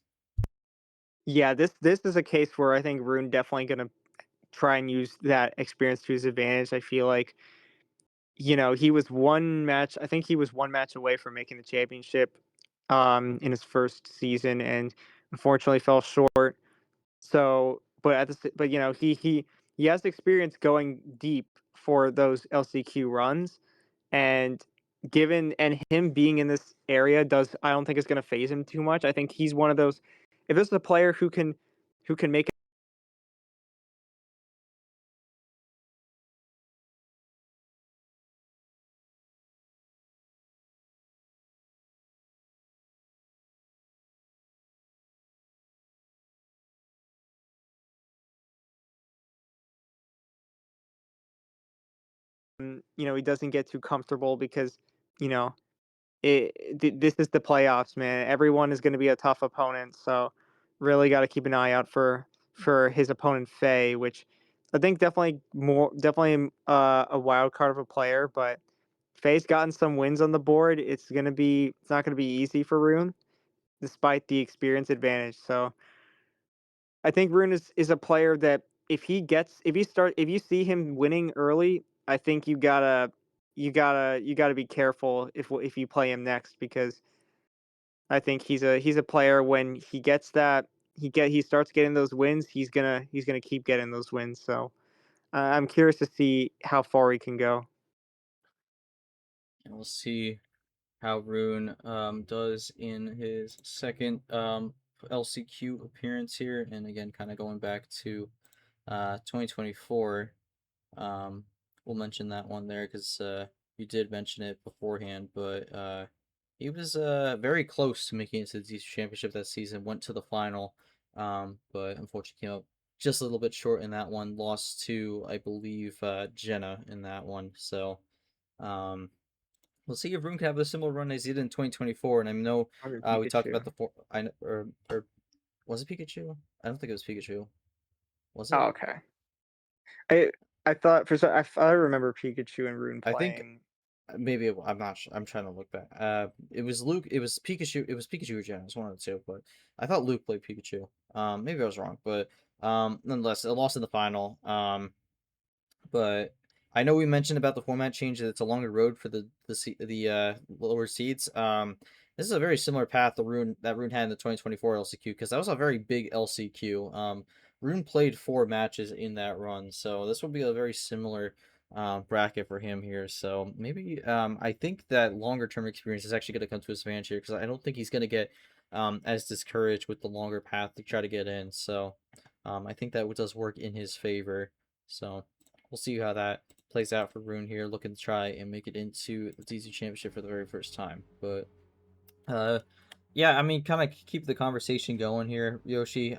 Yeah, this is a case where I think Rune definitely gonna try and use that experience to his advantage. I feel like, he was one match. I think he was one match away from making the championship, in his first season, and unfortunately fell short. So, but but he has experience going deep for those LCQ runs, and given and him being in this area does I don't think it's going to phase him too much. I think he's one of those. If this is a player who can make he doesn't get too comfortable because you know this is the playoffs, man. Everyone is going to be a tough opponent, so really got to keep an eye out for his opponent Faye, which I think definitely a wild card of a player, but Faye's gotten some wins on the board. It's not gonna be easy for Rune, despite the experience advantage. So I think Rune is a player that if you see him winning early, I think you gotta be careful if you play him next because I think he's a player when he starts getting those wins, he's gonna keep getting those wins. So I'm curious to see how far he can go. And we'll see how Rune does in his second LCQ appearance here, and again, kind of going back to 2024. Um, we'll mention that one there because you did mention it beforehand, but he was very close to making it to the DC Championship that season. Went to the final, but unfortunately came up just a little bit short in that one. Lost to, I believe, Jenna in that one. So um, we'll see if Rune can have a similar run as he did in 2024. And I know Or we talked Pikachu. about the four. Or was it Pikachu? I don't think it was Pikachu. Was it? Oh, okay. I I thought for some I remember Pikachu and Rune I think playing. maybe I'm not. I'm trying to look back. It was Luke. It was Pikachu. It was Pikachu or Gen. It's one of the two. But I thought Luke played Pikachu. Maybe I was wrong. But nonetheless, it lost in the final. But I know we mentioned about the format change that it's a longer road for the lower seeds. This is a very similar path to Rune had in the 2024 LCQ because that was a very big LCQ. Rune played 4 matches in that run, so this will be a very similar bracket for him here. So maybe I think that longer term experience is actually going to come to his advantage here because I don't think he's going to get as discouraged with the longer path to try to get in. So I think that does work in his favor. So we'll see how that plays out for Rune here, looking to try and make it into the DZ Championship for the very first time. But uh, yeah, I mean, kind of keep the conversation going here, Yoshi.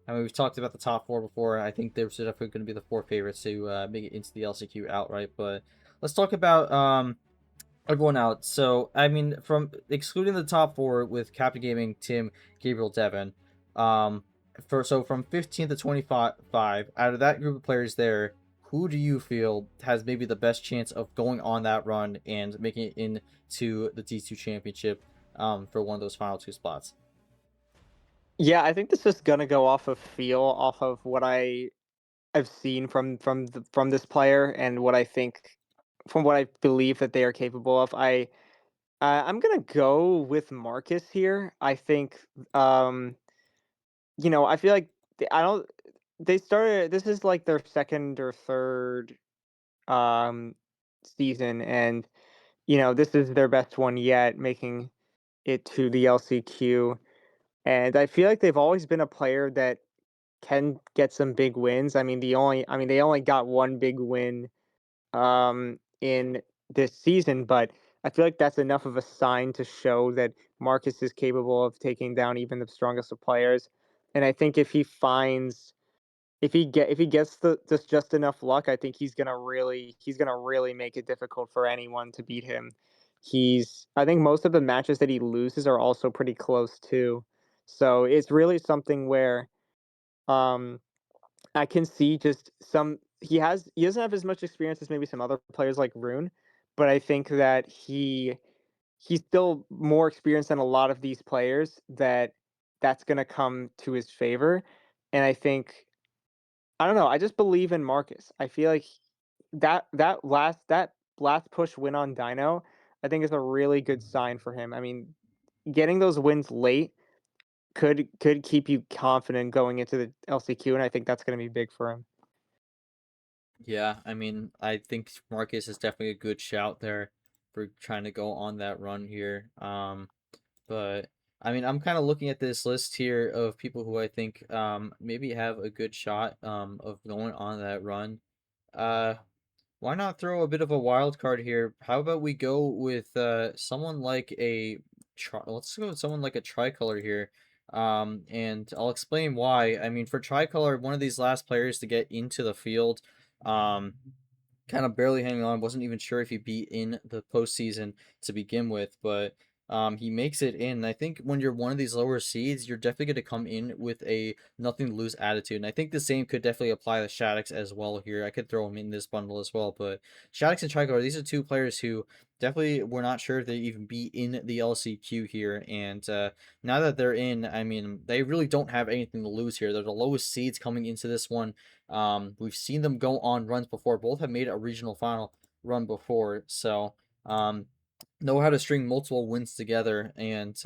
I mean, we've talked about the top four before. I think there's definitely going to be the four favorites to make it into the LCQ outright. But let's talk about everyone out. So, I mean, from excluding the top four with Captain Gaming, Tim, Gabriel, Devin, um, from 15 to 25, out of that group of players there, who do you feel has maybe the best chance of going on that run and making it into the D2 championship for one of those final two spots? Yeah, I think this is gonna go off of feel, off of what I've seen from this player and what I think from what I believe that they are capable of. I'm gonna go with Marcus here. I think I feel like I don't they started this is like their second or third um season, and this is their best one yet, making it to the LCQ. And I feel like they've always been a player that can get some big wins. They only got one big win in this season, but I feel like that's enough of a sign to show that Marcus is capable of taking down even the strongest of players. And I think if he gets the just enough luck, I think he's gonna really make it difficult for anyone to beat him. I think most of the matches that he loses are also pretty close too. So it's really something where um I can see just some he doesn't have as much experience as maybe some other players like Rune, but I think that he's still more experienced than a lot of these players that's going to come to his favor. And I don't know, I just believe in Marcus. I feel like that last push win on Dino, I think is a really good sign for him. I mean, getting those wins late could keep you confident going into the LCQ, and I think that's going to be big for him. Yeah, I mean, I think Marcus is definitely a good shout there for trying to go on that run here. But I mean, I'm kind of looking at this list here of people who I think maybe have a good shot of going on that run. Uh, why not throw a bit of a wild card here? How about we go with someone like let's go with someone like a tricolor here. And I'll explain why. I mean, for tricolor, one of these last players to get into the field, um, kind of barely hanging on. Wasn't even sure if he'd be in the postseason to begin with, but he makes it in. I think when you're one of these lower seeds, you're definitely going to come in with a nothing to lose attitude. And I think the same could definitely apply to Shaddix as well here. I could throw him in this bundle as well, but Shaddix and Tricolor, these are two players who definitely were not sure if they'd even be in the LCQ here. And now that they're in, I mean, they really don't have anything to lose here. They're the lowest seeds coming into this one. We've seen them go on runs before. Both have made a regional final run before, so um, know how to string multiple wins together. And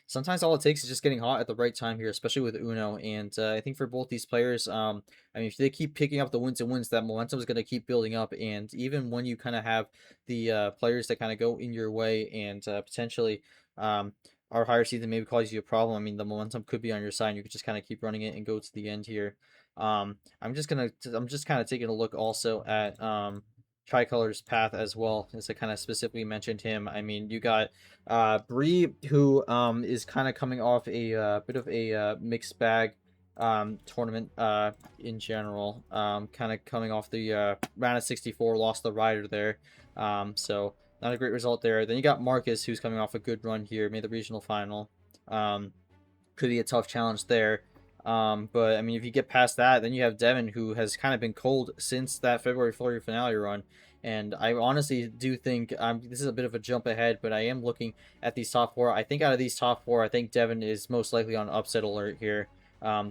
sometimes all it takes is just getting hot at the right time here, especially with Uno. And I think for both these players, I mean, if they keep picking up the wins and wins, that momentum is going to keep building up. And even when you kind of have the players that kind of go in your way and potentially our higher season maybe cause you a problem, I mean, the momentum could be on your side. And you could just kind of keep running it and go to the end here. I'm just kind of taking a look also at Tricolor's path as well, as I kind of specifically mentioned him. I mean, you got Bree, who is kind of coming off a bit of a mixed bag tournament in general. Kind of coming off the round of 64, lost the rider there. So not a great result there. Then you got Marcus, who's coming off a good run here, made the regional final. Um, could be a tough challenge there. But I mean, if you get past that, then you have Devin, who has kind of been cold since that February Flurry finale run. And I honestly do think this is a bit of a jump ahead, but I am looking at these top four. I think out of these top four, I think Devin is most likely on upset alert here,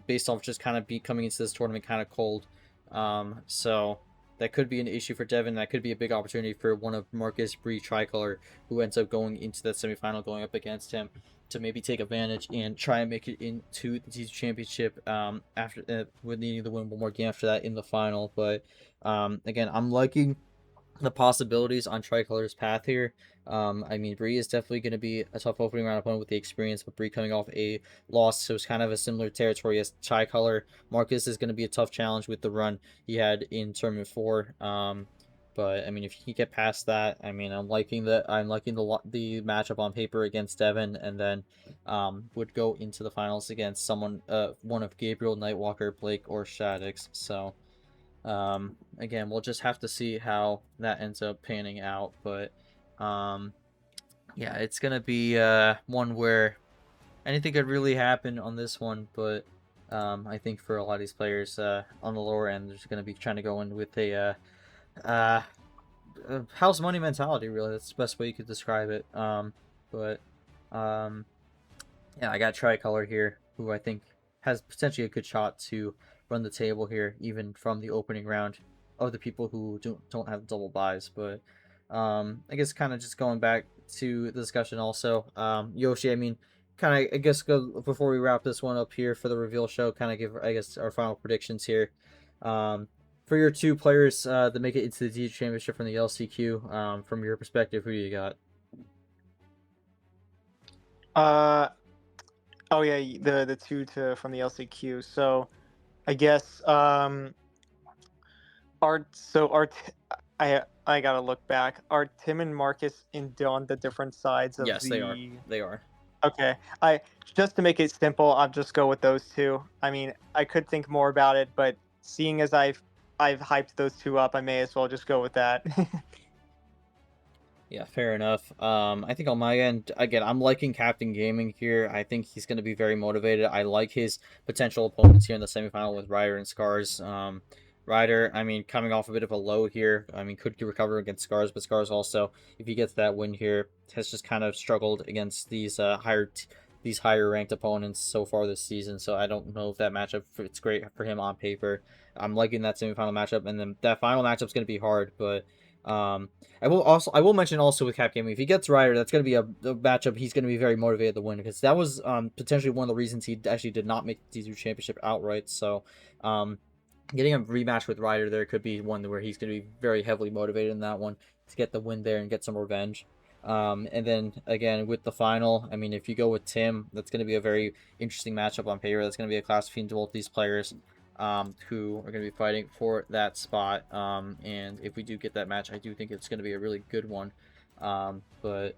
based off just kind of coming into this tournament kind of cold. So that could be an issue for Devin. That could be a big opportunity for one of Marcus, Bree, Tricolor, who ends up going into that semifinal, going up against him to maybe take advantage and try and make it into the T2 championship after with needing to win one more game after that in the final. But again, I'm liking the possibilities on Tricolor's path here. I mean, Bree is definitely going to be a tough opening round opponent with the experience, but Bree coming off a loss, so it's kind of a similar territory as Tricolor. Marcus is going to be a tough challenge with the run he had in Tournament 4. But I mean, if he can get past that, I mean, I'm liking the matchup on paper against Devin, and then would go into the finals against someone, one of Gabriel, Nightwalker, Blake, or Shaddix. So again, we'll just have to see how that ends up panning out. But yeah, it's gonna be one where anything could really happen on this one, but I think for a lot of these players on the lower end, they're just going to be trying to go in with uh, a house money mentality. Really, that's the best way you could describe it. But um, yeah, I got Tricolor here, who I think has potentially a good shot to run the table here, even from the opening round of the people who don't have double buys. But I guess kind of just going back to the discussion also, Yoshi, I mean, kind of, I guess, go before we wrap this one up here for the reveal show, kind of give, I guess, our final predictions here. For your two players that make it into the D Championship from the LCQ, from your perspective, who do you got? Uh, oh yeah, the two to from the LCQ. So I guess Art. So Art. I gotta look back. Are Tim and Marcus on the different sides of Yes, they are. the? They are. Okay. I just to make it simple, I'll just go with those two. I mean, I could think more about it, but seeing as I've hyped those two up, I may as well just go with that. Yeah, fair enough. I think on my end, again, I'm liking Captain Gaming here. I think he's going to be very motivated. I like his potential opponents here in the semifinal with Ryder and Scars. Ryder, I mean, coming off a bit of a low here. I mean, could recover against Scars, but Scars also, if he gets that win here, has just kind of struggled against these higher ranked opponents so far this season. So I don't know if that matchup it's great for him on paper. I'm liking that semifinal matchup, and then that final matchup's going to be hard, but. Um, I will mention also with Cap Gaming, if he gets Ryder, that's going to be a matchup he's going to be very motivated to win, because that was potentially one of the reasons he actually did not make the D2 championship outright. So um, getting a rematch with Ryder there could be one where he's going to be very heavily motivated in that one to get the win there and get some revenge. And then again with the final, I mean, if you go with Tim, that's going to be a very interesting matchup on paper. That's going to be a class between both these players, who are going to be fighting for that spot. And if we do get that match, I do think it's going to be a really good one. But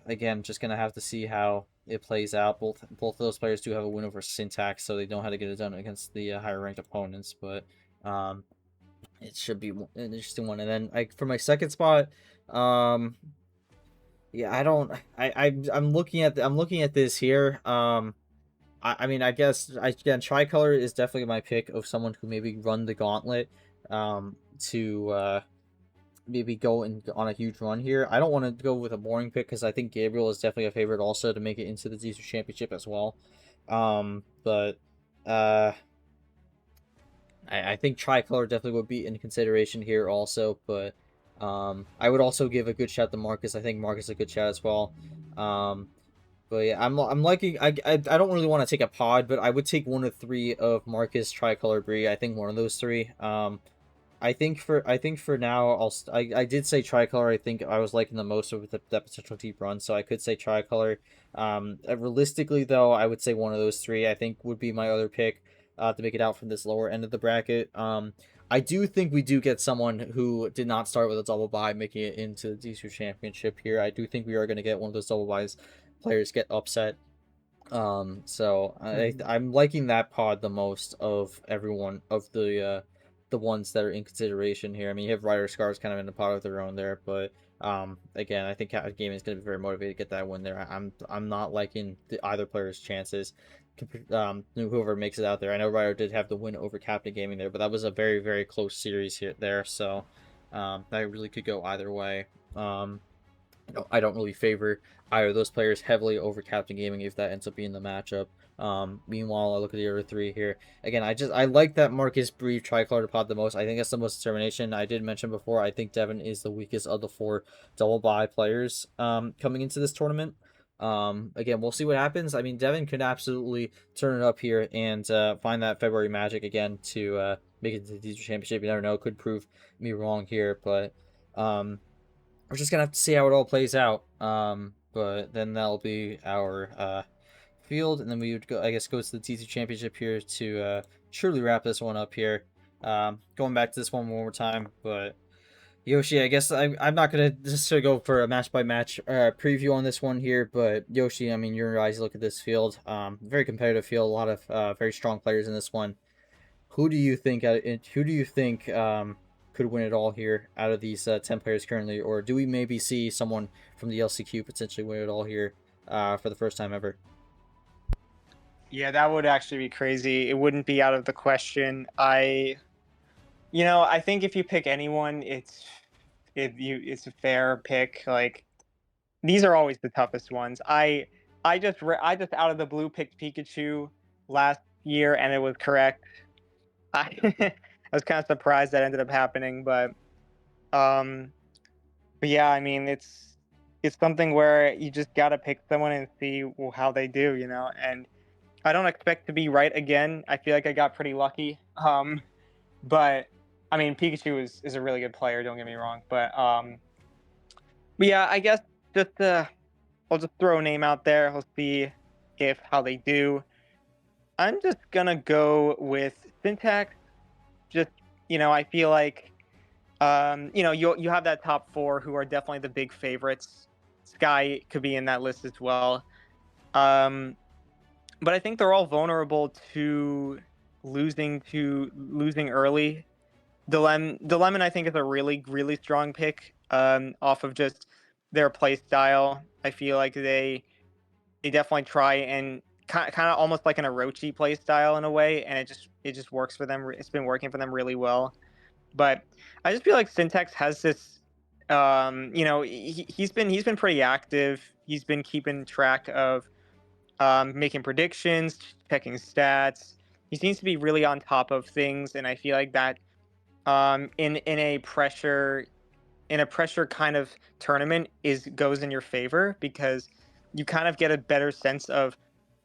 again, just going to have to see how it plays out. Both of those players do have a win over Syntax, so they know how to get it done against the higher ranked opponents. But um, it should be an interesting one. And then for my second spot, yeah, I don't. I'm looking at this here. I mean, I guess again, Tricolor is definitely my pick of someone who maybe run the gauntlet, to maybe go on a huge run here. I don't want to go with a boring pick because I think Gabriel is definitely a favorite also to make it into the D2 championship as well. But I think Tricolor definitely would be in consideration here also, but I would also give a good shout to Marcus. I think Marcus is a good shout as well. But yeah, I'm liking. I don't really want to take a pod, but I would take one of three of Marcus, Tricolor, Bree. I think one of those three. I think for now I did say Tricolor. I think I was liking the most of that potential deep run, so I could say Tricolor. Realistically though, I would say one of those three. I think would be my other pick, to make it out from this lower end of the bracket. I do think we do get someone who did not start with a double bye making it into the D2 championship here. I do think we are going to get one of those double buys players get upset. So I'm liking that pod the most of everyone of the ones that are in consideration here. I mean, you have Ryder Scars kind of in the pod of their own there, but again, I think Cat Gaming is going to be very motivated to get that win there. I'm not liking either player's chances. Whoever makes it out there. I know Ryder did have the win over Captain Gaming there, but that was a very very close series here there. So that really could go either way. I don't really favor either of those players heavily over Captain Gaming if that ends up being the matchup. Meanwhile, I look at the other three here. Again, I like that Marcus Bree Tricolor pod the most. I think that's the most determination. I did mention before, I think Devin is the weakest of the four double bye players coming into this tournament. Again, we'll see what happens. I mean, Devin could absolutely turn it up here and find that February magic again to make it to the DJ Championship. You never know, could prove me wrong here, but we're just gonna have to see how it all plays out. But then that'll be our field, and then we would go, I guess, go to the T2 Championship here to truly wrap this one up here. Going back to this one more time, but Yoshi, I guess I'm not gonna just to go for a match by match preview on this one here, but Yoshi, I mean, your eyes look at this field. Very competitive field, a lot of very strong players in this one. Who do you think could win it all here out of these 10 players currently, or do we maybe see someone from the LCQ potentially win it all here for the first time ever? Yeah, that would actually be crazy. It wouldn't be out of the question. I think if you pick anyone, it's a fair pick. Like these are always the toughest ones. I just out of the blue picked Pikachu last year, and it was correct. I I was kind of surprised that ended up happening, um, but yeah, I mean it's something where you just gotta pick someone and see how they do, and I don't expect to be right again. I feel like I got pretty lucky. But I mean, Pikachu is a really good player. Don't get me wrong. But yeah, I guess just I'll just throw a name out there. We'll see if how they do. I'm just gonna go with Syntax. Just I feel like you have that top four who are definitely the big favorites. Sky could be in that list as well. Um, but I think they're all vulnerable to losing early. Dilemon I think is a really really strong pick. Off of just their play style, I feel like they definitely try and kind of almost like an Orochi play style in a way, and it just works for them. It's been working for them really well. But I just feel like Syntax has this. He's been pretty active. He's been keeping track of making predictions, checking stats. He seems to be really on top of things, and I feel like that in a pressure kind of tournament is goes in your favor because you kind of get a better sense of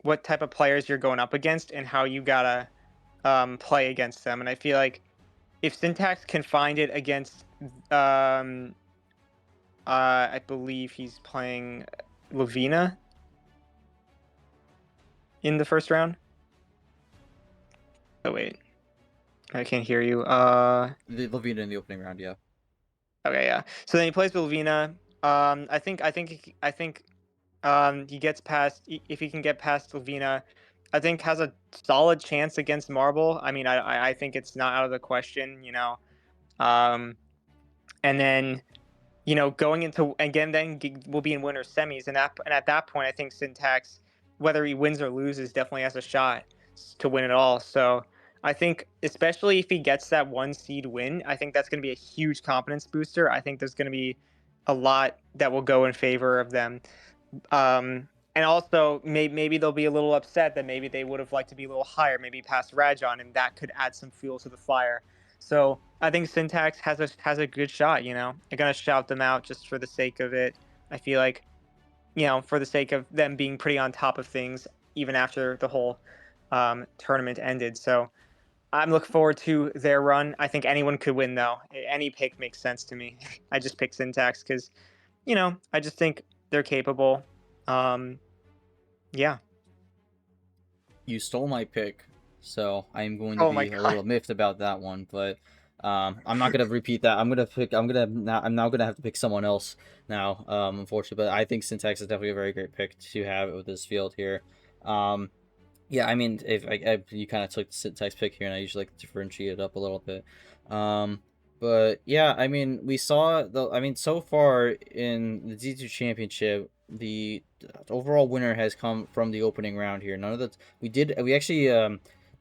what type of players you're going up against and how you gotta play against them. And I feel like if Syntax can find it against, I believe he's playing Lavina in the first round. Oh wait, I can't hear you. The Lavina in the opening round, yeah. Okay, yeah. So then he plays Lavina. He gets past if he can get past Lavina. I think has a solid chance against Marble. I mean, I think it's not out of the question. Um, and then going into again, then we'll be in winter semis, and at that point, I think Syntax, whether he wins or loses, definitely has a shot to win it all. So I think, especially if he gets that one seed win, I think that's going to be a huge confidence booster. I think there's going to be a lot that will go in favor of them. And also, maybe they'll be a little upset that maybe they would have liked to be a little higher, maybe past Rajon, and that could add some fuel to the fire. So I think Syntax has a good shot. I'm gonna shout them out just for the sake of it. I feel like for the sake of them being pretty on top of things, even after the whole tournament ended. So I'm looking forward to their run. I think anyone could win though. Any pick makes sense to me. I just pick Syntax because I just think they're capable. Um, yeah. You stole my pick, so I'm going to Oh my be a little god. miffed about that one. But I'm not gonna repeat that. I'm now gonna have to pick someone else now. Unfortunately, but I think Syntax is definitely a very great pick to have with this field here. Um, yeah, I mean, if you kind of took the syntax pick here, and I usually like to differentiate it up a little bit. Um, but yeah, I mean, we saw the. I mean, so far in the D2 Championship, the overall winner has come from the opening round here. None of the we actually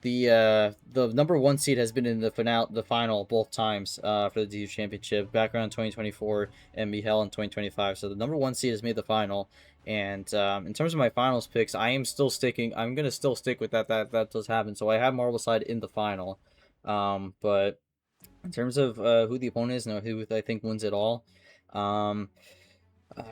the number one seed has been in the final both times for the D2 Championship back around 2024 and Mihel in 2025. So the number one seed has made the final. And in terms of my finals picks, I am still sticking. I'm gonna still stick with that. That does happen. So I have Marble Side in the final. But in terms of who the opponent is and who I think wins it all, um,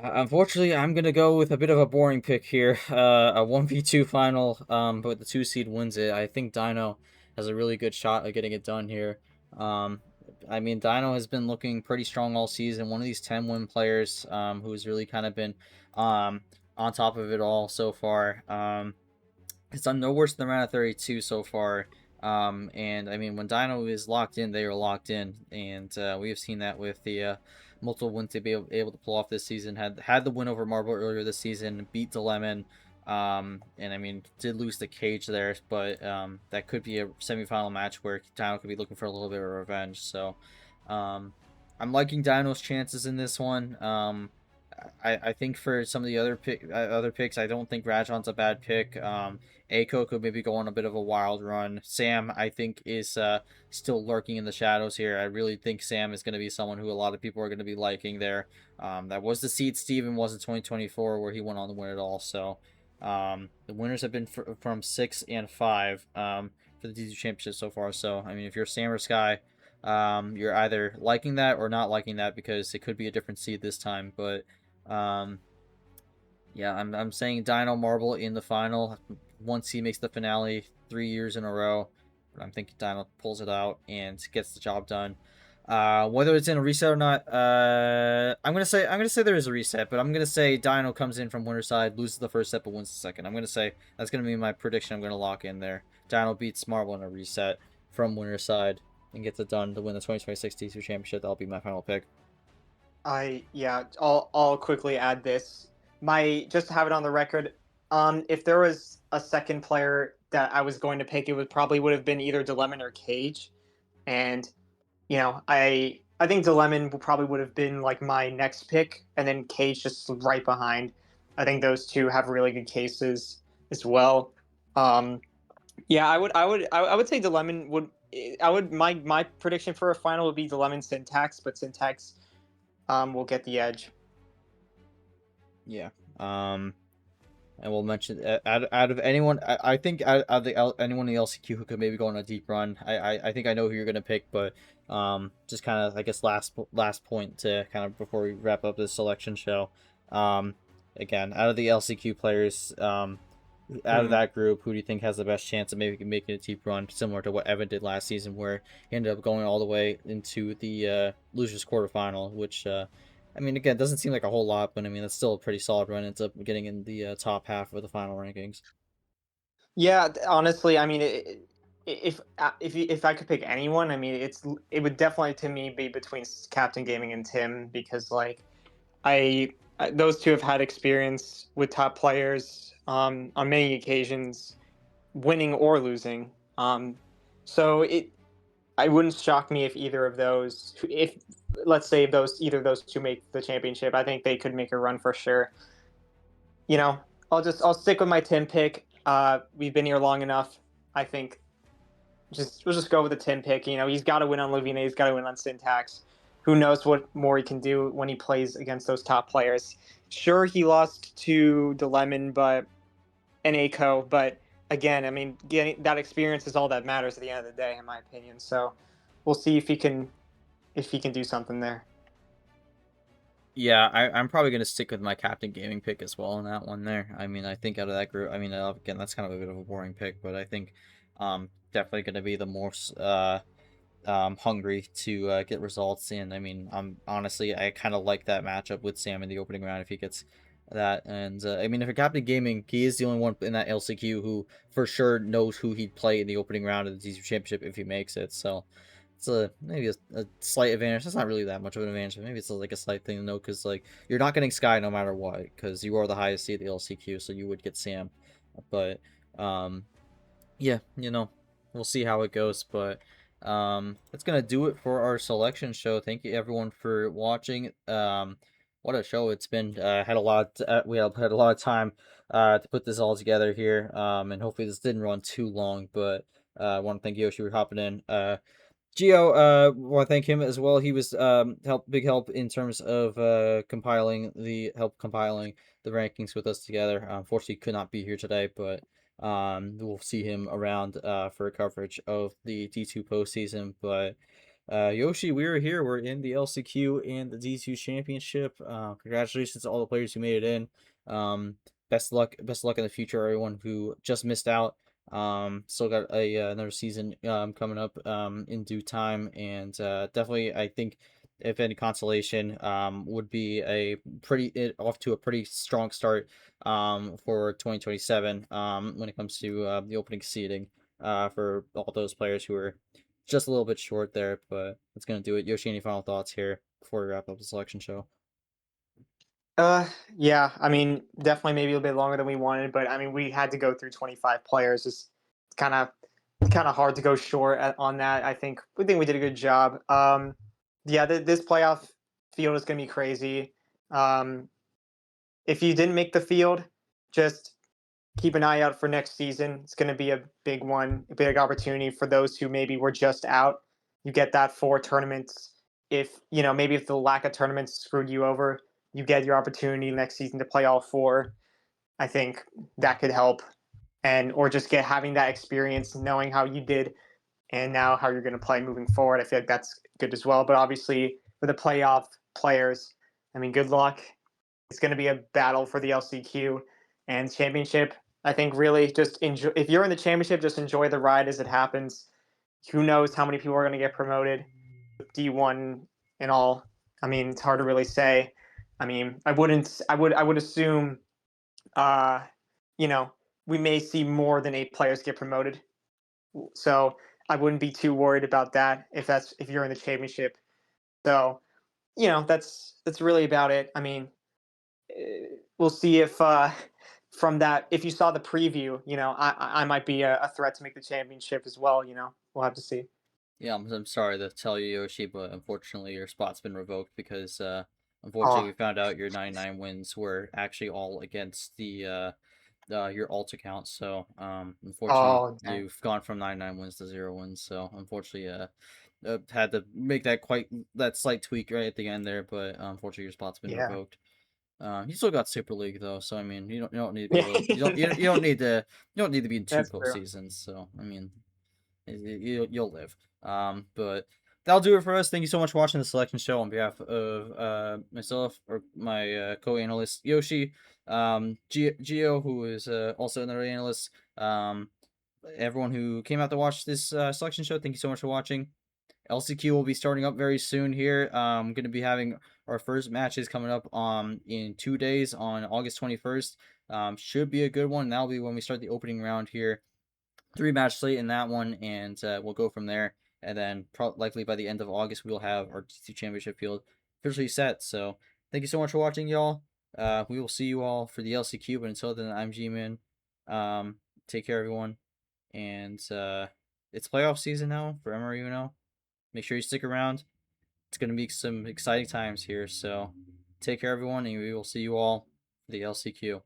unfortunately, I'm gonna go with a bit of a boring pick here. A 1v2 final. But the two seed wins it. I think Dino has a really good shot at getting it done here. Um, I mean, Dino has been looking pretty strong all season. One of these 10-win players, who's really kind of been on top of it all so far. It's done no worse than the round of 32 so far. And I mean, when Dino is locked in, they are locked in, and we have seen that with the multiple wins to be able to pull off this season. Had the win over Marble earlier this season, beat Dilemon, and I mean, did lose the cage there, but that could be a semifinal match where Dino could be looking for a little bit of revenge. So, um, I'm liking Dino's chances in this one. I think for some of the other picks, I don't think Rajon's a bad pick. Aiko could maybe go on a bit of a wild run. Sam, I think, is still lurking in the shadows here. I really think Sam is going to be someone who a lot of people are going to be liking there. That was the seed Steven was in 2024 where he went on to win it all. So the winners have been from 6 and 5 for the D2 Championship so far. So, I mean, if you're Sam or Sky, you're either liking that or not liking that because it could be a different seed this time. But um, yeah, I'm saying Dino Marble in the final once he makes the finale 3 years in a row. I'm thinking Dino pulls it out and gets the job done. Whether it's in a reset or not, I'm gonna say there is a reset, but I'm gonna say Dino comes in from winner side, loses the first set, but wins the second. I'm gonna say that's gonna be my prediction. I'm gonna lock in there. Dino beats Marble in a reset from winner side and gets it done to win the 2026 T2 Championship. That'll be my final pick. I'll quickly add this. My just to have it on the record. If there was a second player that I was going to pick, it would have been either Dilemon or Cage, and I think Dilemon probably would have been like my next pick, and then Cage just right behind. I think those two have really good cases as well. Um, yeah, I would say Dilemon would. I would my prediction for a final would be Dilemon Syntax, but Syntax will get the edge. Yeah. And we'll mention out of anyone, I think out of anyone in the LCQ who could maybe go on a deep run. I think I know who you're gonna pick, but just kind of I guess last point to kind of before we wrap up this selection show. Um, Again, out of the LCQ players, out of Hmm. that group, who do you think has the best chance of maybe making a deep run, similar to what Evan did last season, where he ended up going all the way into the losers quarterfinal, which I mean, again, doesn't seem like a whole lot, but I mean, that's still a pretty solid run. Ends up getting in the top half of the final rankings. Yeah, honestly, I mean, if I could pick anyone, I mean, it would definitely to me be between Captain Gaming and Tim because like those two have had experience with top players on many occasions, winning or losing. So I wouldn't shock me if either of those, if let's say either of those two make the championship, I think they could make a run for sure. You know, I'll stick with my Tim pick. We've been here long enough. I think we'll just go with the Tim pick. He's got to win on Lovina. He's got to win on Syntax. Who knows what more he can do when he plays against those top players? Sure, he lost to Dilemon, but and Aiko, but again, I mean, getting that experience is all that matters at the end of the day, in my opinion. So we'll see if he can do something there. Yeah, I'm probably gonna stick with my Captain Gaming pick as well in that one there. I mean, I think out of that group, I mean, again, that's kind of a bit of a boring pick, but I think definitely gonna be the most hungry to get results in. I mean, honestly, I kind of like that matchup with Sam in the opening round if he gets that. And I mean, if you're Captain Gaming, he is the only one in that LCQ who for sure knows who he'd play in the opening round of the D2 Championship if he makes it. So it's maybe a slight advantage. That's not really that much of an advantage, but maybe it's like a slight thing to know because like you're not getting Sky no matter what because you are the highest seed of the LCQ, so you would get Sam. But um, yeah, we'll see how it goes, but that's gonna do it for our selection show. Thank you everyone for watching. What a show it's been. Had a lot we have had a lot of time to put this all together here. And hopefully this didn't run too long, but I want to thank Yoshi for hopping in. Gio, want to thank him as well. He was big help in terms of compiling the rankings with us together. Unfortunately, could not be here today, but we'll see him around for coverage of the D2 postseason. But Yoshi, we are here. We're in the LCQ and the D2 Championship. Congratulations to all the players who made it in. Best of luck in the future, everyone who just missed out. Still got another season coming up in due time, and definitely I think if any consolation would be off to a pretty strong start for 2027 when it comes to the opening seeding. for all those players who are just a little bit short there. But that's gonna do it. Yoshi, any final thoughts here before we wrap up the selection show? Yeah, I mean, definitely maybe a bit longer than we wanted, but I mean, we had to go through 25 players. It's kind of hard to go short on that. We think we did a good job. Yeah, this playoff field is going to be crazy. Um, if you didn't make the field, just keep an eye out for next season. It's going to be a big one, a big opportunity for those who maybe were just out. You get that 4 tournaments. If maybe if the lack of tournaments screwed you over, you get your opportunity next season to play all four. I think that could help, and or just get having that experience, knowing how you did, and now how you're going to play moving forward. I feel like that's good as well. But obviously, for the playoff players, I mean, good luck. It's going to be a battle for the LCQ and championship. I think really just enjoy. If you're in the championship, just enjoy the ride as it happens. Who knows how many people are going to get promoted, D1 and all. I mean, it's hard to really say. I mean, I wouldn't. I would assume. Uh, you know, we may see more than 8 players get promoted. So I wouldn't be too worried about that if you're in the championship. So that's really about it. I mean, we'll see if from that if you saw the preview, I might be a threat to make the championship as well. We'll have to see. Yeah, I'm sorry to tell you, Yoshi, but unfortunately your spot's been revoked because unfortunately Oh, we found out your 99 wins were actually all against your alt account. So unfortunately oh, dang. you've gone from 99 wins to 0 wins. So unfortunately had to make that slight tweak right at the end there, but unfortunately your spot's been Yeah. revoked. You still got Super League though, so I mean you don't need to be Yeah. able you don't need to be in two That's true. postseasons. So I mean you'll live. But that'll do it for us. Thank you so much for watching the selection show on behalf of myself or my co-analyst Yoshi, Gio, who is also another analyst. Everyone who came out to watch this selection show, thank you so much for watching. LCQ will be starting up very soon here. Going to be having our first matches coming up in 2 days on August 21st. Should be a good one. That'll be when we start the opening round here. 3 match slate in that one, and we'll go from there. And then likely by the end of August, we'll have our T2 Championship field officially set. So thank you so much for watching, y'all. We will see you all for the LCQ, but until then, I'm G-Man. Take care, everyone. And it's playoff season now for MRE UNO. Make sure you stick around. It's going to be some exciting times here. So take care, everyone, and we will see you all for the LCQ.